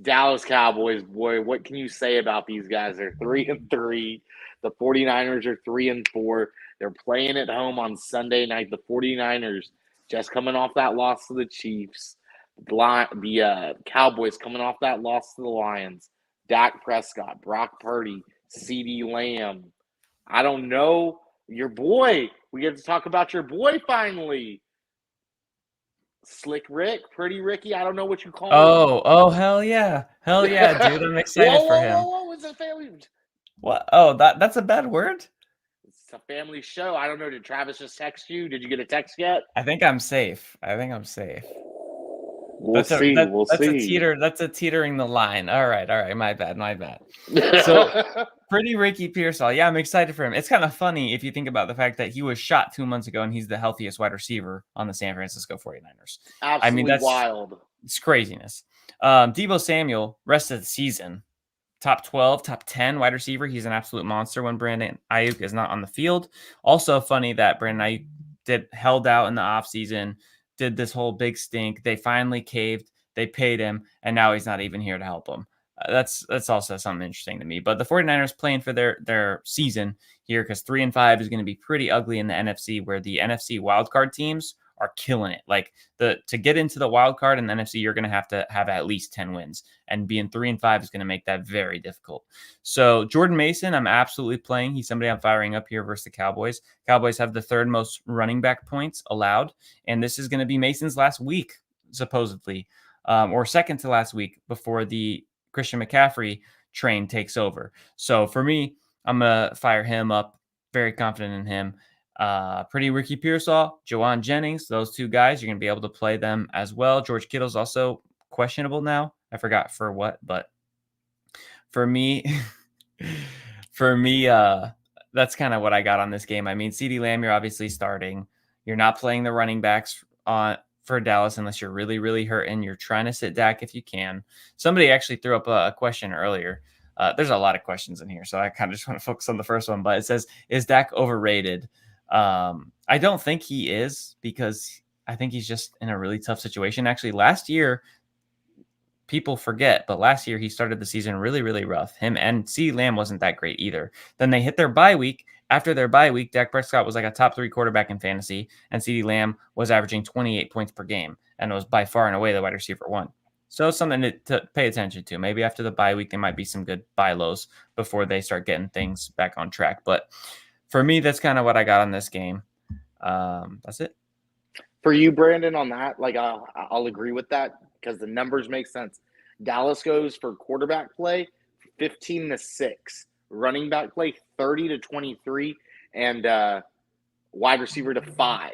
Dallas Cowboys, boy, what can you say about these guys? They're 3-3. The 49ers are 3-4. They're playing at home on Sunday night. The 49ers just coming off that loss to the Chiefs. The Cowboys coming off that loss to the Lions. Dak Prescott, Brock Purdy, CeeDee Lamb. I don't know. Your boy. We get to talk about your boy finally. Slick Rick, Pretty Ricky. I don't know what you call him. Oh, hell yeah. Hell yeah, dude. I'm excited for him. Whoa. It's a family. What? Oh, that's a bad word? It's a family show. I don't know. Did Travis just text you? Did you get a text yet? I think I'm safe. We'll see. That's a teetering the line. All right. My bad. So Pretty Ricky Pearsall. Yeah, I'm excited for him. It's kind of funny if you think about the fact that he was shot 2 months ago and he's the healthiest wide receiver on the San Francisco 49ers. Absolutely that's wild. It's craziness. Deebo Samuel, rest of the season, top 12, top 10 wide receiver. He's an absolute monster when Brandon Ayuk is not on the field. Also funny that Brandon Ayuk held out in the offseason, did this whole big stink. They finally caved. They paid him, and now he's not even here to help them. That's also something interesting to me. But the 49ers playing for their season here because 3-5 is going to be pretty ugly in the NFC, where the NFC wildcard teams are killing it. Like to get into the wild card in the NFC, you're going to have at least 10 wins, and being 3-5 is going to make that very difficult. So Jordan Mason, I'm absolutely playing. He's somebody I'm firing up here versus the Cowboys. Cowboys have the 3rd most running back points allowed, and this is going to be Mason's last week, supposedly, or second to last week before the Christian McCaffrey train takes over. So for me, I'm going to fire him up. Very confident in him. Pretty Ricky Pearsall, Juwan Jennings, those 2 guys, you're going to be able to play them as well. George Kittle's also questionable now. I forgot for what, but for me, that's kind of what I got on this game. I mean, CeeDee Lamb, you're obviously starting. You're not playing the running backs for Dallas unless you're really, really hurting. You're trying to sit Dak if you can. Somebody actually threw up a question earlier. There's a lot of questions in here, so I kind of just want to focus on the first one. But it says, is Dak overrated? I don't think he is, because I think he's just in a really tough situation. Actually, last year, people forget, but last year he started the season really, really rough. Him and CeeDee Lamb wasn't that great either. Then they hit their bye week. After their bye week, Dak Prescott was like a top 3 quarterback in fantasy, and CeeDee Lamb was averaging 28 points per game, and was by far and away the wide receiver 1. So something to pay attention to. Maybe after the bye week, there might be some good buy lows before they start getting things back on track. But for me, that's kind of what I got on this game. That's it. For you, Brandon, on that, like I'll agree with that because the numbers make sense. Dallas goes for quarterback play 15-6, running back play 30-23, and wide receiver to 5,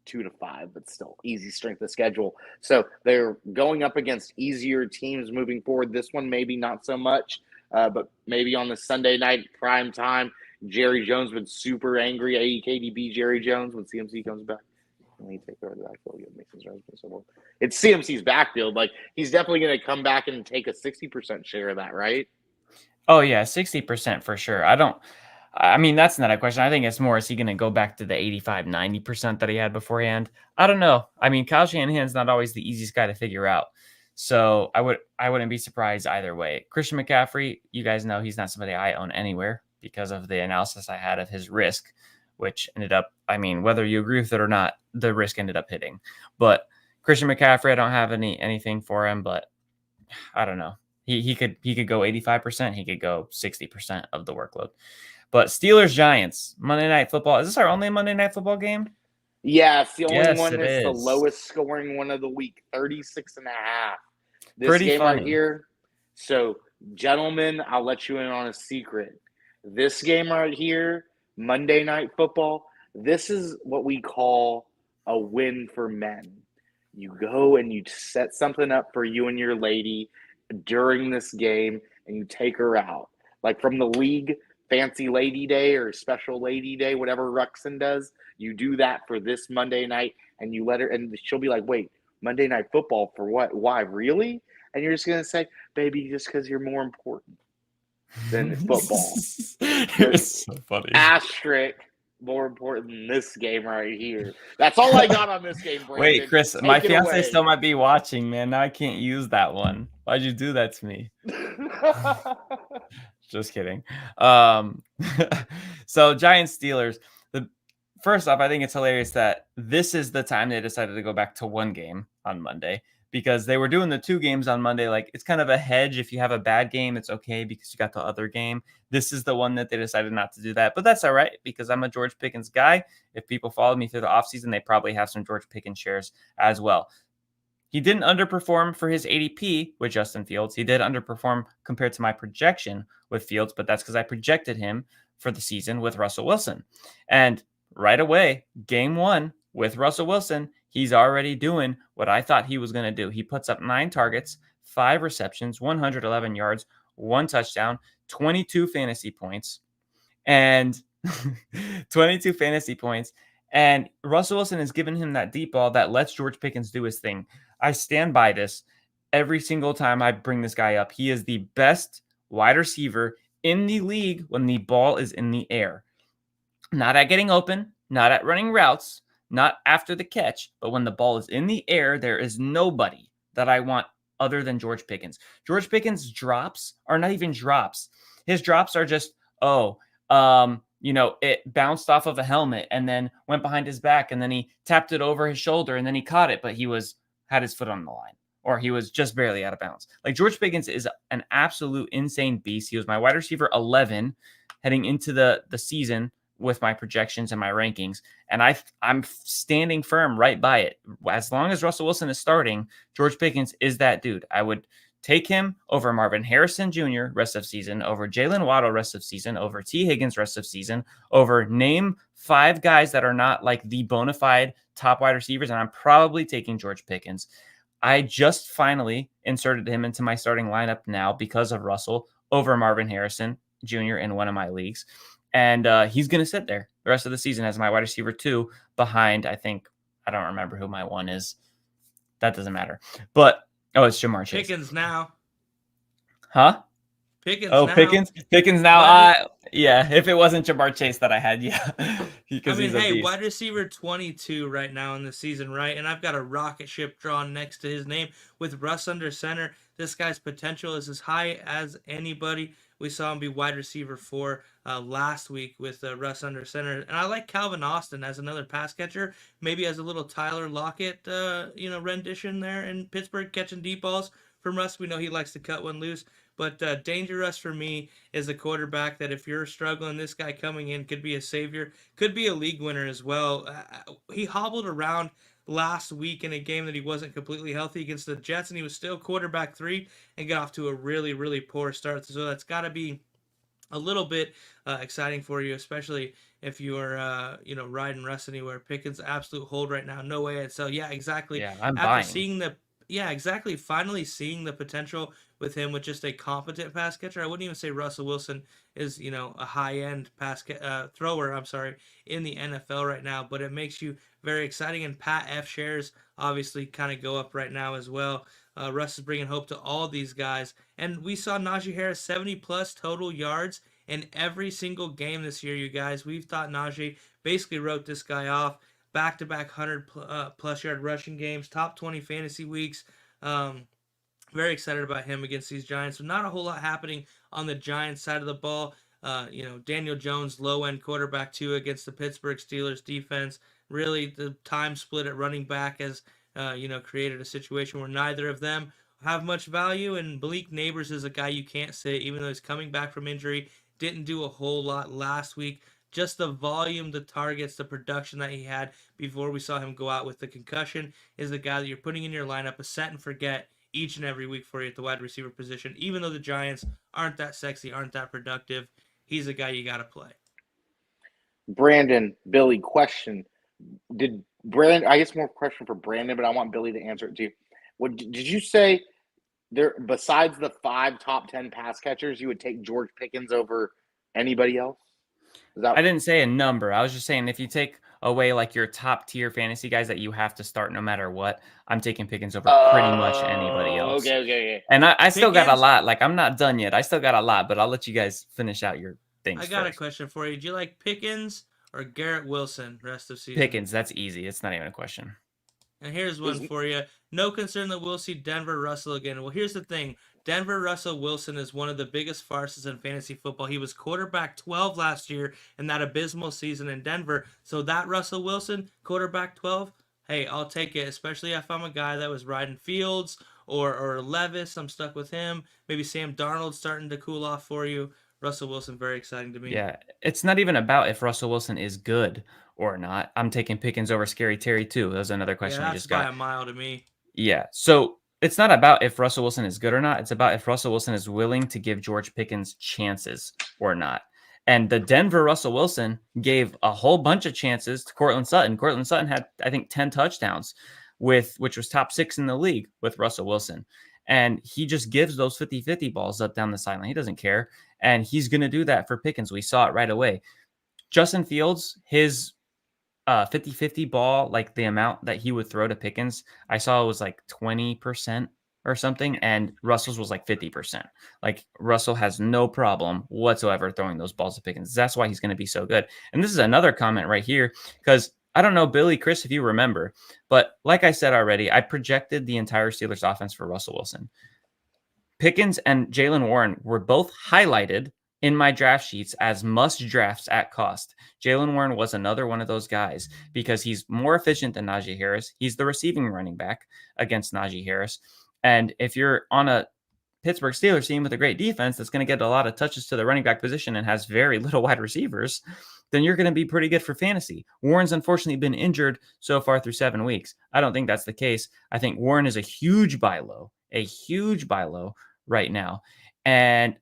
2-5, but still easy strength of schedule. So they're going up against easier teams moving forward. This one maybe not so much, but maybe on the Sunday night prime time. Jerry Jones been super angry. AEKDB Jerry Jones when CMC comes back. When he take over the backfield, it's CMC's backfield. Like he's definitely going to come back and take a 60% share of that, right? Oh yeah, 60% for sure. I mean, that's not a question. I think it's more, is he going to go back to the 85-90% that he had beforehand? I don't know. I mean, Kyle Shanahan's not always the easiest guy to figure out. So I wouldn't be surprised either way. Christian McCaffrey, you guys know he's not somebody I own anywhere because of the analysis I had of his risk, which ended up, I mean, whether you agree with it or not, the risk ended up hitting. But Christian McCaffrey, I don't have anything for him, but I don't know. He could go 85%. He could go 60% of the workload. But Steelers Giants Monday Night Football. Is this our only Monday Night Football game? Yeah, it's the only Yes, one it that's the is. lowest scoring one of the week, 36.5. This Pretty game right funny. here. So, gentlemen, I'll let you in on a secret. This game right here, Monday Night Football, this is what we call a win for men. You go and you set something up for you and your lady during this game, and you take her out. Like from the league, fancy lady day or special lady day, whatever Ruxin does, you do that for this Monday night, and you let her, and she'll be like, wait, Monday Night Football for what? Why? Really? And you're just going to say, baby, just because you're more important than football. It's so funny. Asterisk, more important than this game right here. That's all I got on this game, Brandon. Wait, Chris, Take my it fiance away. still might be watching, man. Now I can't use that one. Why'd you do that to me? Just kidding. So Giants Steelers. First off, I think it's hilarious that this is the time they decided to go back to one game on Monday, because they were doing the two games on Monday. Like, it's kind of a hedge. If you have a bad game, it's okay because you got the other game. This is the one that they decided not to do that. But that's all right, because I'm a George Pickens guy. If people followed me through the offseason, they probably have some George Pickens shares as well. He didn't underperform for his ADP with Justin Fields. He did underperform compared to my projection with Fields, but that's because I projected him for the season with Russell Wilson. And right away, game one with Russell Wilson, he's already doing what I thought he was going to do. He puts up 9 targets, 5 receptions, 111 yards, 1 touchdown, 22 fantasy points, and 22 fantasy points. And Russell Wilson has given him that deep ball that lets George Pickens do his thing. I stand by this every single time I bring this guy up. He is the best wide receiver in the league when the ball is in the air. Not at getting open, not at running routes, not after the catch, but when the ball is in the air, there is nobody that I want other than George Pickens. George Pickens' drops are not even drops. His drops are just, it bounced off of a helmet and then went behind his back, and then he tapped it over his shoulder and then he caught it, but he had his foot on the line, or he was just barely out of bounds. Like, George Pickens is an absolute insane beast. He was my wide receiver 11 heading into the season with my projections and my rankings, and I'm standing firm right by it. As long as Russell Wilson is starting, George Pickens is that dude. I would take him over Marvin Harrison Jr. rest of season, over Jalen Waddle rest of season, over T. Higgins rest of season, over name 5 guys that are not like the bona fide top wide receivers, and I'm probably taking George Pickens. I just finally inserted him into my starting lineup now because of Russell over Marvin Harrison Jr. in one of my leagues. And he's going to sit there the rest of the season as my wide receiver 2 behind, I don't remember who my 1 is. That doesn't matter. But, it's Jamar Chase. Pickens now. Huh? Pickens now. Pickens now. Yeah, if it wasn't Jamar Chase that I had, yeah. Wide receiver 22 right now in the season, right? And I've got a rocket ship drawn next to his name with Russ under center. This guy's potential is as high as anybody. We saw him be wide receiver 4 last week with Russ under center. And I like Calvin Austin as another pass catcher, maybe as a little Tyler Lockett, rendition there in Pittsburgh, catching deep balls from Russ. We know he likes to cut one loose. But Danger Russ for me is a quarterback that if you're struggling, this guy coming in could be a savior, could be a league winner as well. He hobbled around last week in a game that he wasn't completely healthy against the Jets, and he was still quarterback 3 and got off to a really, really poor start. So that's got to be a little bit exciting for you, especially if you are, riding Russ anywhere. Pickens absolute hold right now. No way. So, yeah, exactly. Yeah, I'm After buying. Finally seeing the potential with him with just a competent pass catcher. I wouldn't even say Russell Wilson is, a high-end thrower, in the NFL right now, but it makes you very exciting. And Pat F shares obviously kind of go up right now as well. Russ is bringing hope to all these guys. And we saw Najee Harris 70-plus total yards in every single game this year, you guys. We've thought Najee basically wrote this guy off. Back-to-back 100-plus yard rushing games, top 20 fantasy weeks. Very excited about him against these Giants. So not a whole lot happening on the Giants side of the ball. Daniel Jones, low-end quarterback 2 against the Pittsburgh Steelers defense. Really, the time split at running back as created a situation where neither of them have much value. And Malik Neighbors is a guy you can't sit, even though he's coming back from injury. Didn't do a whole lot last week. Just the volume, the targets, the production that he had before we saw him go out with the concussion is the guy that you're putting in your lineup, a set and forget each and every week for you at the wide receiver position. Even though the Giants aren't that sexy, aren't that productive, he's a guy you got to play. Brandon, Billy, question. Did Brandon, I guess more question for Brandon, but I want Billy to answer it too. What did you say there, besides the 5 top 10 pass catchers, you would take George Pickens over anybody else? I didn't say a number. I was just saying if you take away like your top tier fantasy guys that you have to start no matter what, I'm taking Pickens over pretty much anybody else. Okay. And I still got a lot. Like, I'm not done yet. I still got a lot, but I'll let you guys finish out your things. I got a question for you. Do you like Pickens or Garrett Wilson rest of season? Pickens. That's easy. It's not even a question. And here's one for you. No concern that we'll see Denver Russell again. Well, here's the thing. Denver Russell Wilson is one of the biggest farces in fantasy football. He was quarterback 12 last year in that abysmal season in Denver. So that Russell Wilson, quarterback 12, hey, I'll take it, especially if I'm a guy that was riding Fields or Levis. I'm stuck with him. Maybe Sam Darnold starting to cool off for you. Russell Wilson, very exciting to me. Yeah, it's not even about if Russell Wilson is good or not. I'm taking Pickens over Scary Terry too. That was another question I just got. That's by a mile to me. Yeah, so it's not about if Russell Wilson is good or not. It's about if Russell Wilson is willing to give George Pickens chances or not. And the Denver Russell Wilson gave a whole bunch of chances to Cortland Sutton. Cortland Sutton had, I think, 10 touchdowns, which was top 6 in the league with Russell Wilson. And he just gives those 50-50 balls up down the sideline. He doesn't care. And he's going to do that for Pickens. We saw it right away. Justin Fields, his 50-50 ball, like the amount that he would throw to Pickens, I saw it was like 20% or something, and Russell's was like 50%. Like, Russell has no problem whatsoever throwing those balls to Pickens. That's why he's going to be so good. And this is another comment right here, because I don't know, Billy, Chris, if you remember, but like I said already, I projected the entire Steelers offense for Russell Wilson. Pickens and Jalen Warren were both highlighted in my draft sheets as must drafts at cost. Jalen Warren was another one of those guys because he's more efficient than Najee Harris. He's the receiving running back against Najee Harris. And if you're on a Pittsburgh Steelers team with a great defense that's going to get a lot of touches to the running back position and has very little wide receivers, then you're going to be pretty good for fantasy. Warren's unfortunately been injured so far through 7 weeks. I don't think that's the case. I think Warren is a huge buy low right now. And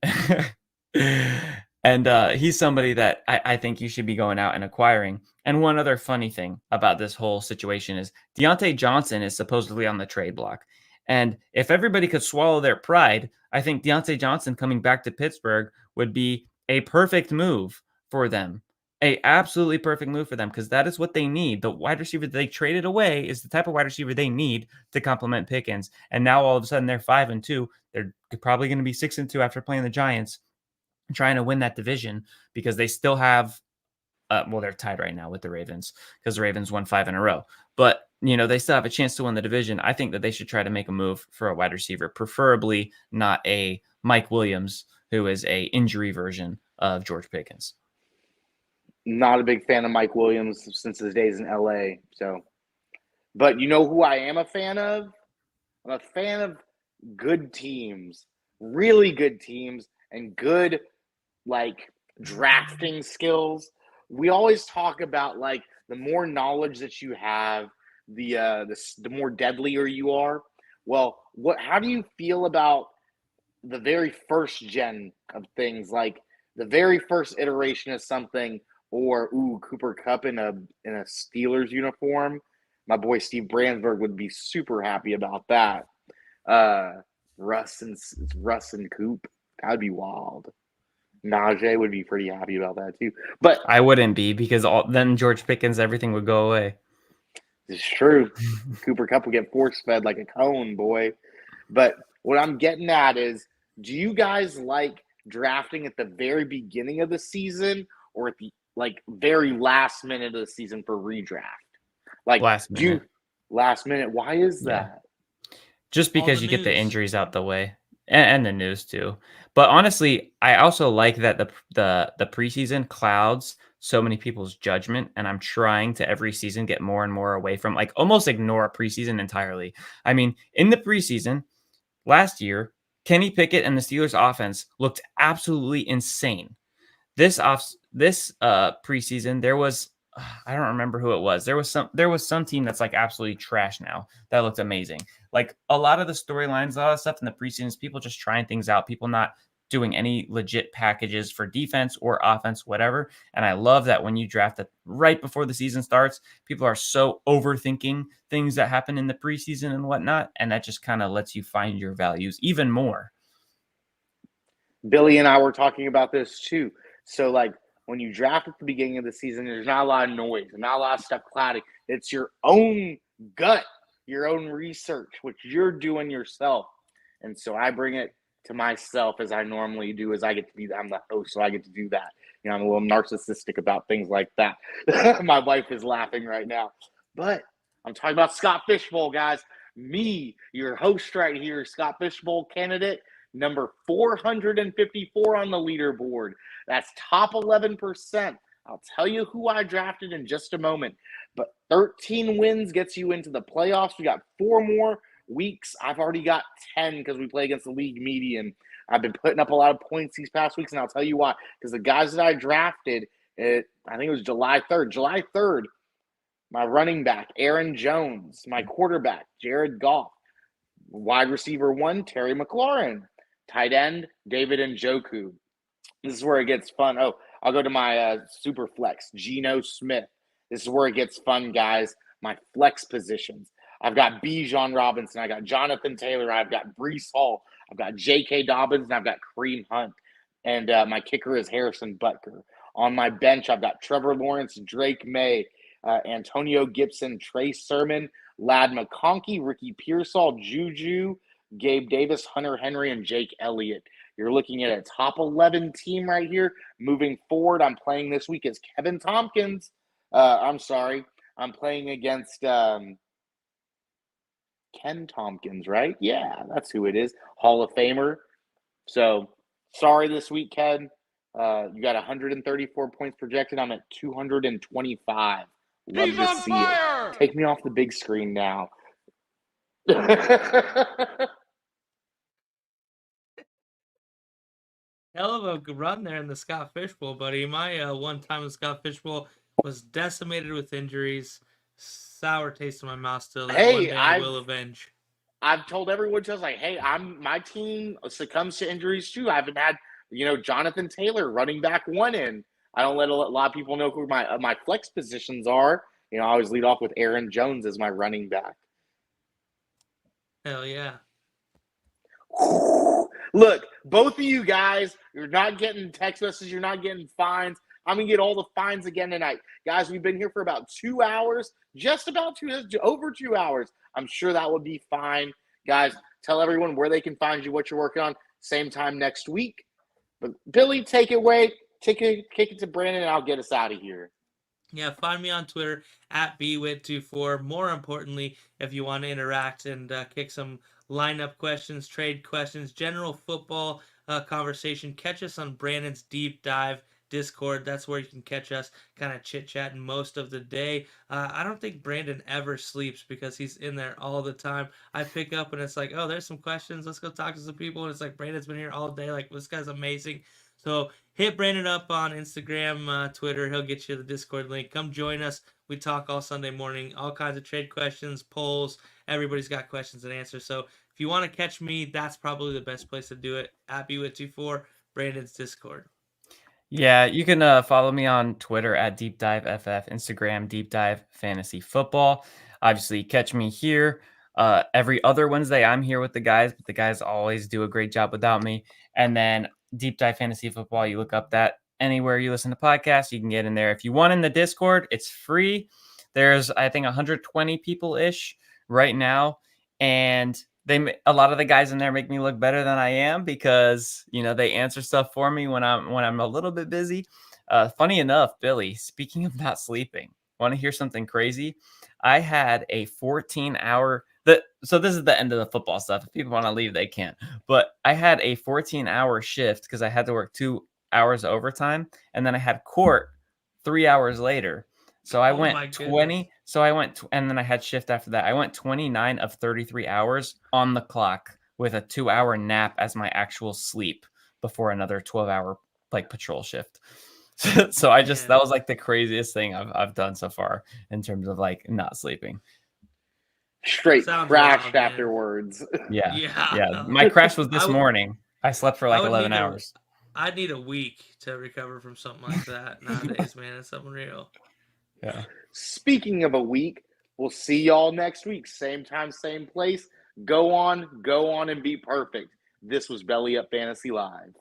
he's somebody that I think you should be going out and acquiring. And one other funny thing about this whole situation is Deontay Johnson is supposedly on the trade block. And if everybody could swallow their pride, I think Deontay Johnson coming back to Pittsburgh would be a perfect move for them. A absolutely perfect move for them, because that is what they need. The wide receiver that they traded away is the type of wide receiver they need to complement Pickens. And now all of a sudden they're 5-2. They're probably going to be 6-2 after playing the Giants, trying to win that division, because they still have, they're tied right now with the Ravens because the Ravens won 5 in a row. But, they still have a chance to win the division. I think that they should try to make a move for a wide receiver, preferably not a Mike Williams, who is a injury version of George Pickens. Not a big fan of Mike Williams since his days in LA. So, but you know who I am a fan of? I'm a fan of good teams, really good teams, and good drafting skills. We always talk about the more knowledge that you have, the more deadlier you are. Well, how do you feel about the very first gen of things, like the very first iteration of something, or Cooper Kupp in a Steelers uniform? My boy Steve Brandsburg would be super happy about that. Russ and Coop, that'd be wild. Najee would be pretty happy about that too. But I wouldn't be, because then George Pickens, everything would go away. It's true. Cooper Kupp would get force fed like a cone, boy. But what I'm getting at is, do you guys like drafting at the very beginning of the season or at the very last minute of the season for redraft? Last minute. Last minute. Why is that? Just because you get the injuries out the way, and the news too. But honestly, I also like that the preseason clouds so many people's judgment, and I'm trying to every season get more and more away from, like, almost ignore preseason entirely. I mean, in the preseason last year, Kenny Pickett and the Steelers offense looked absolutely insane. This preseason, there was I don't remember who it was. There was some team that's like absolutely trash now that looked amazing. Like a lot of the storylines, a lot of stuff in the preseason is people just trying things out, people not doing any legit packages for defense or offense, whatever. And I love that when you draft it right before the season starts, people are so overthinking things that happen in the preseason and whatnot, and that just kind of lets you find your values even more. Billy and I were talking about this too. So, like, when you draft at the beginning of the season, there's not a lot of noise, not a lot of stuff clouding. It's your own gut, your own research, which you're doing yourself. And so I bring it to myself as I normally do, as I get to be, I'm the host, so I get to do that. You know, I'm a little narcissistic about things like that. My wife is laughing right now. But I'm talking about Scott Fishbowl, guys. Me, your host right here, Scott Fishbowl candidate, number 454 on the leaderboard. That's top 11%. I'll tell you who I drafted in just a moment. But 13 wins gets you into the playoffs. We got 4 more weeks. I've already got 10 because we play against the league median. I've been putting up a lot of points these past weeks, and I'll tell you why. Because the guys that I drafted, I think it was July 3rd. July 3rd, my running back, Aaron Jones. My quarterback, Jared Goff. Wide receiver 1, Terry McLaurin. Tight end, David Njoku. This is where it gets fun. Oh, I'll go to my super flex, Geno Smith. This is where it gets fun, guys. My flex positions. I've got Bijan Robinson. I got Jonathan Taylor. I've got Breece Hall. I've got J.K. Dobbins, and I've got Kareem Hunt. And my kicker is Harrison Butker. On my bench, I've got Trevor Lawrence, Drake May, Antonio Gibson, Trey Sermon, Ladd McConkey, Ricky Pearsall, Juju, Gabe Davis, Hunter Henry, and Jake Elliott. You're looking at a top 11 team right here. Moving forward, I'm playing this week as Kevin Tompkins. I'm playing against Ken Tompkins, right? Yeah, that's who it is. Hall of Famer. So, sorry this week, Ken. You got 134 points projected. I'm at 225. Love to see it. Take me off the big screen now. Hell of a run there in the Scott Fishbowl, buddy. My one time in Scott Fishbowl was decimated with injuries. Sour taste in my mouth still. That one day I will avenge. I've told everyone just like, hey, my team succumbs to injuries too. I haven't had, Jonathan Taylor, running back 1 in. I don't let a lot of people know who my flex positions are. I always lead off with Aaron Jones as my running back. Hell yeah. Look, both of you guys, you're not getting text messages, you're not getting fines. I'm going to get all the fines again tonight. Guys, we've been here for about 2 hours, just about over 2 hours. I'm sure that will be fine. Guys, tell everyone where they can find you, what you're working on. Same time next week. But Billy, take it away. Kick it to Brandon, and I'll get us out of here. Yeah, find me on Twitter at BWhitt24. More importantly, if you want to interact and kick some lineup questions, trade questions, general football conversation, catch us on Brandon's Deep Dive Discord. That's where you can catch us kind of chit-chatting most of the day. I don't think Brandon ever sleeps because he's in there all the time. I pick up and it's like, oh, there's some questions. Let's go talk to some people. And it's like, Brandon's been here all day. Like, this guy's amazing. So hit Brandon up on Instagram, Twitter. He'll get you the Discord link. Come join us. We talk all Sunday morning, all kinds of trade questions, polls. Everybody's got questions and answers. So if you want to catch me, that's probably the best place to do it. At BWhitt24, Brandon's Discord. Yeah, you can follow me on Twitter at Deep Dive FF, Instagram Deep Dive Fantasy Football. Obviously, catch me here every other Wednesday. I'm here with the guys, but the guys always do a great job without me. And then Deep Dive Fantasy Football, you look up that anywhere you listen to podcasts, you can get in there. If you want in the Discord, it's free. There's, I think, 120 people-ish right now, and a lot of the guys in there make me look better than I am because, they answer stuff for me when I'm a little bit busy. Funny enough, Billy, speaking of not sleeping, want to hear something crazy? I had a 14-hour so this is the end of the football stuff. If people want to leave, they can. But I had a 14-hour shift because I had to work 2 hours overtime, and then I had court 3 hours later. So I Oh went my 20. goodness. So I went, and then I had shift after that. I went 29 of 33 hours on the clock with a 2-hour nap as my actual sleep before another 12-hour like patrol shift. So I just, Man. that was like the craziest thing I've done so far in terms of like not sleeping. Straight Sounds crashed wild, man. afterwards. Yeah. Yeah. Yeah. My crash was I this would morning. I slept for I like would 11 need hours. I'd need a week to recover from something like that nowadays, man. It's something real. Yeah. Speaking of a week, we'll see y'all next week. Same time, same place. Go on and be perfect. This was Belly Up Fantasy Live.